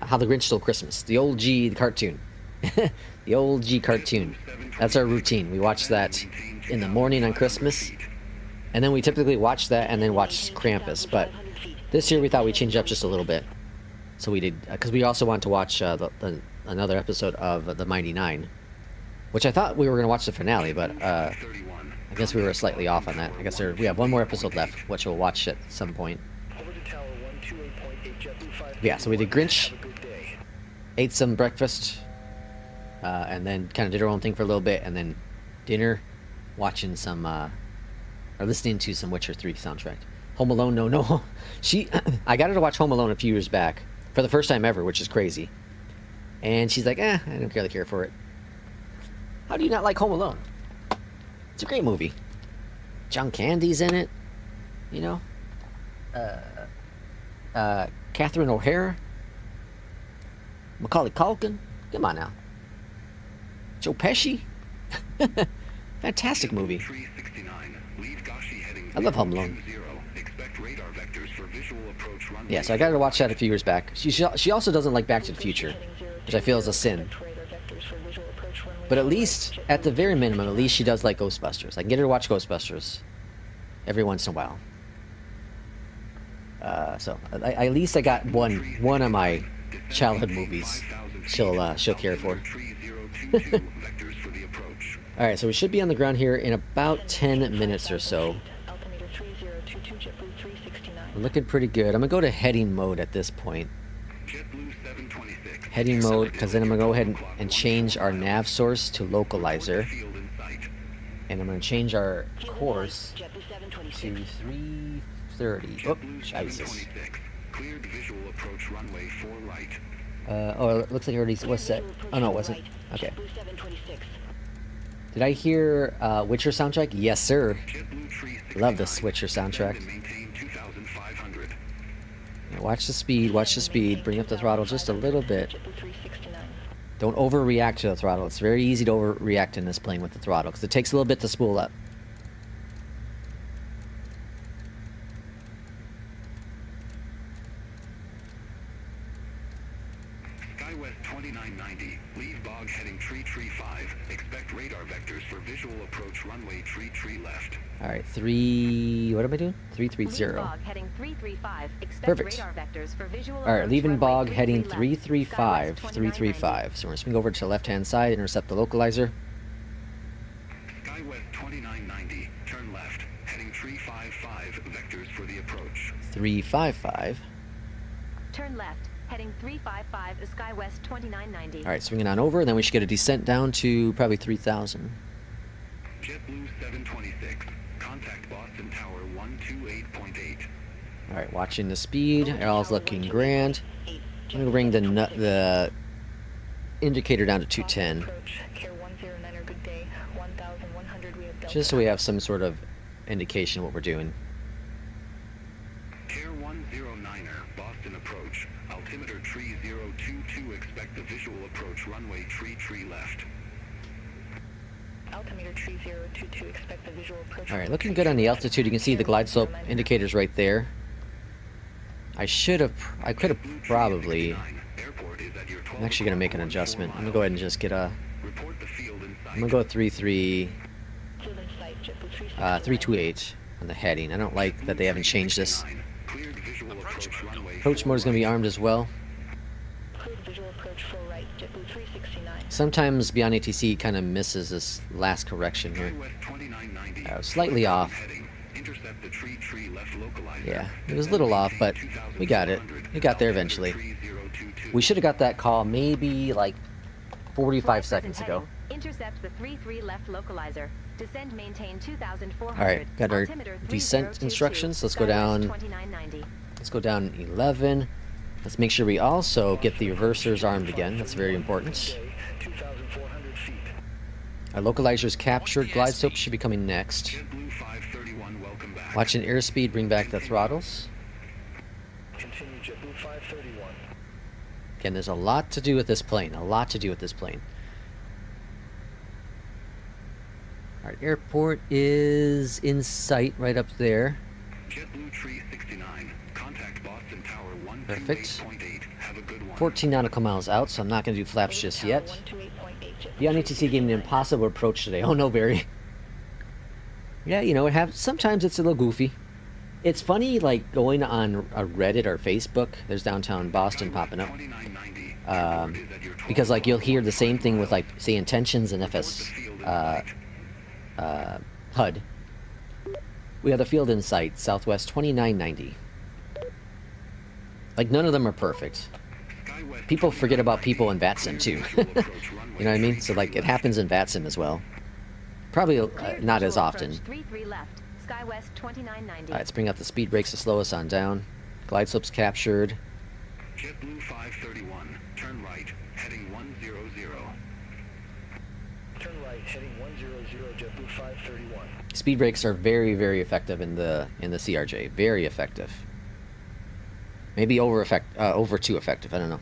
the Grinch Stole Christmas, the old G cartoon. The old G cartoon. That's our routine. We watch that in the morning on Christmas. And then we typically watch that and then watch Krampus. But this year we thought we'd change it up just a little bit. So we did, because we also wanted to watch another episode of The Mighty Nine, which I thought we were going to watch the finale, but I guess we were slightly off on that. I guess we have one more episode left, which we'll watch at some point. Yeah, so we did Grinch, ate some breakfast, and then kind of did our own thing for a little bit, and then dinner, watching some, or listening to some Witcher 3 soundtrack. Home Alone, no. I got her to watch Home Alone a few years back for the first time ever, which is crazy. And she's like, I don't really care for it. How do you not like Home Alone? It's a great movie. John Candy's in it, you know. Catherine O'Hara, Macaulay Culkin. Come on now. Joe Pesci. Fantastic movie. I love Home Alone. Yeah, so I got to watch that a few years back. She also doesn't like Back to the Future, which I feel is a sin. But at least, at the very minimum, at least she does like Ghostbusters. I can get her to watch Ghostbusters every once in a while. So at least I got one of my childhood movies she'll care for. All right, so we should be on the ground here in about 10 minutes or so. We're looking pretty good. I'm gonna go to heading mode at this point. Heading mode, because then I'm gonna go ahead and change our nav source to localizer, and I'm gonna change our course to 330. Oh, Jesus. Oh, it looks like it already was set. Oh no, it wasn't. Okay. Did I hear Witcher soundtrack? Yes, sir. Love the Witcher soundtrack. Yeah, watch the speed, watch the speed. Bring up the throttle just a little bit. Don't overreact to the throttle. It's very easy to overreact in this plane with the throttle because it takes a little bit to spool up. SkyWest 2990, leave bog heading tree 5. Expect radar vectors for visual approach runway tree left. All right, what am I doing? 330. Bog heading 335. Expect Perfect. radar vectors for visual All right, leaving runway bog heading 33 left. 335. So we're gonna swing over to the left-hand side, intercept the localizer. SkyWest 2990, turn left, heading tree 55, vectors for the approach. 355. Turn left, heading 355, SkyWest 2990. All right, swinging on over, and then we should get a descent down to probably 3,000. JetBlue 726, contact Boston Tower 128.8. All right, watching the speed. All's looking grand. I'm gonna bring the indicator down to 210, just so we have some sort of indication of what we're doing. Care 109er, Boston approach. Altimeter tree 022, expect the visual approach runway tree left. Altimeter tree 022, expect the visual approach. All right, looking good on the altitude. You can see the glide slope indicators right there. I could have probably. I'm actually gonna make an adjustment. I'm gonna go ahead and just get a. I'm gonna go 328 on the heading. I don't like that they haven't changed this. Approach mode is gonna be armed as well. Sometimes Beyondatc kind of misses this last correction here. Slightly off. Yeah, it was a little off, but we got it. We got there eventually. We should have got that call maybe like 45 seconds ago. Intercept the 33 left localizer. Descend, maintain 2,400. All right, got our descent instructions. Let's go down. Let's go down 11. Let's make sure we also get the reversers armed again. That's very important. Our localizer is captured. Glide slope should be coming next. Watching airspeed, bring back the throttles. Again, there's a lot to do with this plane. A lot to do with this plane. All right, airport is in sight right up there. Perfect. 14 nautical miles out, so I'm not going to do flaps just yet. Beyondatc gave me an impossible approach today. Oh no, Barry. Yeah, you know, sometimes it's a little goofy. It's funny, like, going on a Reddit or Facebook, there's downtown Boston popping up. Because, like, you'll hear the same thing with, like, say, intentions and HUD. We have the field in sight, Southwest 2990. Like, none of them are perfect. People forget about people in VATSIM, too. You know what I mean? So, like, it happens in VATSIM as well. Probably not as often. Alright, let's bring out the speed brakes to slow us on down. Glide slope's captured. JetBlue 531, turn right, heading 100. Turn right, heading 100, JetBlue 531. Speed brakes are very, very effective in the CRJ. Very effective. Maybe over too effective. I don't know.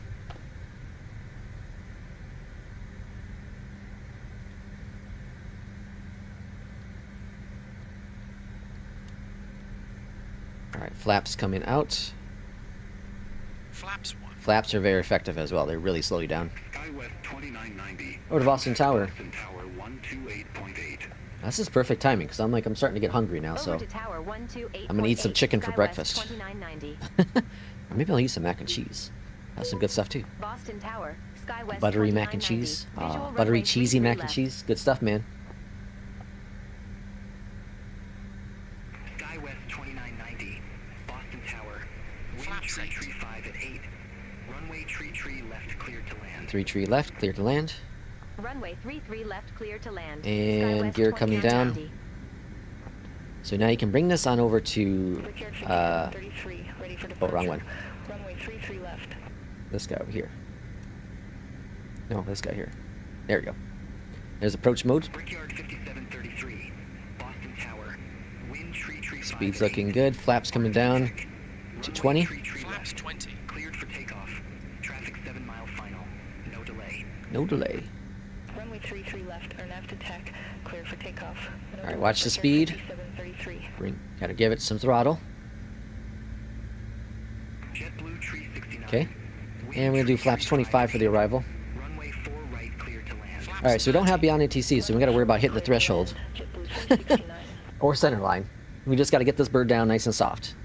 All right, flaps coming out. Flaps 1. Flaps are very effective as well. They really slow you down. SkyWest 2990. Over to Boston Tower. Boston Tower 128.8. This is perfect timing because I'm starting to get hungry now. So Over to tower 128.8, I'm gonna eat some chicken for SkyWest breakfast. 2990. Or maybe I'll eat some mac and cheese. That's some good stuff too. Boston Tower, SkyWest Buttery mac and 2990. cheese. Visual Buttery runway cheesy 33 mac and left. cheese. Good stuff, man. SkyWest 2990. Boston Tower. Wind Flaps tree 8. tree 5 at 8. Runway tree left clear to land. 3 left, clear to land. Runway 33 left, clear to land. And SkyWest gear coming down. 2990. So now you can bring this on over to Brickyard 5733, ready for departure. wrong one. Runway 33 left. This guy over here. No, this guy here. There we go. There's approach mode. Brickyard 5733. Boston Tower. Wind tree 5 Speed's at looking 8. good. Flaps coming down to 20. Flaps 20. Cleared for takeoff. Traffic 7 mile final. No delay. No delay. Runway 33 left, or nav to tech, cleared for takeoff. No All right, delay. watch the Brickyard speed. 5733. Gotta give it some throttle. JetBlue tree 69. Okay. And we're gonna do flaps 25 for the arrival. Runway 4 right clear to land. All right, so we don't have Beyond ATC, so we gotta worry about hitting the threshold JetBlue 369. or center line. We just gotta get this bird down nice and soft.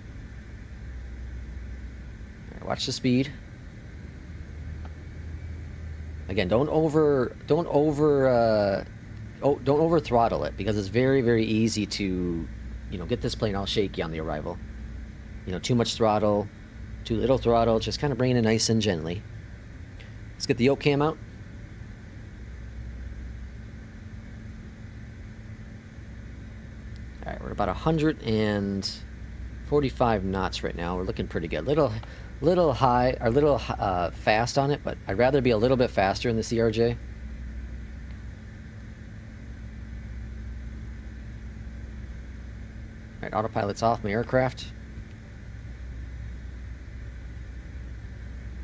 All right, watch the speed. Again, don't over throttle it because it's very, very easy to, get this plane all shaky on the arrival. Too much throttle, too little throttle, just kind of bringing it nice and gently. Let's get the yoke cam out. All right, we're about 145 knots right now. We're looking pretty good. Little high, or little fast on it, but I'd rather be a little bit faster in the CRJ. All right, autopilot's off my aircraft.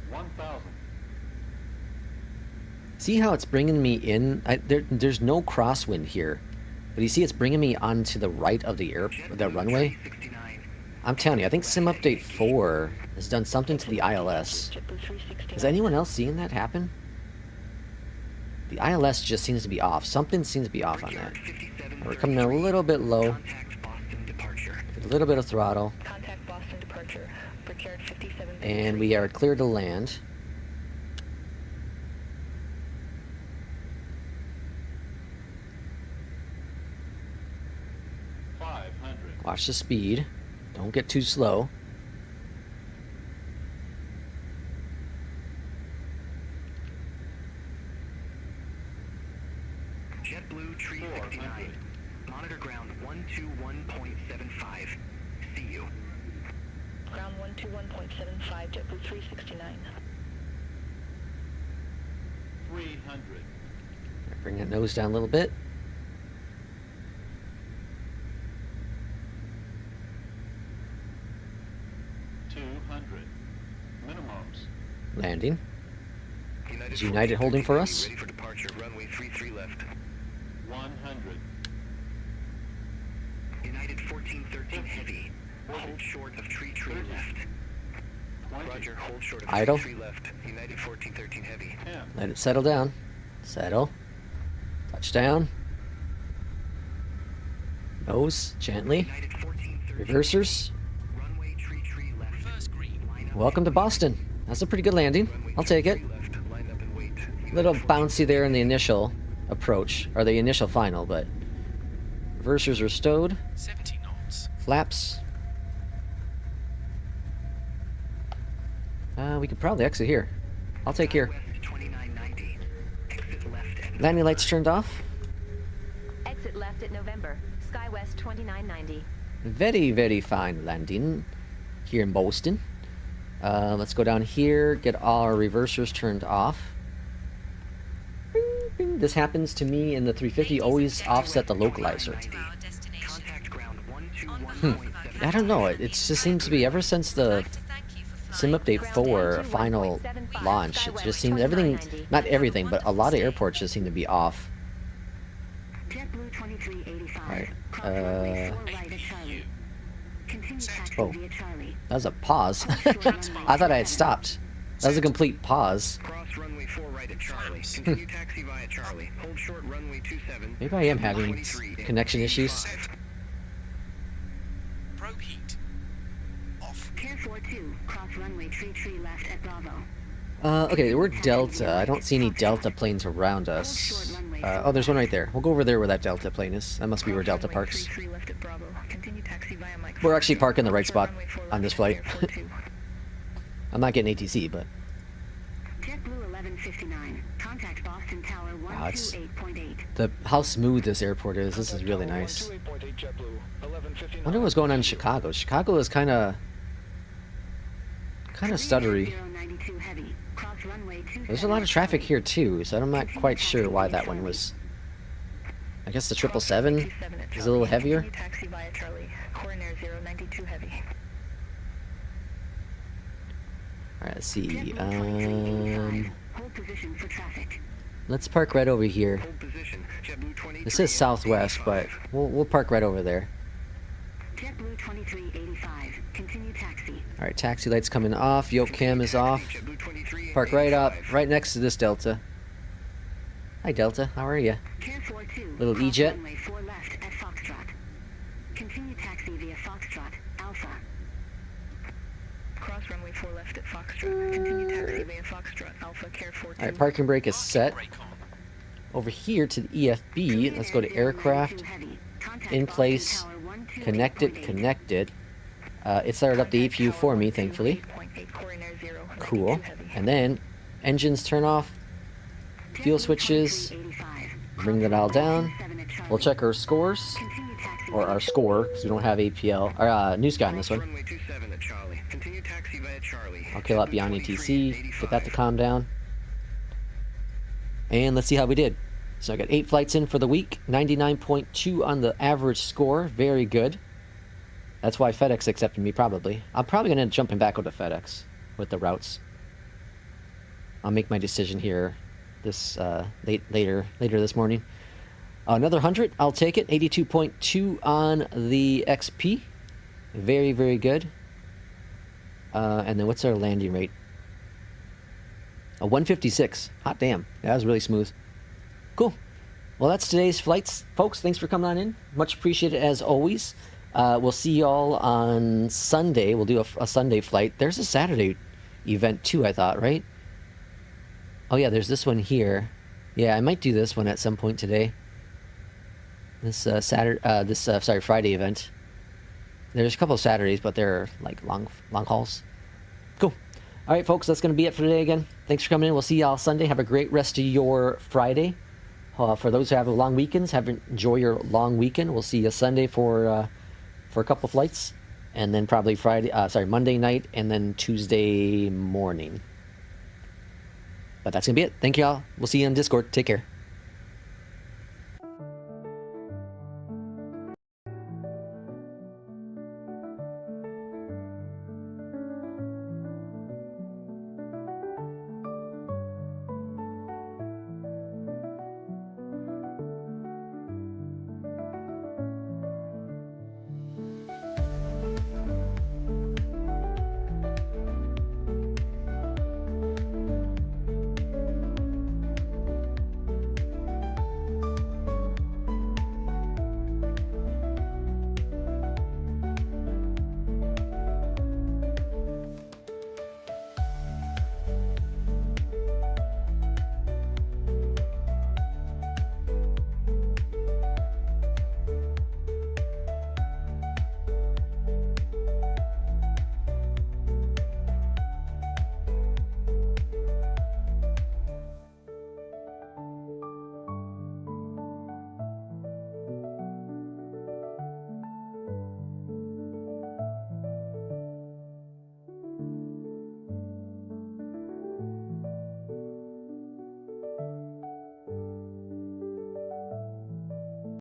1,000. See how it's bringing me in? There's no crosswind here, but you see it's bringing me onto the right of the runway. I'm telling you, I think Sim Update 4 has done something to the ILS. JetBlue 369. Is anyone else seeing that happen? The ILS just seems to be off. Something seems to be off on that. We're coming in a little bit low. Contact Boston departure. A little bit of throttle. Contact Boston departure. Brickyard 57. And we are clear to land. Watch the speed. Don't get too slow. JetBlue tree 69. Monitor ground 121.75. See you. Ground 121.75, JetBlue 369. 300. Bring that nose down a little bit. Minimums. Landing. Is United holding for us? Ready for departure. Runway 33 left. 100. United 1413 heavy. Hold short of tree left. 20. Roger, hold short of Idle. tree left. United 1413 heavy. 10. Let it settle down. Settle. Touchdown. Nose, gently. United 1413 Reversers. Runway tree left. Reverse green. Line up. Welcome to Boston. That's a pretty good landing. I'll take it. Left. Line up and wait. A little bouncy there in the initial approach, or the initial final, but reversers are stowed. 70 knots. Flaps. We could probably exit here. I'll take here. West 2990. Exit left at Landing lights turned off. Exit left at November. SkyWest 2990. Very, very fine landing here in Boston. Let's go down here, get all our reversers turned off. Bing, bing. This happens to me in the 350, always offset the localizer. I don't know, it just seems to be ever since the Sim Update 4 final launch, it just seems everything, not everything, but a lot of airports just seem to be off. Alright, oh, that was a pause. I thought I had stopped. That was a complete pause. Cross runway 4 right at Charlie. Continue taxi via Charlie. Hold short runway 27. Maybe I am having connection issues. Probe heat. Off. Tier 42, cross runway tree left at Bravo. Okay, we're Delta. I don't see any Delta planes around us. Oh, there's one right there. We'll go over there where that Delta plane is. That must be where Delta parks. We're actually parking the right spot on this flight. I'm not getting ATC, but... JetBlue 1159, contact Boston Tower 128.8. How smooth this airport is. This is really nice. I wonder what's going on in Chicago. Chicago is kind of stuttery. There's a lot of traffic here too, so I'm not quite sure why that one was. I guess the 777 is a little heavier. Alright, let's see. Let's park right over here. This is Southwest, but we'll park right over there. JetBlue 2385, continue taxi. Alright, taxi lights coming off. Yoke cam is off. Park right up, right next to this Delta. Hi Delta, how are you? Little EJET. Continue taxi via Foxtrot, Alpha. Cross runway 4 left at Foxtrot. Continue taxi via Foxtrot, Alpha, Care 42. Alright, parking brake is set. Over here to the EFB, let's go to aircraft. In place. Connected. It started up the EPU for me, thankfully. Cool. And then, engines turn off. Fuel switches. Bring that all down. We'll check our scores. Or our score, because we don't have APL. Or NewSky on this one. I'll kill out beyond ATC. Get that to calm down. And let's see how we did. So I got 8 flights in for the week. 99.2 on the average score. Very good. That's why FedEx accepted me, probably. I'm probably going to end up jumping back over to FedEx with the routes. I'll make my decision here this later this morning. Another 100, I'll take it. 82.2 on the XP. Very, very good. And then what's our landing rate? A 156. Hot damn. That was really smooth. Cool. Well, that's today's flights, folks. Thanks for coming on in. Much appreciated as always. We'll see y'all on Sunday. We'll do a Sunday flight. There's a Saturday event too, I thought, right? Oh yeah, there's this one here. Yeah, I might do this one at some point today. This Friday event. There's a couple of Saturdays, but they're like long hauls. Cool. All right, folks, that's going to be it for today again. Thanks for coming in. We'll see y'all Sunday. Have a great rest of your Friday. For those who have long weekends, enjoy your long weekend. We'll see you Sunday for a couple of flights, and then probably Monday night, and then Tuesday morning. But that's gonna be it. Thank y'all. We'll see you on Discord. Take care.